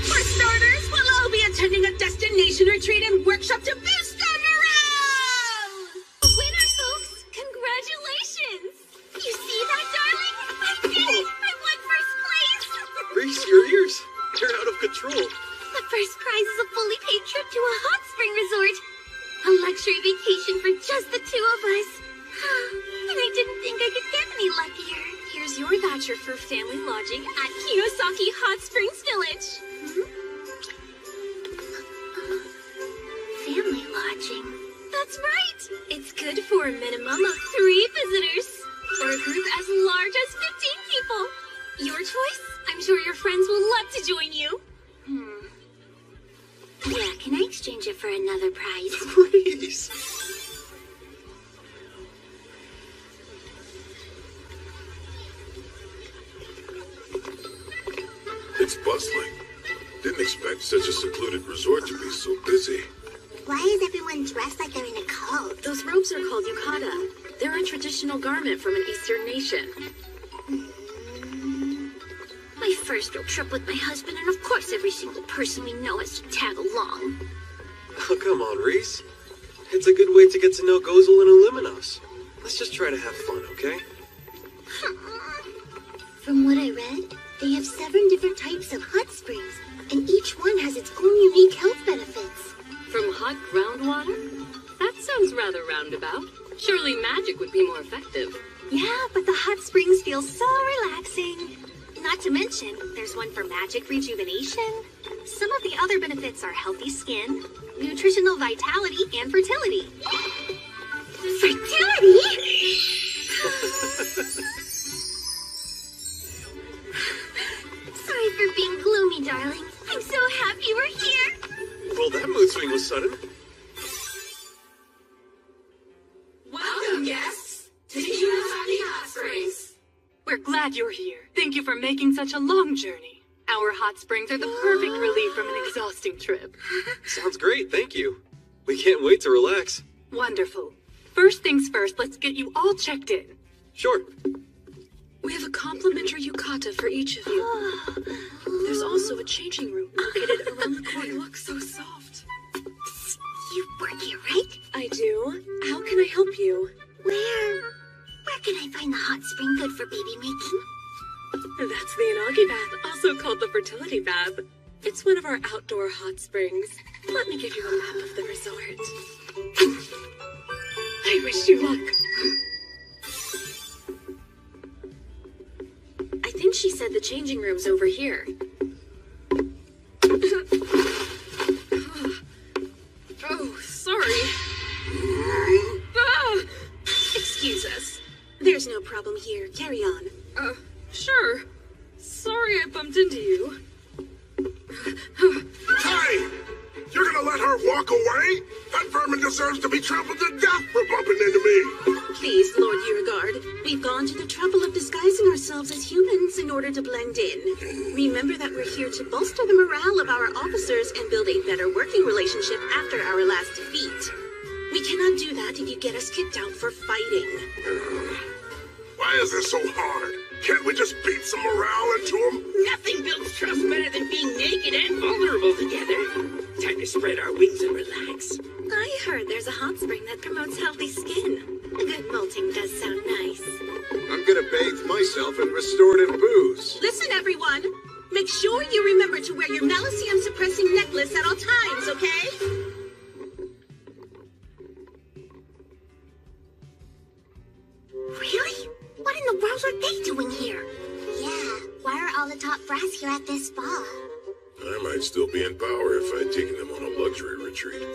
S5: For starters, we'll all be attending a destination retreat and workshop to boost our morale!
S14: Winner, folks! Congratulations! You see that, darling? I did it! I won first place!
S2: Reese, your ears. You're out of control.
S14: The first prize is a fully paid trip to a hot spring resort. A luxury vacation for just the two of us. And I didn't think I could get any luckier.
S7: Here's your voucher for family lodging at Kiyosaki Hot Springs Village.
S14: Family lodging?
S7: That's right. It's good for a minimum of 3 visitors. Or a group as large as 15 people. Your choice. I'm sure your friends will love to join you.
S14: Yeah, can I exchange it for another prize?
S2: Please.
S12: It's bustling. Didn't expect such a secluded resort to be so busy.
S17: Why is everyone dressed like they're in a cult?
S5: Those robes are called yukata. They're a traditional garment from an Eastern nation.
S14: My first real trip with my husband, and of course every single person we know has to tag along.
S2: Oh, come on, Reese. It's a good way to get to know Gozel and Illuminos. Let's just try to have fun, okay?
S17: From what I read, they have 7 different types of hot springs, and each one has its own unique health benefits.
S16: From hot groundwater? That sounds rather roundabout. Surely magic would be more effective.
S7: Yeah, but the hot springs feel so relaxing. Not to mention, there's one for magic rejuvenation. Some of the other benefits are healthy skin, nutritional vitality, and fertility.
S14: Fertility? Sorry for being gloomy, darling. I'm so happy we're here.
S2: Well, that mood swing was sudden.
S23: Welcome, guests, to Kiyosaki
S13: glad you're here. Thank you for making such a long journey. Our hot springs are the perfect relief from an exhausting trip.
S2: Sounds great, thank you. We can't wait to relax.
S13: Wonderful. First things first, let's get you all checked in.
S2: Sure.
S24: We have a complimentary yukata for each of you. There's also a changing room located around the corner. They look so soft.
S17: You work here, right?
S24: I do. How can I help you?
S17: Where can I find the hot spring good for baby making?
S24: That's the Inagi bath, also called the fertility bath. It's one of our outdoor hot springs. Let me give you a map of the resort. I wish you luck. I think she said the changing room's over here. Oh, sorry.
S5: Excuse us. There's no problem here. Carry on.
S18: Sure. Sorry I bumped into you.
S22: Hey! You're gonna let her walk away? That vermin deserves to be trampled to death for bumping into me!
S5: Please, Lord Uragard, we've gone to the trouble of disguising ourselves as humans in order to blend in. Remember that we're here to bolster the morale of our officers and build a better working relationship after our last defeat. We cannot do that if you get us kicked out for fighting.
S22: Why is this so hard? Can't we just beat some morale into them?
S23: Nothing builds trust better than being naked and vulnerable together. Time to spread our wings and relax.
S5: I heard there's a hot spring that promotes healthy skin. A good molting does sound nice.
S3: I'm gonna bathe myself in restorative booze.
S5: Listen, everyone. Make sure you remember to wear your Melicium-suppressing necklace at all times, okay?
S17: Really? What in the world are they doing here? Yeah, why are all the top brass here at this spa?
S12: I might still be in power if I'd taken them on a luxury retreat.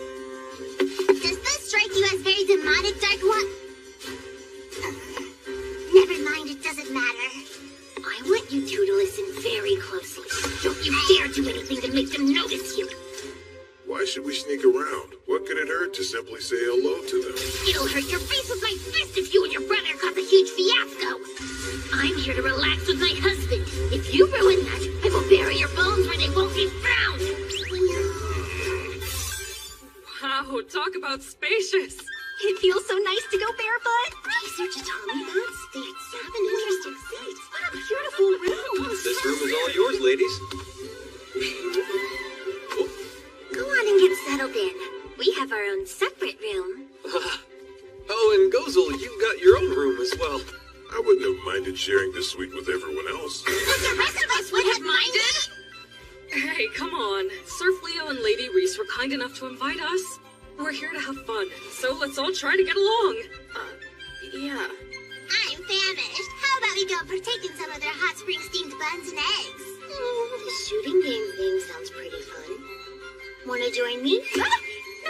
S17: Does this strike you as very demonic, Dark One? Never mind, it doesn't matter. I want you two to listen very closely. Don't you dare do anything to make them notice you.
S12: Why should we sneak around? What could it hurt to simply say hello to them?
S17: It'll hurt your face with my fist if you and your brother cause a huge fiasco. I'm here to relax with my husband. If you ruin that, I will bury your bones where they won't be found.
S18: Wow, talk about spacious.
S17: It feels so nice to go barefoot. Research told me that states have an interesting seat. What a beautiful room.
S2: This room is all yours, ladies.
S17: Go on and get settled in. We have our own separate room.
S2: Oh, and Gozel, you've got your own room as well.
S12: I wouldn't have minded sharing this suite with everyone else.
S17: But the rest of us would have minded.
S18: Hey, come on. Surf Leo and Lady Reese were kind enough to invite us. We're here to have fun, so let's all try to get along.
S24: Yeah.
S17: I'm famished. How about we go partake in some of their hot spring steamed buns and eggs? The shooting game thing sounds pretty fun. Wanna join me?
S10: No,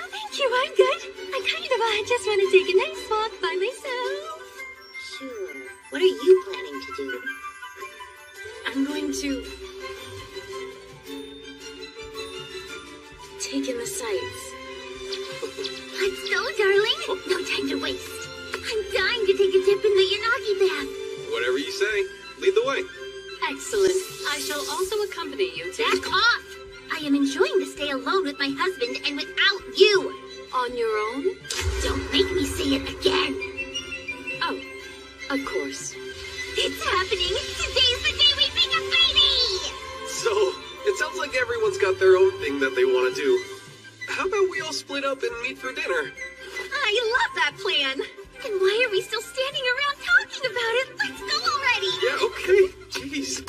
S10: thank you. I'm good. I just want to take a nice walk by myself.
S17: Sure. What are you planning to do?
S24: I'm going to take in the sights.
S17: Let's go, darling. No time to waste. I'm dying to take a dip in the Yanagi bath.
S2: Whatever you say. Lead the way.
S16: Excellent. I shall also accompany you to...
S17: Back off! I am enjoying to stay alone with my husband and without you.
S16: On your own?
S17: Don't make me say it again.
S16: Oh, of course.
S17: It's happening. Today's the day we make a baby.
S2: So, it sounds like everyone's got their own thing that they want to do. How about we all split up and meet for dinner?
S5: I love that plan.
S17: Then why are we still standing around talking about it? Let's go already.
S2: Yeah, okay. Jeez.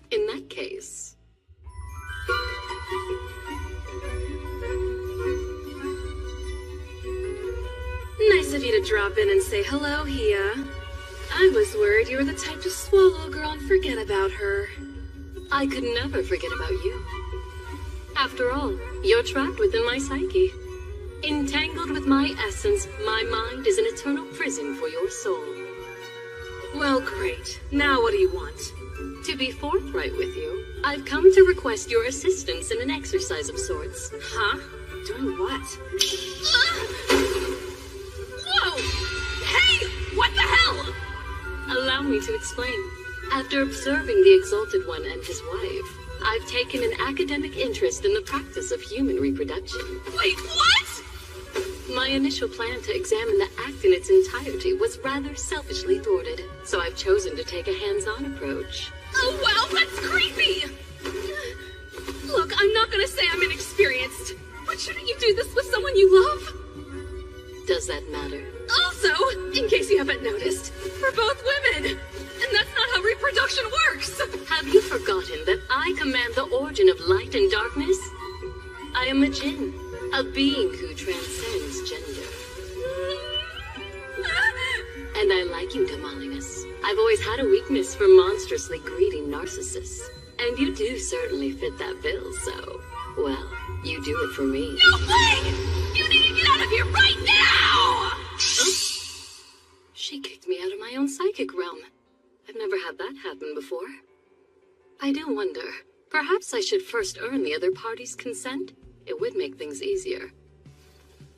S16: In that case...
S24: Nice of you to drop in and say hello, Hia. I was worried you were the type to swallow a girl and forget about her.
S16: I could never forget about you. After all, you're trapped within my psyche. Entangled with my essence, my mind is an eternal prison for your soul.
S24: Well, great. Now what do you want?
S16: To be forthright with you, I've come to request your assistance in an exercise of sorts.
S24: Huh? Doing what?
S18: Whoa! Hey! What the hell?
S16: Allow me to explain. After observing the Exalted One and his wife, I've taken an academic interest in the practice of human reproduction.
S7: Wait, what?
S16: My initial plan to examine the act in its entirety was rather selfishly thwarted, so I've chosen to take a hands-on approach.
S7: Oh, wow, that's creepy! Look, I'm not gonna say I'm inexperienced, but shouldn't you do this with someone you love?
S16: Does that matter?
S7: Also, in case you haven't noticed, we're both women, and that's not how reproduction works!
S16: Have you forgotten that I command the origin of light and darkness? I am a Jinn, a being who transcends gender. And I like you, Damalinas. I've always had a weakness for monstrously greedy narcissists. And you do certainly fit that bill, so, well, you do it for me.
S7: No way! You need to get out of here right now!
S16: Oh. She kicked me out of my own psychic realm. I've never had that happen before. I do wonder, perhaps I should first earn the other party's consent? It would make things easier.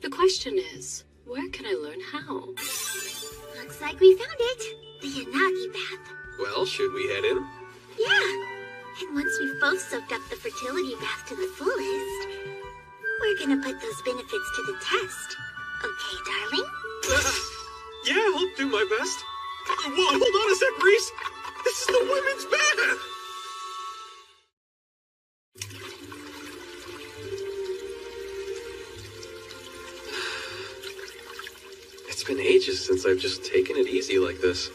S16: The question is, where can I learn how?
S10: Looks like we found it. The Yanagi bath.
S2: Well, should we head in?
S10: Yeah. And once we've both soaked up the fertility bath to the fullest, we're gonna put those benefits to the test. Okay, darling?
S2: Yeah, I'll do my best. Whoa, hold on a sec, Reese. This is the women's bath. It's been ages since I've just taken it easy like this.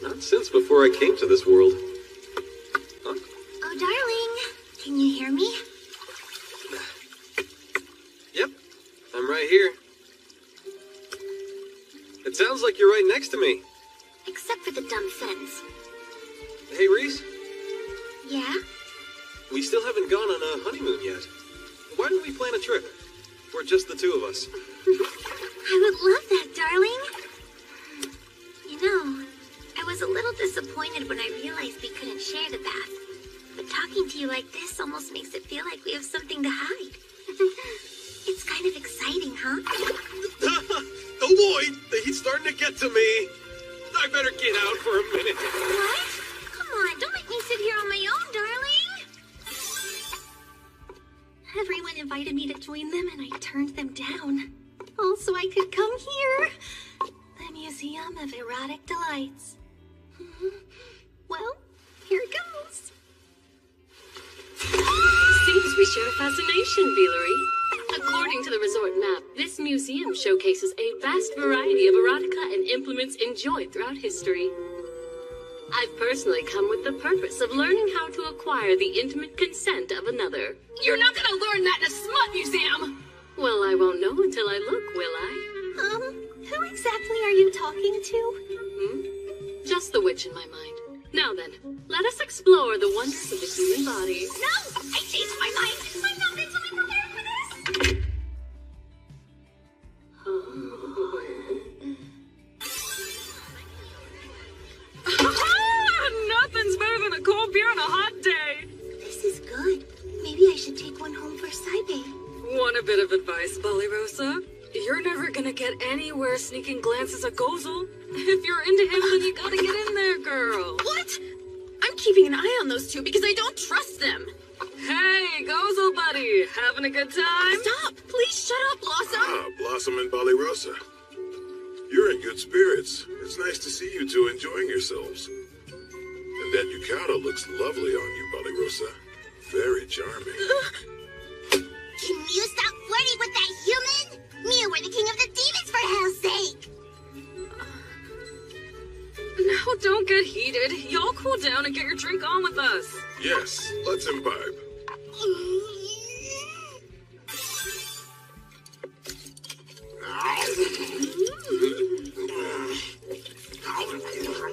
S2: Not since before I came to this world. Huh?
S10: Oh, darling. Can you hear me?
S2: Yep, I'm right here. It sounds like you're right next to me.
S10: Except for the dumb sentence.
S2: Hey, Reese.
S10: Yeah?
S2: We still haven't gone on a honeymoon yet. Why don't we plan a trip? We're just the two of us.
S10: I would love that, darling. You know, I was a little disappointed when I realized we couldn't share the bath. But talking to you like this almost makes it feel like we have something to hide. It's kind of exciting, huh?
S2: Oh boy, the heat's starting to get to me. I better get out for a minute.
S10: What? Come on, don't make me sit here on my own, darling. Everyone invited me to join them and I turned them down. All so I could come here. The Museum of Erotic Delights. Well, here it goes.
S16: Seems we share a fascination, Beelery. According to the resort map, this museum showcases a vast variety of erotica and implements enjoyed throughout history. I've personally come with the purpose of learning how to acquire the intimate consent of another.
S7: You're not gonna learn that in a smut museum!
S16: Well, I won't know until I look, will I?
S10: Who exactly are you talking to?
S16: Just the witch in my mind. Now then, let us explore the wonders of the human body.
S10: No! I changed my mind! I'm not mentally prepared for this!
S18: Nothing's better than a cold beer on a hot day.
S10: This is good. Maybe I should take one home for Saibe.
S18: Want a bit of advice, Ballyrosa? You're never gonna get anywhere sneaking glances at Gozel. If you're into him, then you gotta get in there, girl.
S7: What? I'm keeping an eye on those two because I don't trust them.
S18: Hey, Gozel buddy, having a good time?
S7: Stop! Please shut up, Blossom!
S12: Ah, Blossom and Ballyrosa. You're in good spirits. It's nice to see you two enjoying yourselves. And that yukata looks lovely on you, Ballyrosa. Very charming.
S10: Can you stop flirting with that human? Me and we're the king of the demons, for hell's sake!
S18: No, don't get heated. Y'all cool down and get your drink on with us.
S12: Yes, let's imbibe.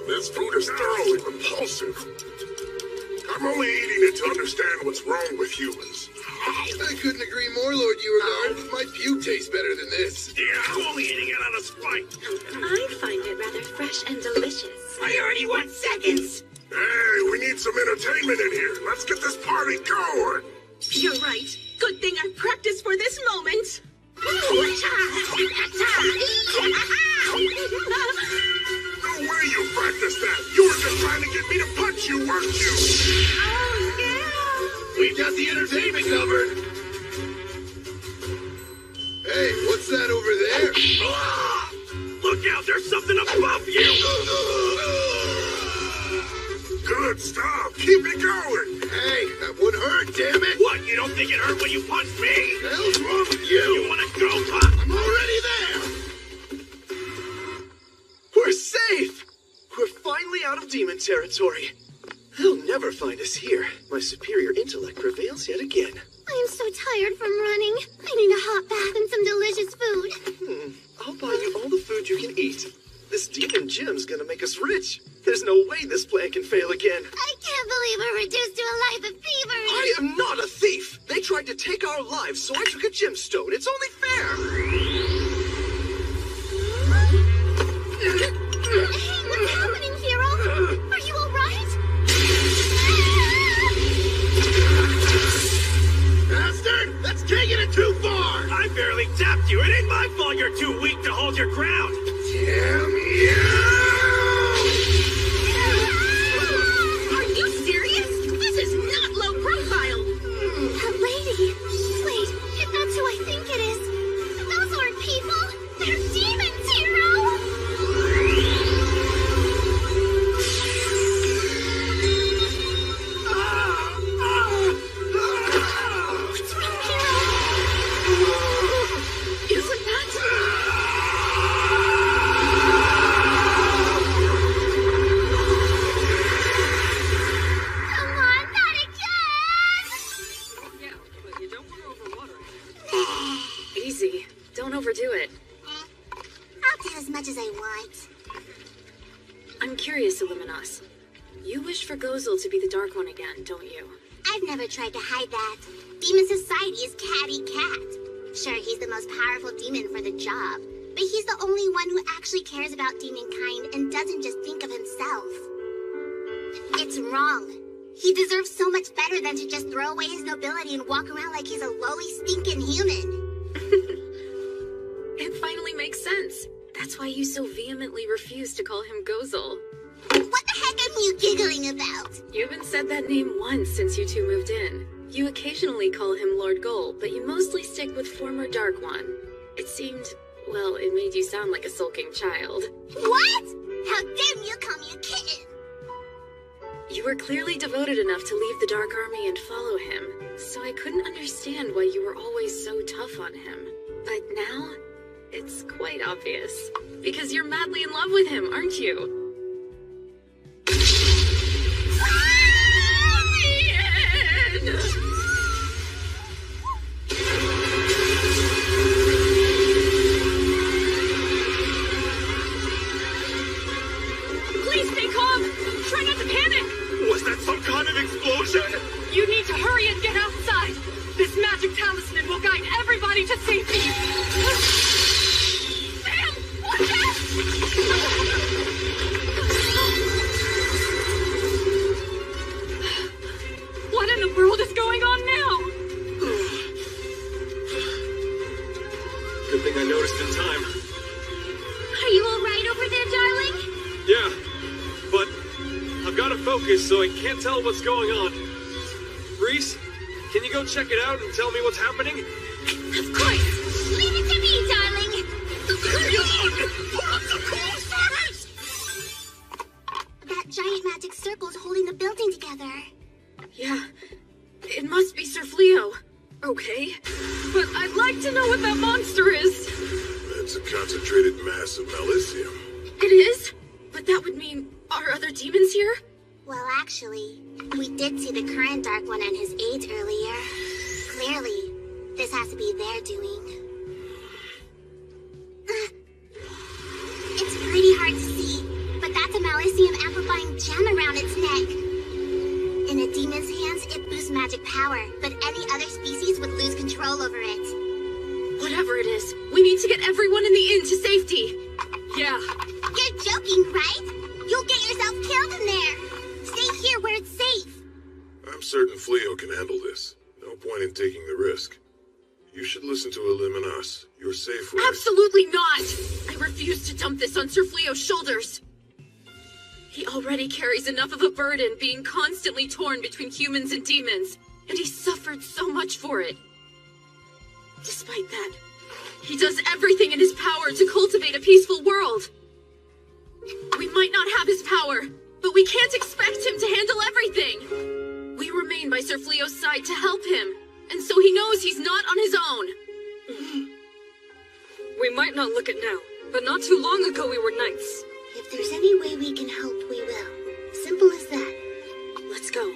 S22: This food is thoroughly repulsive. I'm only eating it to understand what's wrong with humans.
S3: I couldn't agree more, Lord Uragard. My puke tastes better than this.
S22: Yeah, I'm only eating it out of spite.
S7: I find it rather fresh and delicious.
S22: Priority 1 seconds. Hey, we need some entertainment in here. Let's get this party going.
S7: You're right. Good thing I practiced for this moment.
S22: No No way you practiced that! You were just trying to get me to punch you, weren't you?
S3: We got the entertainment covered. Hey, what's that over there?
S1: Ah! Look out, there's something above you!
S22: Good stuff. Keep it going.
S3: Hey, that would hurt, damn it!
S1: What, you don't think it hurt when you punched me?
S3: The hell's wrong with you?
S1: You wanna go, Pop?
S3: I'm already there!
S4: We're safe! We're finally out of demon territory. They'll never find us here. My superior intellect prevails yet again.
S17: I am so tired from running. I need a hot bath and some delicious food.
S4: I'll buy you all the food you can eat. This demon gym's gonna make us rich. There's no way this plan can fail again.
S17: I can't believe we're reduced to a life of thievery.
S4: I am not a thief. They tried to take our lives, so I took a gemstone. It's only fair.
S17: Hey, what's happening, hero? Are you all right?
S1: Bastard! That's taking it too far! I barely tapped you. It ain't my fault you're too weak to hold your ground.
S22: Damn you!
S5: Are you serious? This is not low profile.
S17: That lady. Wait, if that's who I think it is, those aren't people. They're demons, hero. What's wrong, hero?
S5: Isn't that...
S17: Come on, not again!
S18: Yeah, but you don't want to overwater it.
S13: Easy. Don't overdo it.
S17: I'll do as much as I want.
S13: I'm curious, Illuminos. You wish for Gozel to be the Dark One again, don't you?
S17: I've never tried to hide that. Demon Society is catty cat. Sure, he's the most powerful demon for the job, but he's the only one who actually cares about demon kind and doesn't just think of himself. It's wrong. He deserves so much better than to just throw away his nobility and walk around like he's a lowly, stinking human.
S13: It finally makes sense. That's why you so vehemently refuse to call him Gozel.
S17: What the heck are you giggling about?
S13: You haven't said that name once since you two moved in. You occasionally call him Lord Goal, but you mostly stick with former Dark One. It seemed, well, it made you sound like a sulking child.
S17: What? How dare you call me a kitten?
S13: You were clearly devoted enough to leave the Dark Army and follow him, so I couldn't understand why you were always so tough on him. But now, it's quite obvious. Because you're madly in love with him, aren't you?
S5: Please stay calm. Try not to panic.
S1: Was that some kind of explosion?
S5: You need to hurry and get outside. This magic talisman will guide everybody to safety. Sam, watch out! What in the world is going on now?
S21: Good thing I noticed in time.
S17: Are you all right over there, darling?
S21: Yeah, but I've got to focus, so I can't tell what's going on. Reese, can you go check it out and tell me what's happening?
S17: Of course. Leave it to me, darling.
S1: Put up the cool service!
S17: That giant magic circle is holding the building together.
S13: Yeah, it must be Sir Fleo. Okay, but I'd like to know what that monster is.
S12: It's a concentrated mass of Malicium.
S13: It is? But that would mean, are other demons here?
S17: Well, actually, we did see the current Dark One and his aides earlier. Clearly, this has to be their doing. It's pretty hard to see, but that's a Malicium amplifying gem around its neck. In a demon's hands, it boosts magic power, but any other species would lose control over it.
S13: Whatever it is, we need to get everyone in the inn to safety.
S5: Yeah.
S17: You're joking, right? You'll get yourself killed in there. Stay here where it's safe.
S12: I'm certain Fleo can handle this. No point in taking the risk. You should listen to Illuminos. You're safe, right?
S13: Absolutely not! I refuse to dump this on Sir Fleo's shoulders.
S24: He already carries enough of a burden being constantly torn between humans and demons, and he suffered so much for it. Despite that, he does everything in his power to cultivate a peaceful world. We might not have his power, but we can't expect him to handle everything. We remain by Sir Fleo's side to help him, and so he knows he's not on his own.
S18: We might not look it now, but not too long ago we were knights.
S17: If there's any way we can help, we will. Simple as that.
S24: Let's go.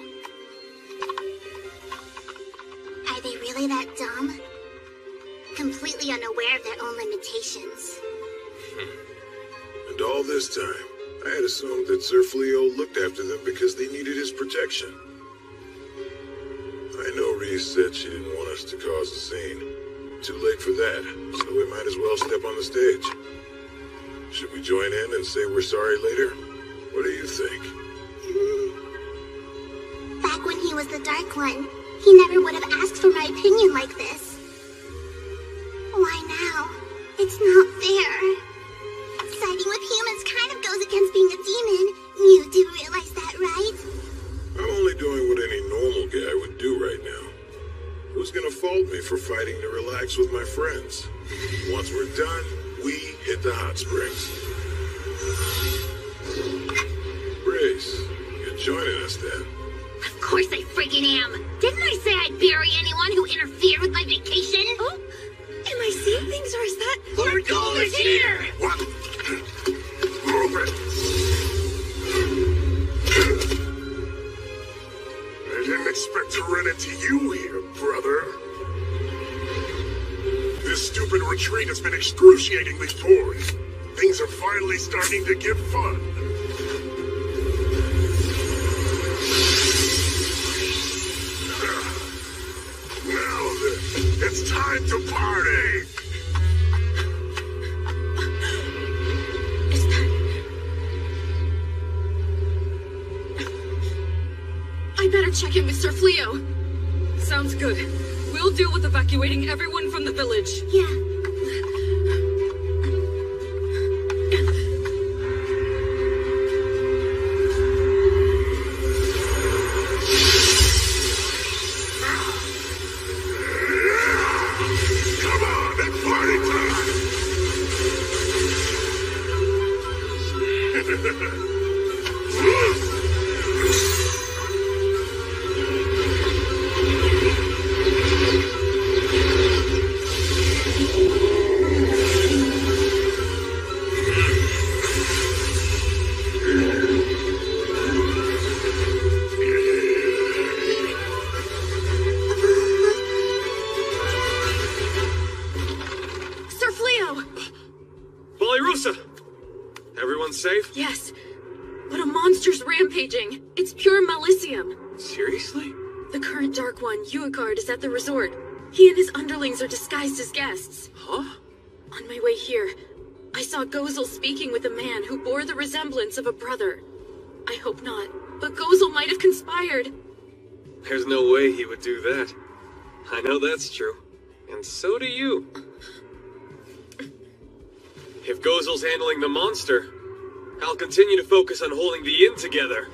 S10: Are they really that dumb? Completely unaware of their own limitations.
S12: And all this time, I had assumed that Sir Fleo looked after them because they needed his protection. I know Reese said she didn't want us to cause a scene. Too late for that, so we might as well step on the stage. Should we join in and say we're sorry later? What do you think?
S10: Back when he was the Dark One, he never would have asked for my opinion like this. Why now? It's not fair. Siding with humans kind of goes against being a demon. You do realize that, right?
S12: I'm only doing what any normal guy would do right now. Who's gonna fault me for fighting to relax with my friends? Once we're done, we hit the hot springs. Grace, you're joining us then.
S14: Of course I freaking am. Didn't I say I'd bury anyone who interfered with my vacation?
S7: Oh, am I seeing things or is that...
S23: Lord Gold is here!
S22: What? Move it! I didn't expect to run into you here, brother. This stupid retreat has been excruciatingly boring. Things are finally starting to get fun. Now then, it's time to party!
S24: I better check in with Sir Fleo.
S18: Sounds good. We'll deal with evacuating everyone from the village.
S10: Yeah.
S22: Come on, it's party time!
S24: Sir Fleo!
S2: Ballyrusa! Everyone safe?
S24: Yes, but a monster's rampaging. It's pure malicium.
S2: Seriously?
S24: The current Dark One, Uigard, is at the resort. He and his underlings are disguised as guests.
S2: Huh?
S24: On my way here, I saw Gozel speaking with a man who bore the resemblance of a brother. I hope not, but Gozel might have conspired.
S2: There's no way he would do that. I know that's true. And so do you. If Gozel's handling the monster, I'll continue to focus on holding the inn together.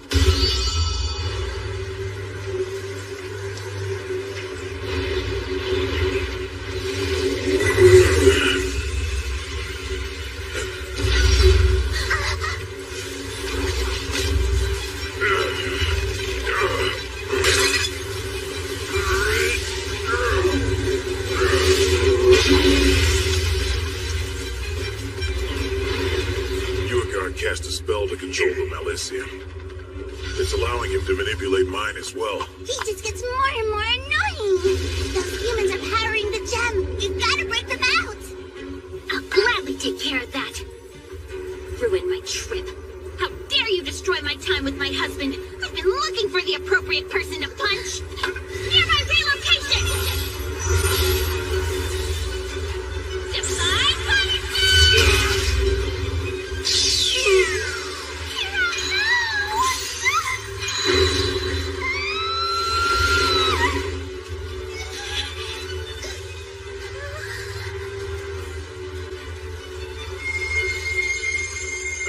S12: Cast a spell to control the Malicium. It's allowing him to manipulate mine as well.
S10: He just gets more and more annoying. Those humans are powering the gem. You've got to break them out.
S14: I'll gladly take care of that. Ruin my trip. How dare you destroy my time with my husband? I've been looking for the appropriate person to punch. Near my relocation! Divine punishment!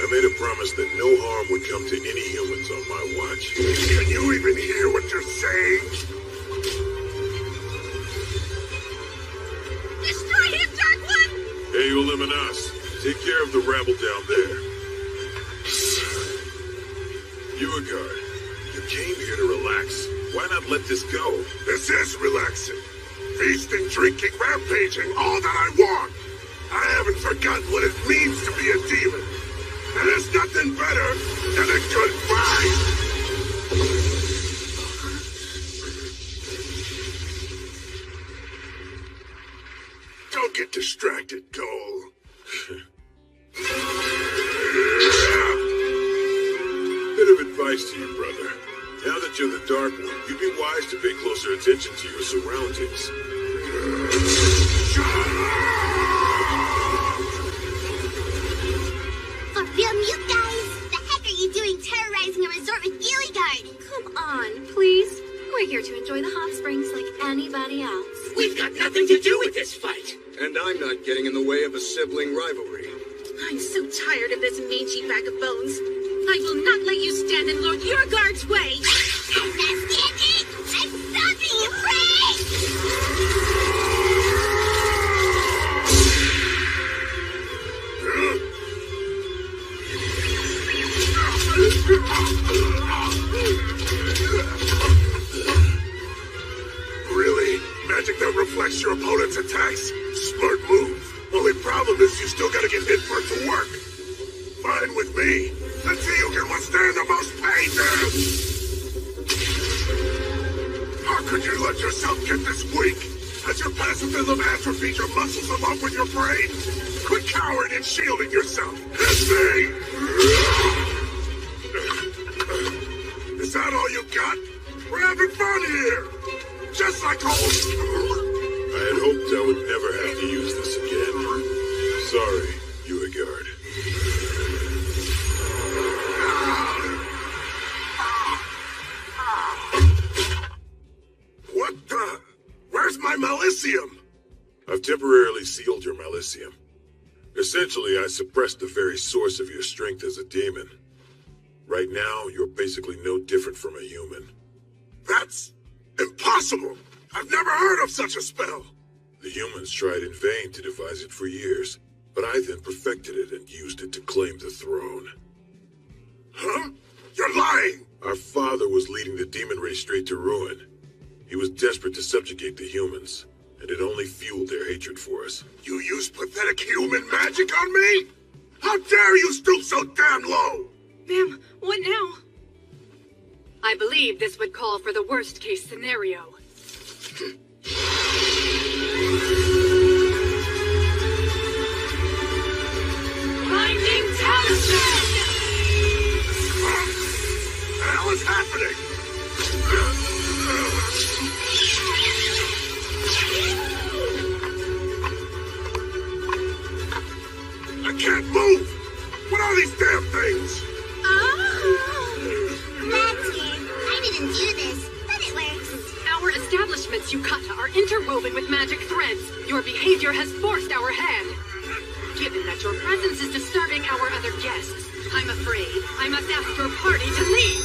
S12: I made a promised that no harm would come to any humans on my watch.
S22: Can you even hear what you're saying?
S7: Destroy him, Dark One!
S12: Hey, you limit us. Take care of the rabble down there. Beauregard, you came here to relax. Why not let this go?
S22: This is relaxing. Feasting, drinking, rampaging, all that I want. I haven't forgotten what it means to be a demon. And there's nothing better than a good fight. Don't get distracted, Cole.
S12: Bit of advice to you, brother. Now that you're the Dark One, you'd be wise to pay closer attention to your surroundings.
S17: For real, mute guys! The heck are you doing terrorizing a resort with Beauregard?
S7: Come on, please. We're here to enjoy the hot springs like anybody else.
S23: We've got nothing to do with this fight.
S3: And I'm not getting in the way of a sibling rivalry.
S5: I'm so tired of this mangy bag of bones. I will not let you stand in Lord Beauregard's way.
S17: I'm not standing! I'm stopping you, Frank!
S22: Really? Magic that reflects your opponent's attacks? Smart move. Only problem is you still gotta get hit for it to work. Fine with me. Let's see who can withstand the most pain then! How could you let yourself get this weak? Has your passive rhythm atrophied your muscles along with your brain? Quit cowering and shielding yourself. Hit me! Is that all you got? We're having fun here! Just like old...
S12: I had hoped I would never have to use this again. Sorry, Beauregard.
S22: What the... Where's my Malicium?
S12: I've temporarily sealed your Malicium. Essentially, I suppressed the very source of your strength as a demon. Right now, you're basically no different from a human.
S22: That's... impossible! I've never heard of such a spell!
S12: The humans tried in vain to devise it for years, but I then perfected it and used it to claim the throne.
S22: Huh? You're lying!
S12: Our father was leading the demon race straight to ruin. He was desperate to subjugate the humans, and it only fueled their hatred for us.
S22: You use pathetic human magic on me? How dare you stoop so damn low!
S7: Ma'am, what now?
S13: I believe this would call for the worst-case scenario.
S22: Blinding talisman! What the hell is happening? I can't move! What are these damn things?
S17: That's it. I didn't do this, but it works.
S13: Our establishments, Yukata, are interwoven with magic threads. Your behavior has forced our hand. Given that your presence is disturbing our other guests, I'm afraid I must ask your party to leave.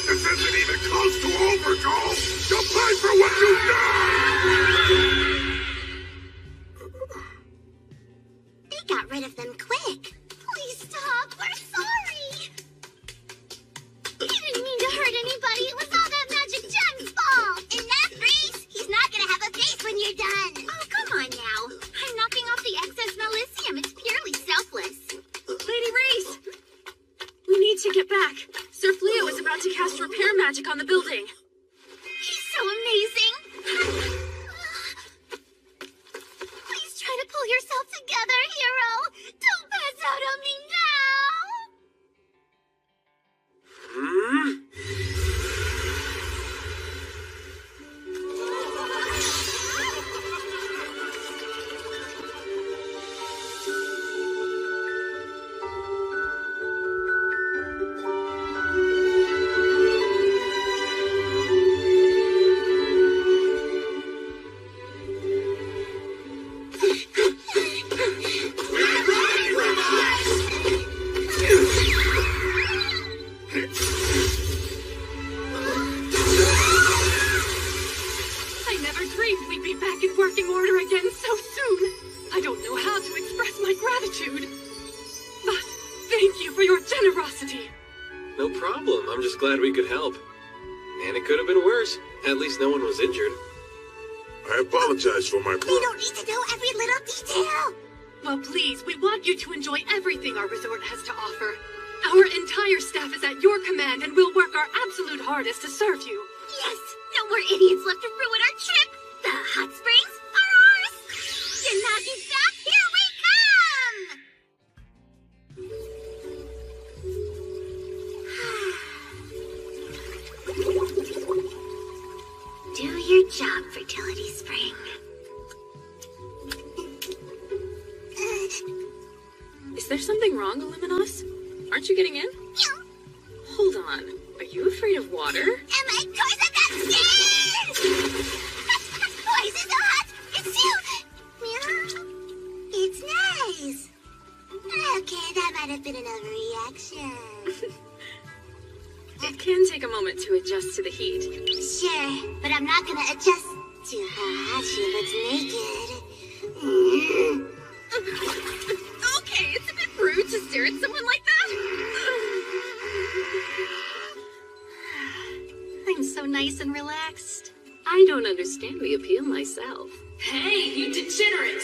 S22: This isn't even close to over, Cole! You'll pay for what you've done!
S17: They got rid of them quick. Please stop. We're sorry. He didn't mean to hurt anybody. It was all that magic Jack's fault. Enough, Reese. He's not gonna have a face when you're done. Oh, come on now. I'm knocking off the excess Malicium. It's purely selfless.
S7: Lady Reese! We need to get back. Sir Fleo is about to cast repair magic on the building.
S17: He's so amazing. Please try to pull yourself together, hero.
S7: dreamed we'd be back in working order again so soon. I don't know how to express my gratitude. But thank you for your generosity.
S2: No problem. I'm just glad we could help. And it could have been worse. At least no one was injured.
S12: I apologize for my
S17: We don't need to know every little detail.
S7: Well, please, we want you to enjoy everything our resort has to offer. Our entire staff is at your command, and we'll work our absolute hardest to serve you.
S14: Yes! No more idiots left to ruin our trip! The hot springs are ours! Yanagi back, here we come!
S17: Do your job, Fertility Spring.
S13: Is there something wrong, Illuminos? Aren't you getting in? Hold on. Are you afraid of water?
S14: Am I course I got scared? Why is it so hot? It's you!
S17: Meow. It's nice. Okay, that might have been an overreaction.
S13: It can take a moment to adjust to the heat.
S17: Sure, but I'm not gonna adjust to how hot she looks naked.
S7: Okay, it's a bit rude to stare at someone like that.
S17: I'm so nice and relaxed.
S16: I don't understand the appeal myself.
S5: Hey, you degenerate!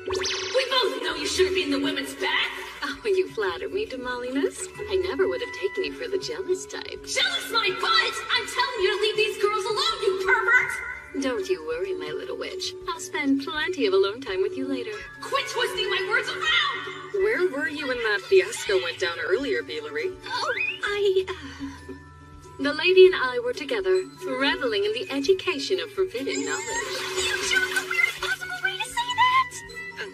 S5: We both know you shouldn't be in the women's bath.
S16: Oh, you flatter me, Demalinus. I never would have taken you for the jealous type.
S5: Jealous my butt! I'm telling you to leave these girls alone, you pervert!
S16: Don't you worry, my little witch. I'll spend plenty of alone time with you later.
S5: Quit twisting my words around!
S18: Where were you when that fiasco went down earlier, Beelery?
S16: The lady and I were together, reveling in the education of forbidden knowledge.
S14: You chose the weirdest possible way to say that!
S18: And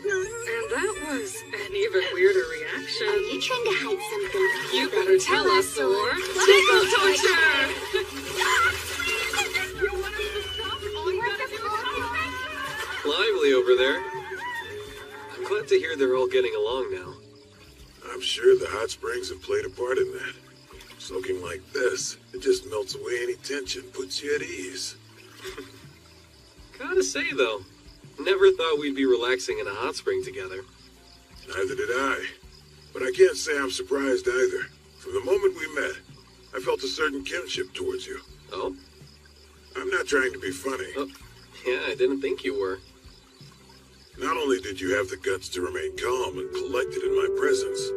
S18: that was an even weirder reaction.
S17: Are you trying to hide something?
S18: You better tell us, or tickle torture!
S2: Lively over there. I'm glad to hear they're all getting along now.
S12: I'm sure the hot springs have played a part in that. Soaking like this, it just melts away any tension, puts you at ease.
S2: Gotta say, though, never thought we'd be relaxing in a hot spring together.
S12: Neither did I. But I can't say I'm surprised either. From the moment we met, I felt a certain kinship towards you.
S2: Oh?
S12: I'm not trying to be funny.
S2: Oh, yeah, I didn't think you were.
S12: Not only did you have the guts to remain calm and collected in my presence,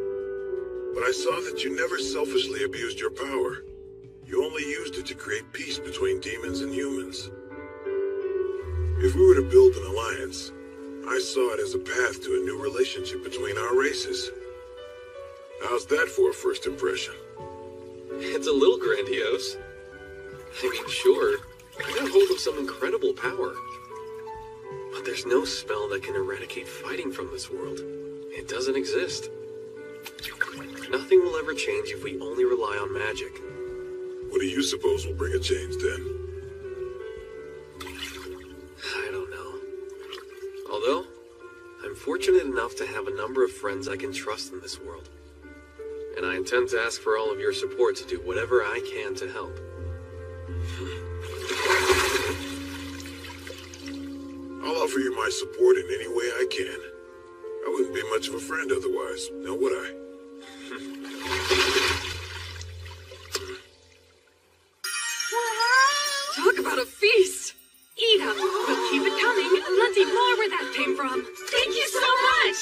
S12: but I saw that you never selfishly abused your power. You only used it to create peace between demons and humans. If we were to build an alliance, I saw it as a path to a new relationship between our races. How's that for a first impression?
S2: It's a little grandiose. I mean, sure, I got hold of some incredible power. But there's no spell that can eradicate fighting from this world. It doesn't exist. Nothing will ever change if we only rely on magic.
S12: What do you suppose will bring a change then?
S2: I don't know. Although, I'm fortunate enough to have a number of friends I can trust in this world. And I intend to ask for all of your support to do whatever I can to help.
S12: I'll offer you my support in any way I can. I wouldn't be much of a friend otherwise, now would I?
S7: Talk about a feast! Eat up, but keep it coming. Plenty more where that came from. Thank you so much!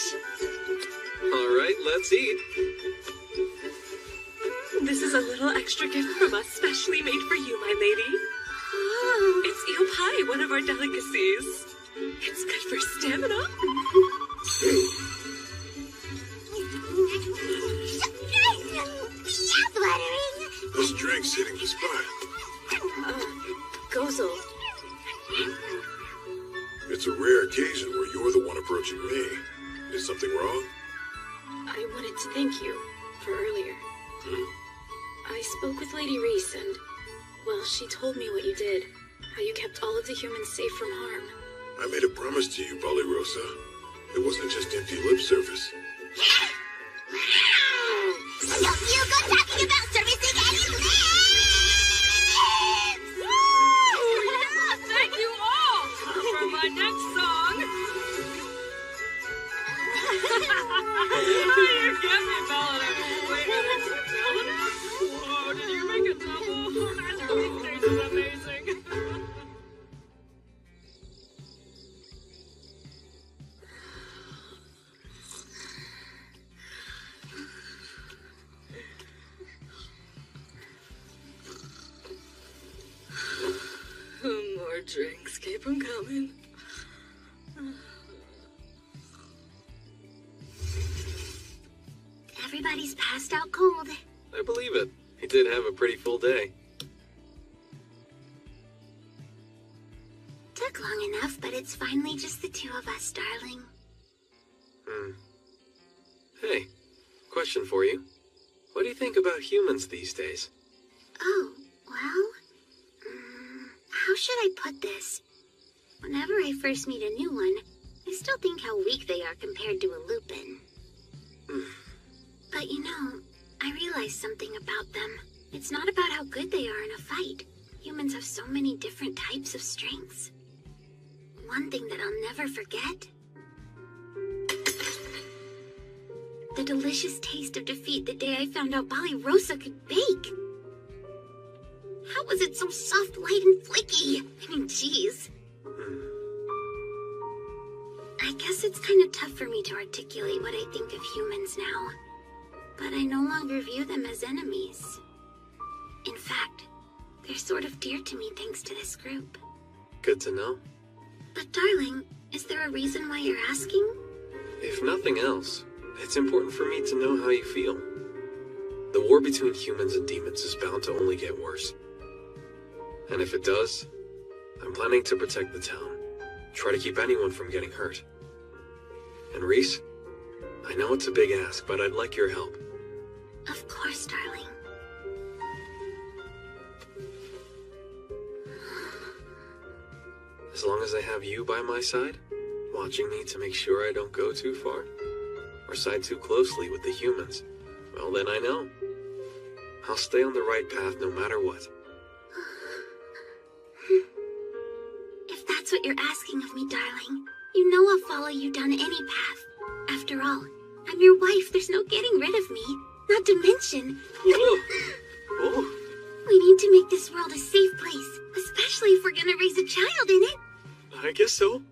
S2: All right, let's eat.
S7: This is a little extra gift from us, specially made for you, my lady. Oh. It's eel pie, one of our delicacies. It's good for stamina.
S12: This drink's hitting the spot.
S13: Gozel.
S12: It's a rare occasion where you're the one approaching me. Is something wrong?
S13: I wanted to thank you for earlier. I spoke with Lady Reese and, well, she told me what you did. How you kept all of the humans safe from harm.
S12: I made a promise to you, Polyrosa. It wasn't just empty lip service.
S14: Don't you go talking about servicing any lips!
S7: Thank you all!
S18: more drinks. Keep them coming.
S10: Everybody's passed out cold.
S2: I believe it. He did have a pretty full day.
S10: Took long enough, but it's finally just the two of us, darling.
S2: Hey, question for you. What do you think about humans these days?
S10: Oh, well... how should I put this? Whenever I first meet a new one, I still think how weak they are compared to a Lupin. But you know, I realized something about them. It's not about how good they are in a fight. Humans have so many different types of strengths. One thing that I'll never forget... the delicious taste of defeat the day I found out Rosa could bake. How was it so soft, light, and flaky? I mean, jeez. I guess it's kind of tough for me to articulate what I think of humans now. But I no longer view them as enemies. In fact, they're sort of dear to me thanks to this group.
S2: Good to know.
S10: But darling, is there a reason why you're asking?
S2: If nothing else, it's important for me to know how you feel. The war between humans and demons is bound to only get worse. And if it does, I'm planning to protect the town. Try to keep anyone from getting hurt. And Reese, I know it's a big ask, but I'd like your help.
S10: Of course, darling.
S2: As long as I have you by my side, watching me to make sure I don't go too far, or side too closely with the humans, well then I know. I'll stay on the right path no matter what.
S10: If that's what you're asking of me, darling, you know I'll follow you down any path. After all, I'm your wife, there's no getting rid of me. Not to mention... we need to make this world a safe place, especially if we're gonna raise a child in it.
S2: I guess so.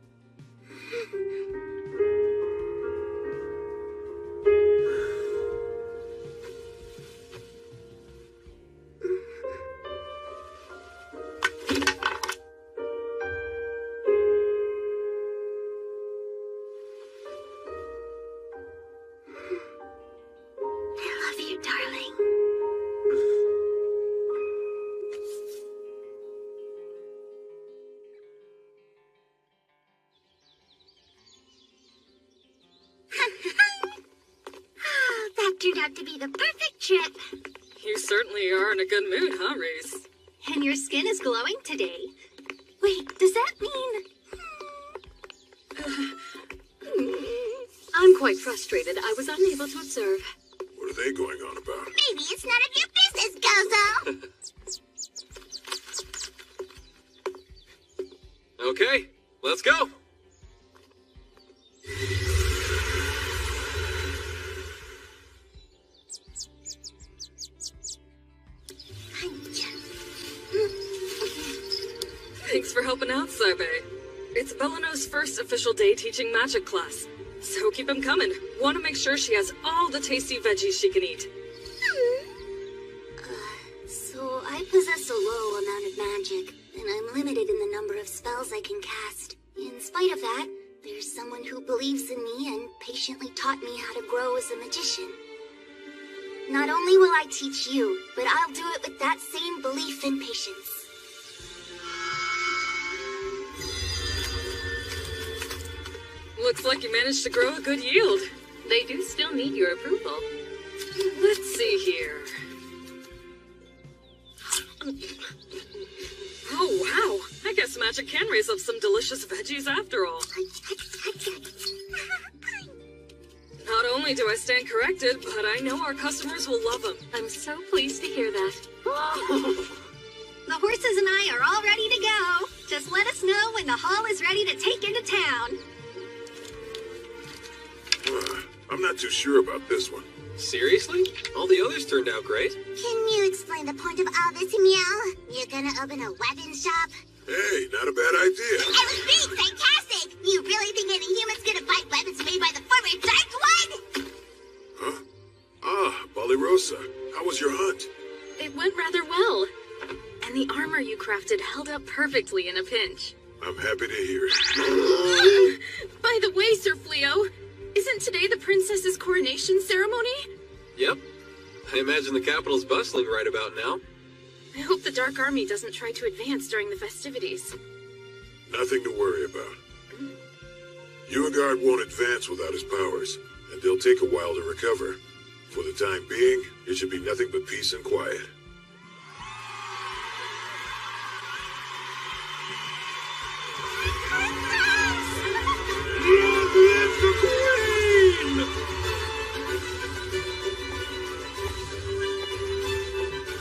S10: To be the perfect trip.
S18: You certainly are in a good mood, huh, Reese?
S10: And your skin is glowing today. Wait, does that mean...
S16: I'm quite frustrated. I was unable to observe.
S12: What are they going on about?
S17: Maybe it's none of your business, Gozo.
S2: Okay, let's go.
S18: Thanks for helping out, Sabe. It's Belano's first official day teaching magic class, so keep him coming. Want to make sure she has all the tasty veggies she can eat.
S10: So I possess a low amount of magic, and I'm limited in the number of spells I can cast. In spite of that, there's someone who believes in me and patiently taught me how to grow as a magician. Not only will I teach you, but I'll do it with that same belief and patience.
S18: Looks like you managed to grow a good yield.
S16: They do still need your approval.
S18: Let's see here. Oh, wow. I guess magic can raise up some delicious veggies after all. Not only do I stand corrected, but I know our customers will love them.
S16: I'm so pleased to hear that.
S10: The horses and I are all ready to go. Just let us know when the hall is ready to take into town.
S12: I'm not too sure about this one.
S2: Seriously? All the others turned out great.
S17: Can you explain the point of all this, Meow? You're gonna open a weapon shop?
S12: Hey, not a bad idea.
S17: I was being sarcastic! You really think any human's gonna buy weapons made by the former Dark One?
S12: Huh? Ah, Rosa, how was your hunt?
S24: It went rather well. And the armor you crafted held up
S13: up perfectly in a pinch.
S12: I'm happy to hear it.
S24: By the way, Sir Fleo, isn't today the princess's coronation ceremony?
S2: Yep. I imagine the capital's bustling right about now.
S24: I hope the Dark Army doesn't try to advance during the festivities.
S12: Nothing to worry about. Uegard won't advance without his powers, and they'll take a while to recover. For the time being, it should be nothing but peace and quiet.
S1: Long live the Queen!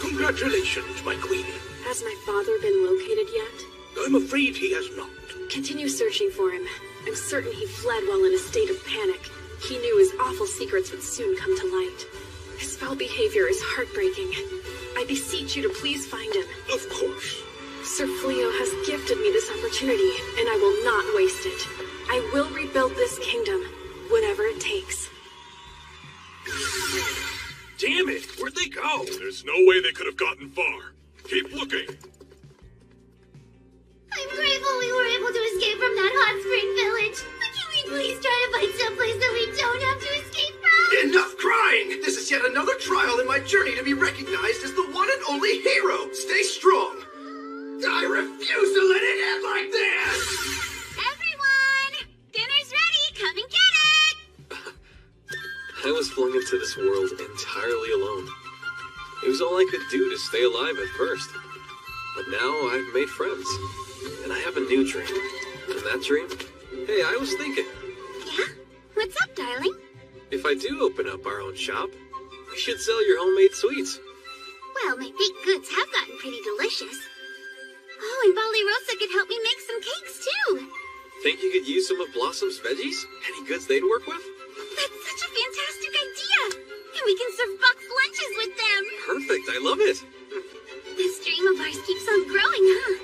S1: Congratulations, my Queen.
S24: Has my father been located yet?
S1: I'm afraid he has not.
S24: Continue searching for him. I'm certain he fled while in a state of panic. He knew his awful secrets would soon come to light. His foul behavior is heartbreaking. I beseech you to please find him.
S1: Of course.
S24: Sir Fleo has gifted me this opportunity, and I will not waste it. I will rebuild this kingdom, whatever it takes.
S1: Damn it! Where'd they go?
S8: There's no way they could have gotten far. Keep looking.
S10: I'm grateful we were able to escape from that hot spring village. But can we please try to find someplace that we don't have to escape from?
S4: Enough crying! This is yet another trial in my journey to be recognized as the one and only hero. Stay strong.
S1: I refuse to let it end like this!
S10: Everyone! Dinner's ready! Come and get it!
S2: I was flung into this world entirely alone. It was all I could do to stay alive at first. But now I've made friends. And I have a new dream. And that dream? Hey, I was thinking.
S10: Yeah? What's up, darling?
S2: If I do open up our own shop, we should sell your homemade sweets.
S10: Well, my baked goods have gotten pretty delicious. Oh, and Rosa could help me make some cakes, too.
S2: Think you could use some of Blossom's veggies? Any goods they'd work with?
S10: That's such a fantastic idea! And we can serve boxed lunches with them!
S2: Perfect, I love it!
S10: This dream of ours keeps on growing, huh?